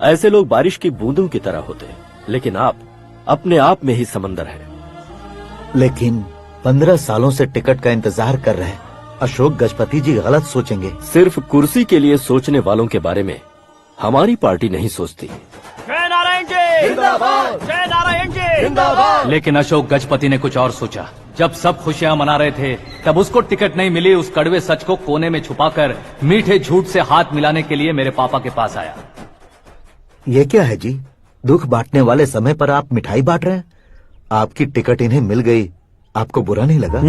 ऐसे लोग बारिश की बूंदों की तरह होते हैं, लेकिन आप अपने आप में ही समंदर हैं। लेकिन 15 सालों से टिकट का इंतजार कर रहे हैं, अशोक गजपति जी गलत सोचेंगे। सिर्फ कुर्सी के लिए सोचने वालों के बारे में हमारी पार्टी नहीं सोचती। जय नारायण जी जिंदाबाद, जय नारायण जी जिंदाबाद। लेकिन अशोक गजपति ने कुछ और सोचा। जब सब खुशियां मना रहे थे तब उसको टिकट नहीं मिली। उस कड़वे सच को कोने में छुपाकर मीठे झूठ से हाथ मिलाने के लिए मेरे पापा के पास आया। ये क्या है जी? दुख बांटने वाले समय पर आप मिठाई बांट रहे हैं। आपकी टिकट इन्हें मिल गई, आपको बुरा नहीं लगा?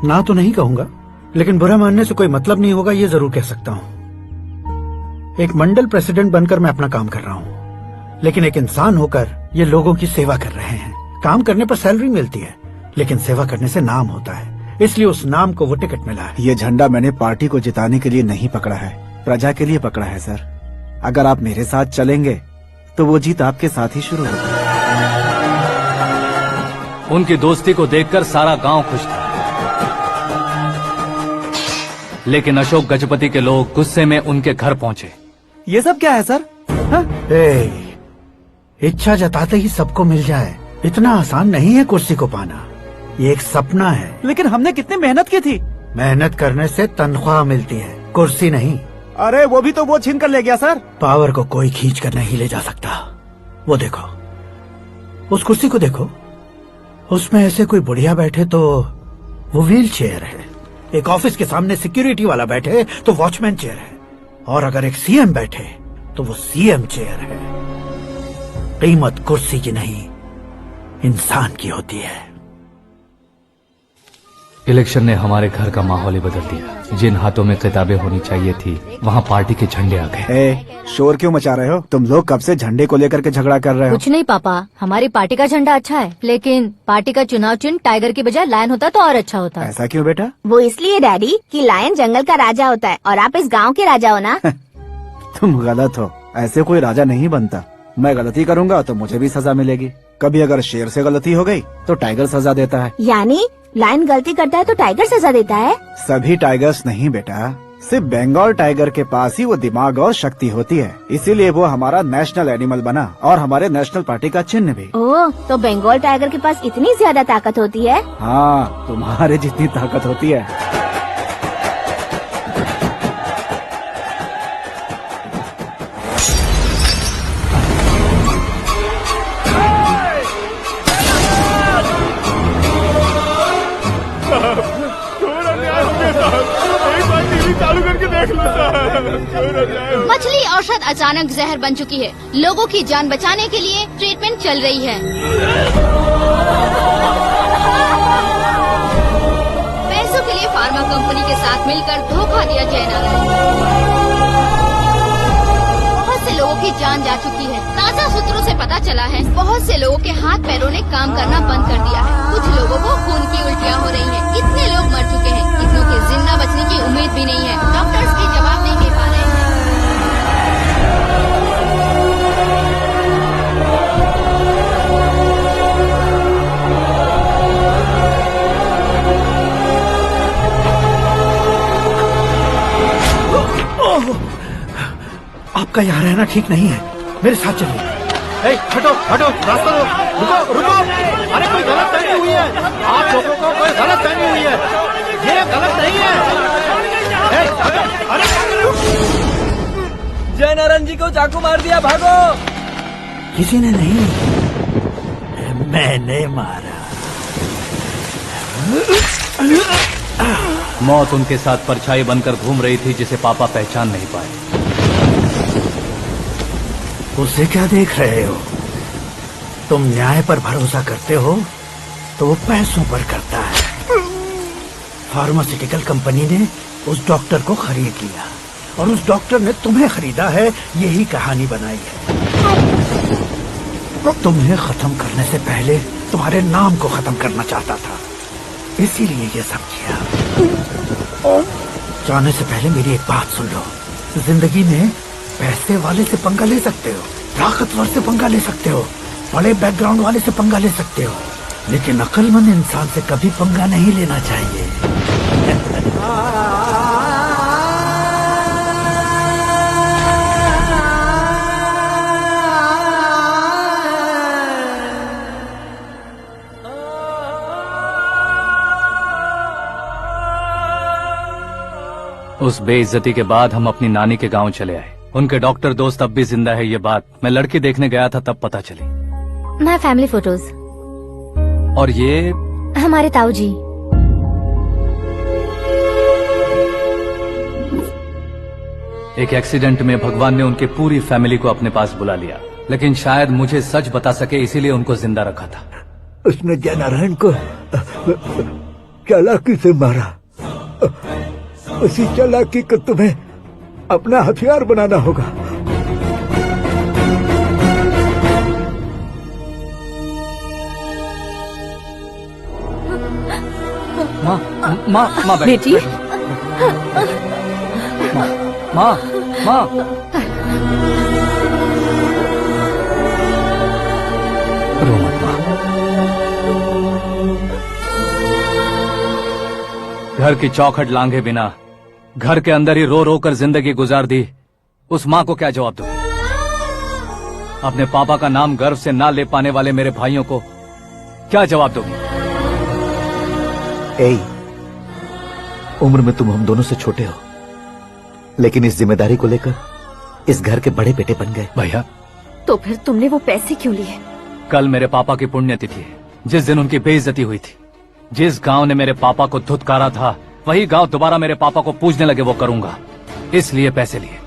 ना तो नहीं कहूंगा, लेकिन बुरा मानने से कोई मतलब नहीं होगा, ये जरूर कह सकता हूँ। एक मंडल प्रेसिडेंट बनकर मैं अपना काम कर रहा हूँ, लेकिन एक इंसान होकर ये लोगों की सेवा कर रहे हैं। काम करने पर सैलरी मिलती है, लेकिन सेवा करने से नाम होता है, इसलिए उस नाम को वो टिकट मिला है। ये झंडा मैंने पार्टी को जिताने के लिए नहीं पकड़ा है, प्रजा के लिए पकड़ा है सर। अगर आप मेरे साथ चलेंगे तो वो जीत आपके साथ ही शुरू होगी। उनकी दोस्ती को देखकर सारा गांव खुश था, लेकिन अशोक गजपति के लोग गुस्से में उनके घर पहुंचे। ये सब क्या है सर? इच्छा जताते ही सबको मिल जाए, इतना आसान नहीं है कुर्सी को पाना। ये एक सपना है। लेकिन हमने कितनी मेहनत की थी। मेहनत करने से तनख्वाह मिलती है, कुर्सी नहीं। अरे वो भी तो वो छीन कर ले गया सर। पावर को कोई खींच कर नहीं ले जा सकता। वो देखो, उस कुर्सी को देखो, उसमें ऐसे कोई बुढ़िया बैठे तो वो व्हील चेयर है। एक ऑफिस के सामने सिक्योरिटी वाला बैठे तो वॉचमैन चेयर है, और अगर एक सीएम बैठे तो वो सीएम चेयर है। कीमत कुर्सी की नहीं, इंसान की होती है। इलेक्शन ने हमारे घर का माहौल ही बदल दिया। जिन हाथों में किताबें होनी चाहिए थी, वहाँ पार्टी के झंडे आ गए। शोर क्यों मचा रहे हो? तुम लोग कब से झंडे को लेकर के झगड़ा कर रहे हो? कुछ नहीं पापा, हमारी पार्टी का झंडा अच्छा है, लेकिन पार्टी का चुनाव चिन्ह टाइगर की बजाय लायन होता तो और अच्छा होता। ऐसा क्यों बेटा? वो इसलिए डैडी कि लायन जंगल का राजा होता है और आप इस गांव के राजा हो ना। तुम गलत हो, ऐसे कोई राजा नहीं बनता। मैं गलती करूंगा तो मुझे भी सजा मिलेगी। कभी अगर शेर से गलती हो गई तो टाइगर सजा देता है। यानी लायन गलती करता है तो टाइगर सजा देता है? सभी टाइगर्स नहीं बेटा, सिर्फ बंगाल टाइगर के पास ही वो दिमाग और शक्ति होती है, इसीलिए वो हमारा नेशनल एनिमल बना और हमारे नेशनल पार्टी का चिन्ह भी। ओह, तो बंगाल टाइगर के पास इतनी ज्यादा ताकत होती है? हाँ, तुम्हारे जितनी ताकत होती है। मछली औषध अचानक जहर बन चुकी है। लोगों की जान बचाने के लिए ट्रीटमेंट चल रही है। पैसों के लिए फार्मा कंपनी के साथ मिलकर धोखा दिया जय नारायण। बहुत से लोगों की जान जा चुकी है। ताजा सूत्रों से पता चला है बहुत से लोगों के हाथ पैरों ने काम करना बंद कर दिया है। कुछ लोगों को खून की उल्टियाँ हो रही हैं। कितने लोग मर चुके हैं, कितनों के जिंदा बचने की उम्मीद भी नहीं है। डॉक्टर्स भी जवाब नहीं दे पा रहे हैं। आपका यहाँ रहना ठीक नहीं है, मेरे साथ चलिए। हटो हटो, रास्ता रुको रुको। अरे कोई गलत फहमी हुई है, आप लोगों को कोई गलत फहमी हुई है, ये गलत नहीं है। जय नारायण जी को चाकू मार दिया, भागो। किसी ने नहीं, मैंने मारा। मौत उनके साथ परछाई बनकर घूम रही थी, जिसे पापा पहचान नहीं पाए। उसे क्या देख रहे हो? तुम न्याय पर भरोसा करते हो तो वो पैसों पर करता है। फार्मास्यूटिकल कंपनी ने उस डॉक्टर को खरीद लिया और उस डॉक्टर ने तुम्हें खरीदा है, यही कहानी बनाई है। तुम्हें खत्म करने से पहले तुम्हारे नाम को खत्म करना चाहता था, इसीलिए ये सब किया। जाने से पहले मेरी एक बात सुन लो। जिंदगी में पैसे वाले से पंगा ले सकते हो, ताकतवर से पंगा ले सकते हो, बड़े बैकग्राउंड वाले से पंगा ले सकते हो, लेकिन अक्लमंद इंसान से कभी पंगा नहीं लेना चाहिए। उस बेइज्जती के बाद हम अपनी नानी के गांव चले आए। उनके डॉक्टर दोस्त अब भी जिंदा है, ये बात मैं लड़की देखने गया था तब पता चली। My family photos. और ये हमारे ताऊ जी। एक एक्सीडेंट में भगवान ने उनकी पूरी फैमिली को अपने पास बुला लिया, लेकिन शायद मुझे सच बता सके इसीलिए उनको जिंदा रखा था। उसने जयनारायण को चालाकी से मारा। उसी चालाकी को तुम्हें अपना हथियार बनाना होगा। माँ माँ माँ बेटी। माँ माँ रो मत माँ। घर की चौखट लांघे बिना घर के अंदर ही रो रो कर जिंदगी गुजार दी उस माँ को क्या जवाब दूं? अपने पापा का नाम गर्व से ना ले पाने वाले मेरे भाइयों को क्या जवाब दोगी? ए, उम्र में तुम हम दोनों से छोटे हो, लेकिन इस जिम्मेदारी को लेकर इस घर के बड़े बेटे बन गए। भैया, तो फिर तुमने वो पैसे क्यों लिए? कल मेरे पापा की पुण्यतिथि है, जिस दिन उनकी बेइज्जती हुई थी। जिस गांव ने मेरे पापा को धुतकारा था वही गांव दोबारा मेरे पापा को पूजने लगे, वो करूंगा, इसलिए पैसे लिए।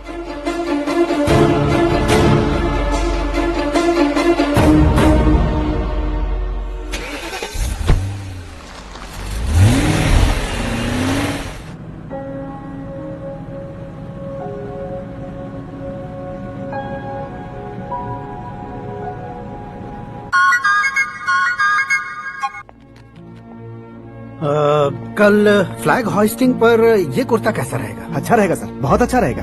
कल फ्लैग होइस्टिंग पर ये कुर्ता कैसा रहेगा? अच्छा रहेगा सर, बहुत अच्छा रहेगा।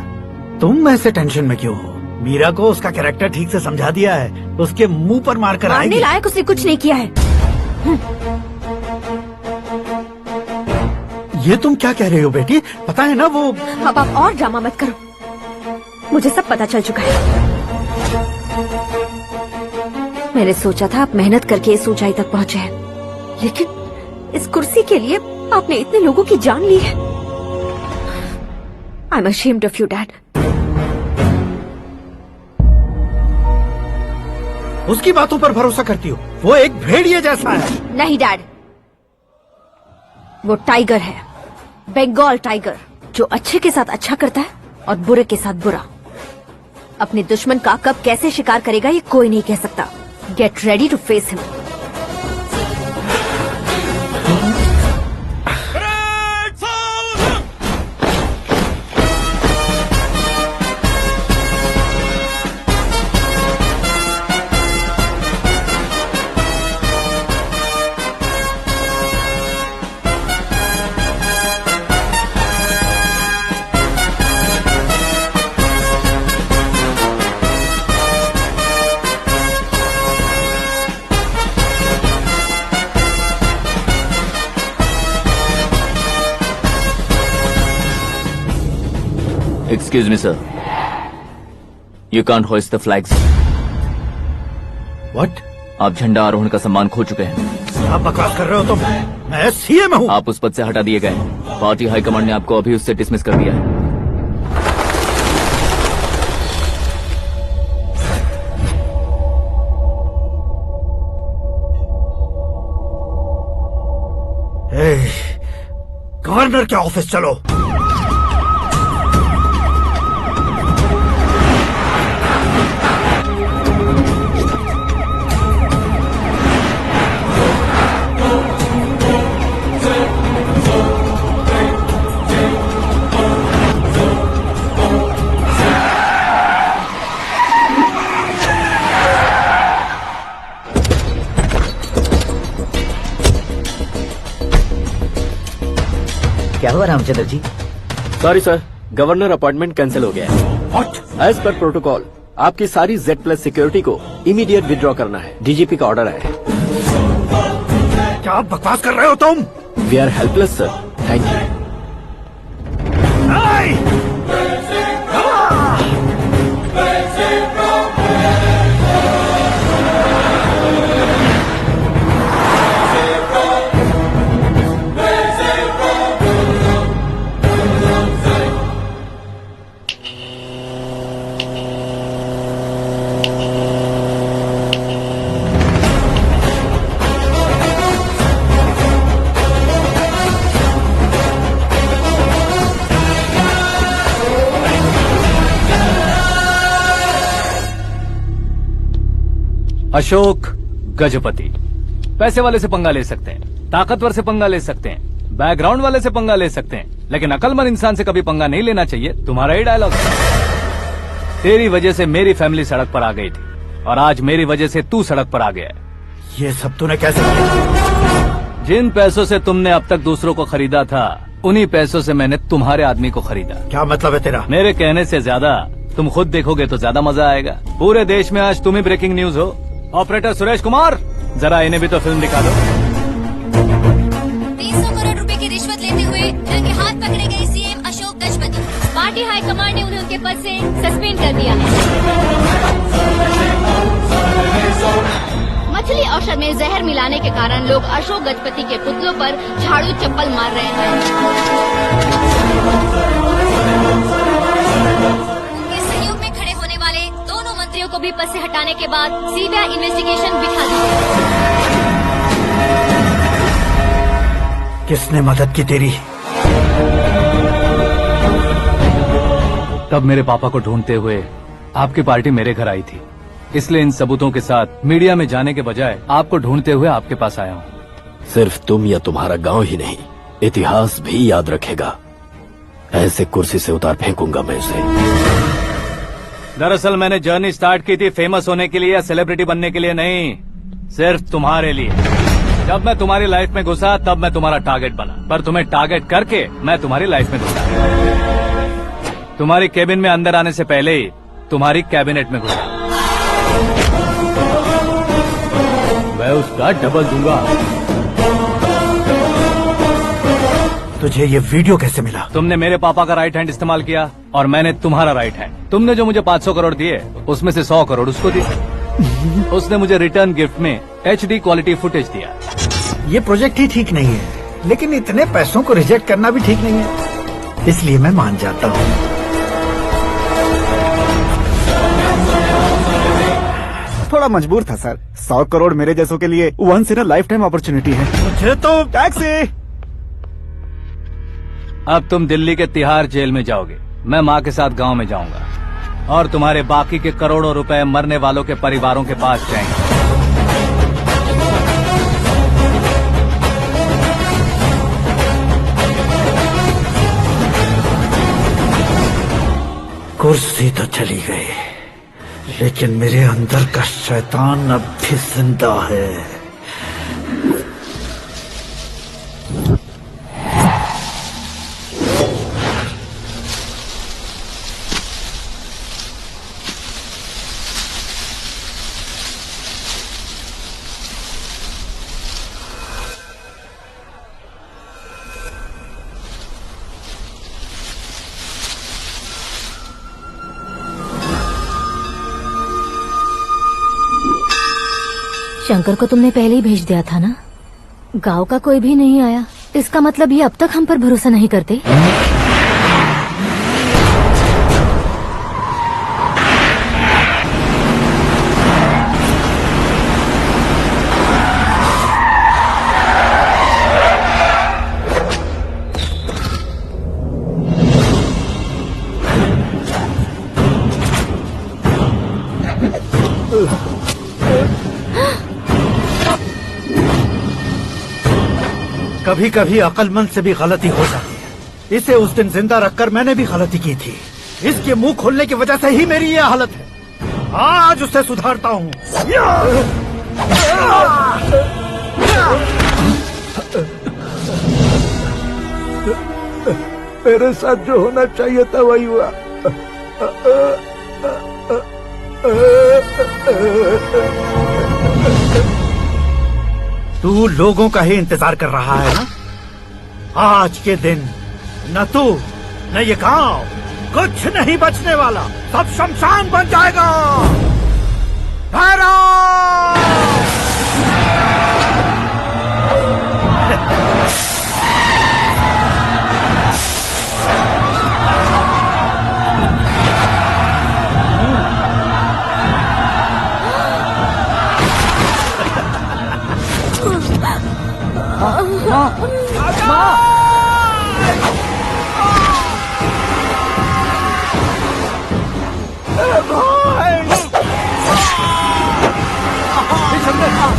तुम ऐसे टेंशन में क्यों हो? मीरा को उसका कैरेक्टर ठीक से समझा दिया है, उसके मुंह पर मारकर मारने आएगी। लायक उसने कुछ नहीं किया है। ये तुम क्या कह रहे हो बेटी? पता है ना वो। अब आप और ड्रामा मत करो, मुझे सब पता चल चुका है। मैंने सोचा था आप मेहनत करके इस ऊंचाई तक पहुंचे हैं, लेकिन इस कुर्सी के लिए आपने इतने लोगों की जान ली है। I am ashamed of you dad. उसकी बातों पर भरोसा करती हो? वो एक भेड़िए जैसा है। नहीं डैड, वो टाइगर है, बंगाल टाइगर, जो अच्छे के साथ अच्छा करता है और बुरे के साथ बुरा। अपने दुश्मन का कब कैसे शिकार करेगा ये कोई नहीं कह सकता। Get ready to face him. Excuse me, sir. You can't hoist the flags. What? आप झंडा आरोहण का सम्मान खो चुके हैं। आप बकवास कर रहे हो तुम? मैं सीएम हूँ। आप उस पद से हटा दिए गए। पार्टी हाईकमांड ने आपको अभी उससे डिसमिस कर दिया है। गवर्नर के ऑफिस चलो। क्या हुआ Ramchandra ji? Sorry sir, governor appointment cancel हो गया है। What? एज पर प्रोटोकॉल आपकी सारी Z+ सिक्योरिटी को इमीडिएट विड्रॉ करना है। डीजीपी का ऑर्डर है। क्या बकवास कर रहे हो तुम? We are helpless sir, thank you. Ashok Gajapati. पैसे वाले से पंगा ले सकते हैं, ताकतवर से पंगा ले सकते हैं, बैकग्राउंड वाले से पंगा ले सकते हैं, लेकिन अकलमंद इंसान से कभी पंगा नहीं लेना चाहिए। तुम्हारा ही डायलॉग। तेरी वजह से मेरी फैमिली सड़क पर आ गई थी और आज मेरी वजह से तू सड़क पर आ गया है। ये सब तूने कैसे किया? जिन पैसों से तुमने अब तक दूसरों को खरीदा था, उन्हीं पैसों से मैंने तुम्हारे आदमी को खरीदा। क्या मतलब है तेरा? मेरे कहने से ज्यादा तुम खुद देखोगे तो ज्यादा मजा आएगा। पूरे देश में आज तुम ही ब्रेकिंग न्यूज हो। ऑपरेटर सुरेश कुमार, जरा इन्हें भी तो फिल्म दिखा दो। 300 करोड़ रुपए की रिश्वत लेते हुए रंगे हाथ पकड़े गए CM Ashok Gajapati. Party high command ने उन्हें उनके पद से सस्पेंड कर दिया है। मछली औषध में जहर मिलाने के कारण लोग अशोक गजपति के पुतलों पर झाड़ू चप्पल मार रहे हैं। उनके सहयोग में खड़े होने वाले दोनों मंत्रियों को भी पद से हटाने के बाद सीबीआई इन्वेस्टिगेशन बिठा दी। किसने मदद की तेरी? तब मेरे पापा को ढूंढते हुए आपकी पार्टी मेरे घर आई थी, इसलिए इन सबूतों के साथ मीडिया में जाने के बजाय आपको ढूंढते हुए आपके पास आया हूँ। सिर्फ तुम या तुम्हारा गांव ही नहीं, इतिहास भी याद रखेगा। ऐसे कुर्सी से उतार फेंकूंगा मैं उसे। दरअसल मैंने जर्नी स्टार्ट की थी फेमस होने के लिए या सेलिब्रिटी बनने के लिए नहीं, सिर्फ तुम्हारे लिए। जब मैं तुम्हारी लाइफ में घुसा तब मैं तुम्हारा टारगेट बना, पर तुम्हें टारगेट करके मैं तुम्हारी लाइफ में घुसा। तुम्हारी केबिन में अंदर आने से पहले ही तुम्हारी कैबिनेट में घुसा। मैं उसका डबल दूंगा। तुझे ये वीडियो कैसे मिला? तुमने मेरे पापा का राइट हैंड इस्तेमाल किया और मैंने तुम्हारा राइट हैंड। तुमने जो मुझे 500 करोड़ दिए उसमें से 100 करोड़ उसको दिए। उसने मुझे रिटर्न गिफ्ट में HD क्वालिटी फुटेज दिया। ये प्रोजेक्ट ही ठीक नहीं है, लेकिन इतने पैसों को रिजेक्ट करना भी ठीक नहीं है, इसलिए मैं मान जाता हूँ। थोड़ा मजबूर था सर। 100 करोड़ मेरे जैसों के लिए once in a lifetime opportunity है। मुझे तो टैक्सी। अब तुम दिल्ली के तिहाड़ जेल में जाओगे, मैं माँ के साथ गांव में जाऊंगा और तुम्हारे बाकी के करोड़ों रुपए मरने वालों के परिवारों के पास जाएंगे। कुर्सी तो चली गई, लेकिन मेरे अंदर का शैतान अब भी जिंदा है। शंकर को तुमने पहले ही भेज दिया था ना? गांव का कोई भी नहीं आया, इसका मतलब ये अब तक हम पर भरोसा नहीं करते। कभी कभी अक्लमंद से भी गलती हो जाती है। इसे उस दिन जिंदा रखकर मैंने भी गलती की थी। इसके मुंह खोलने की वजह से ही मेरी ये हालत है। आज उसे सुधारता हूँ। मेरे साथ जो होना चाहिए था वही हुआ। तू लोगों का ही इंतजार कर रहा है ना? आज के दिन न तू न ये गांव कुछ नहीं बचने वाला, सब शमशान बन जाएगा।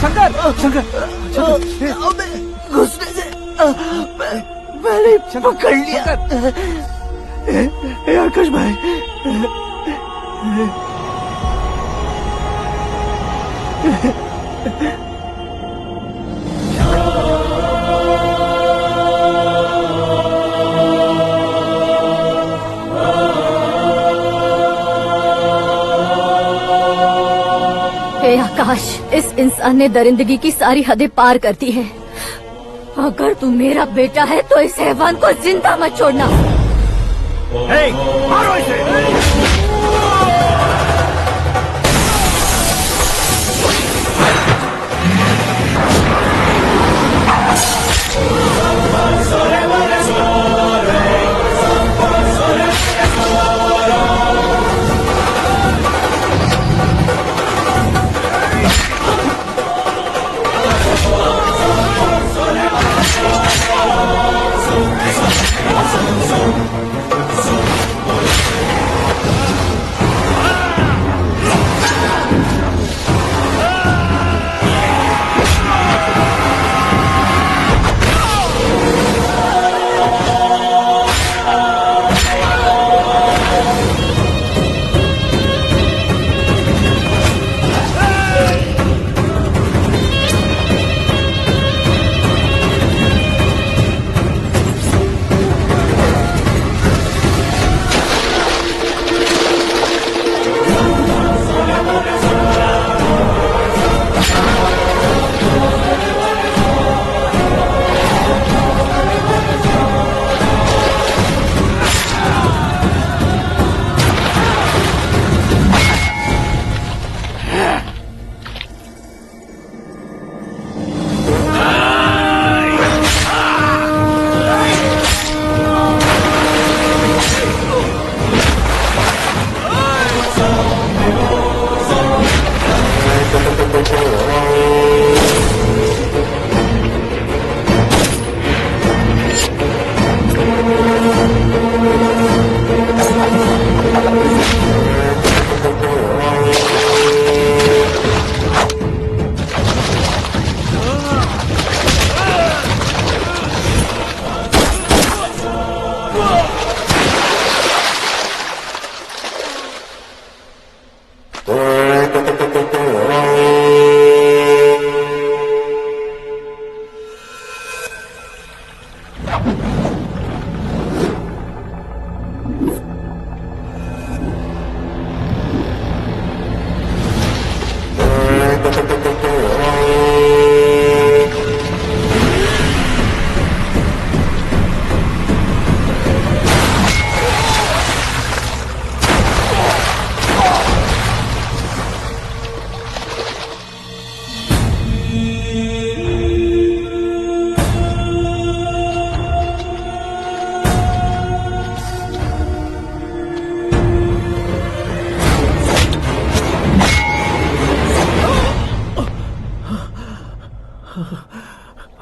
शंकर शंकर घुसने से मैंने पकड़ लिया। आकाश भाई हे आकाश, इस इंसान ने दरिंदगी की सारी हदें पार कर दी है। अगर तू मेरा बेटा है तो इस हैवान को जिंदा मत छोड़ना। मारो इसे।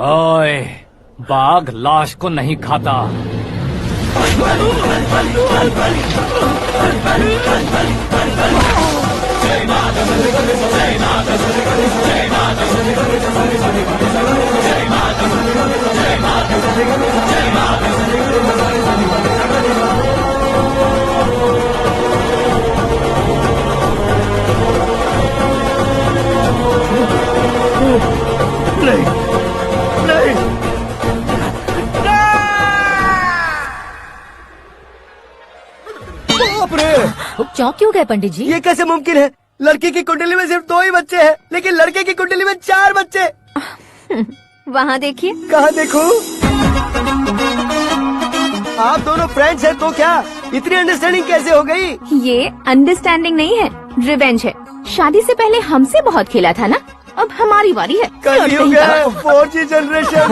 ओए, बाघ लाश को नहीं खाता। नहीं नहीं बाप रे! चौंक क्यों गए पंडित जी? ये कैसे मुमकिन है? लड़की की कुंडली में सिर्फ 2 ही बच्चे हैं, लेकिन लड़के की कुंडली में 4 बच्चे। वहाँ देखिए। कहाँ देखूं? आप दोनों फ्रेंड्स हैं तो क्या इतनी अंडरस्टैंडिंग कैसे हो गई? ये अंडरस्टैंडिंग नहीं है, रिवेंज है। शादी से पहले हमसे बहुत खेला था ना, अब हमारी बारी है। कल ही हो गया 4G जनरेशन।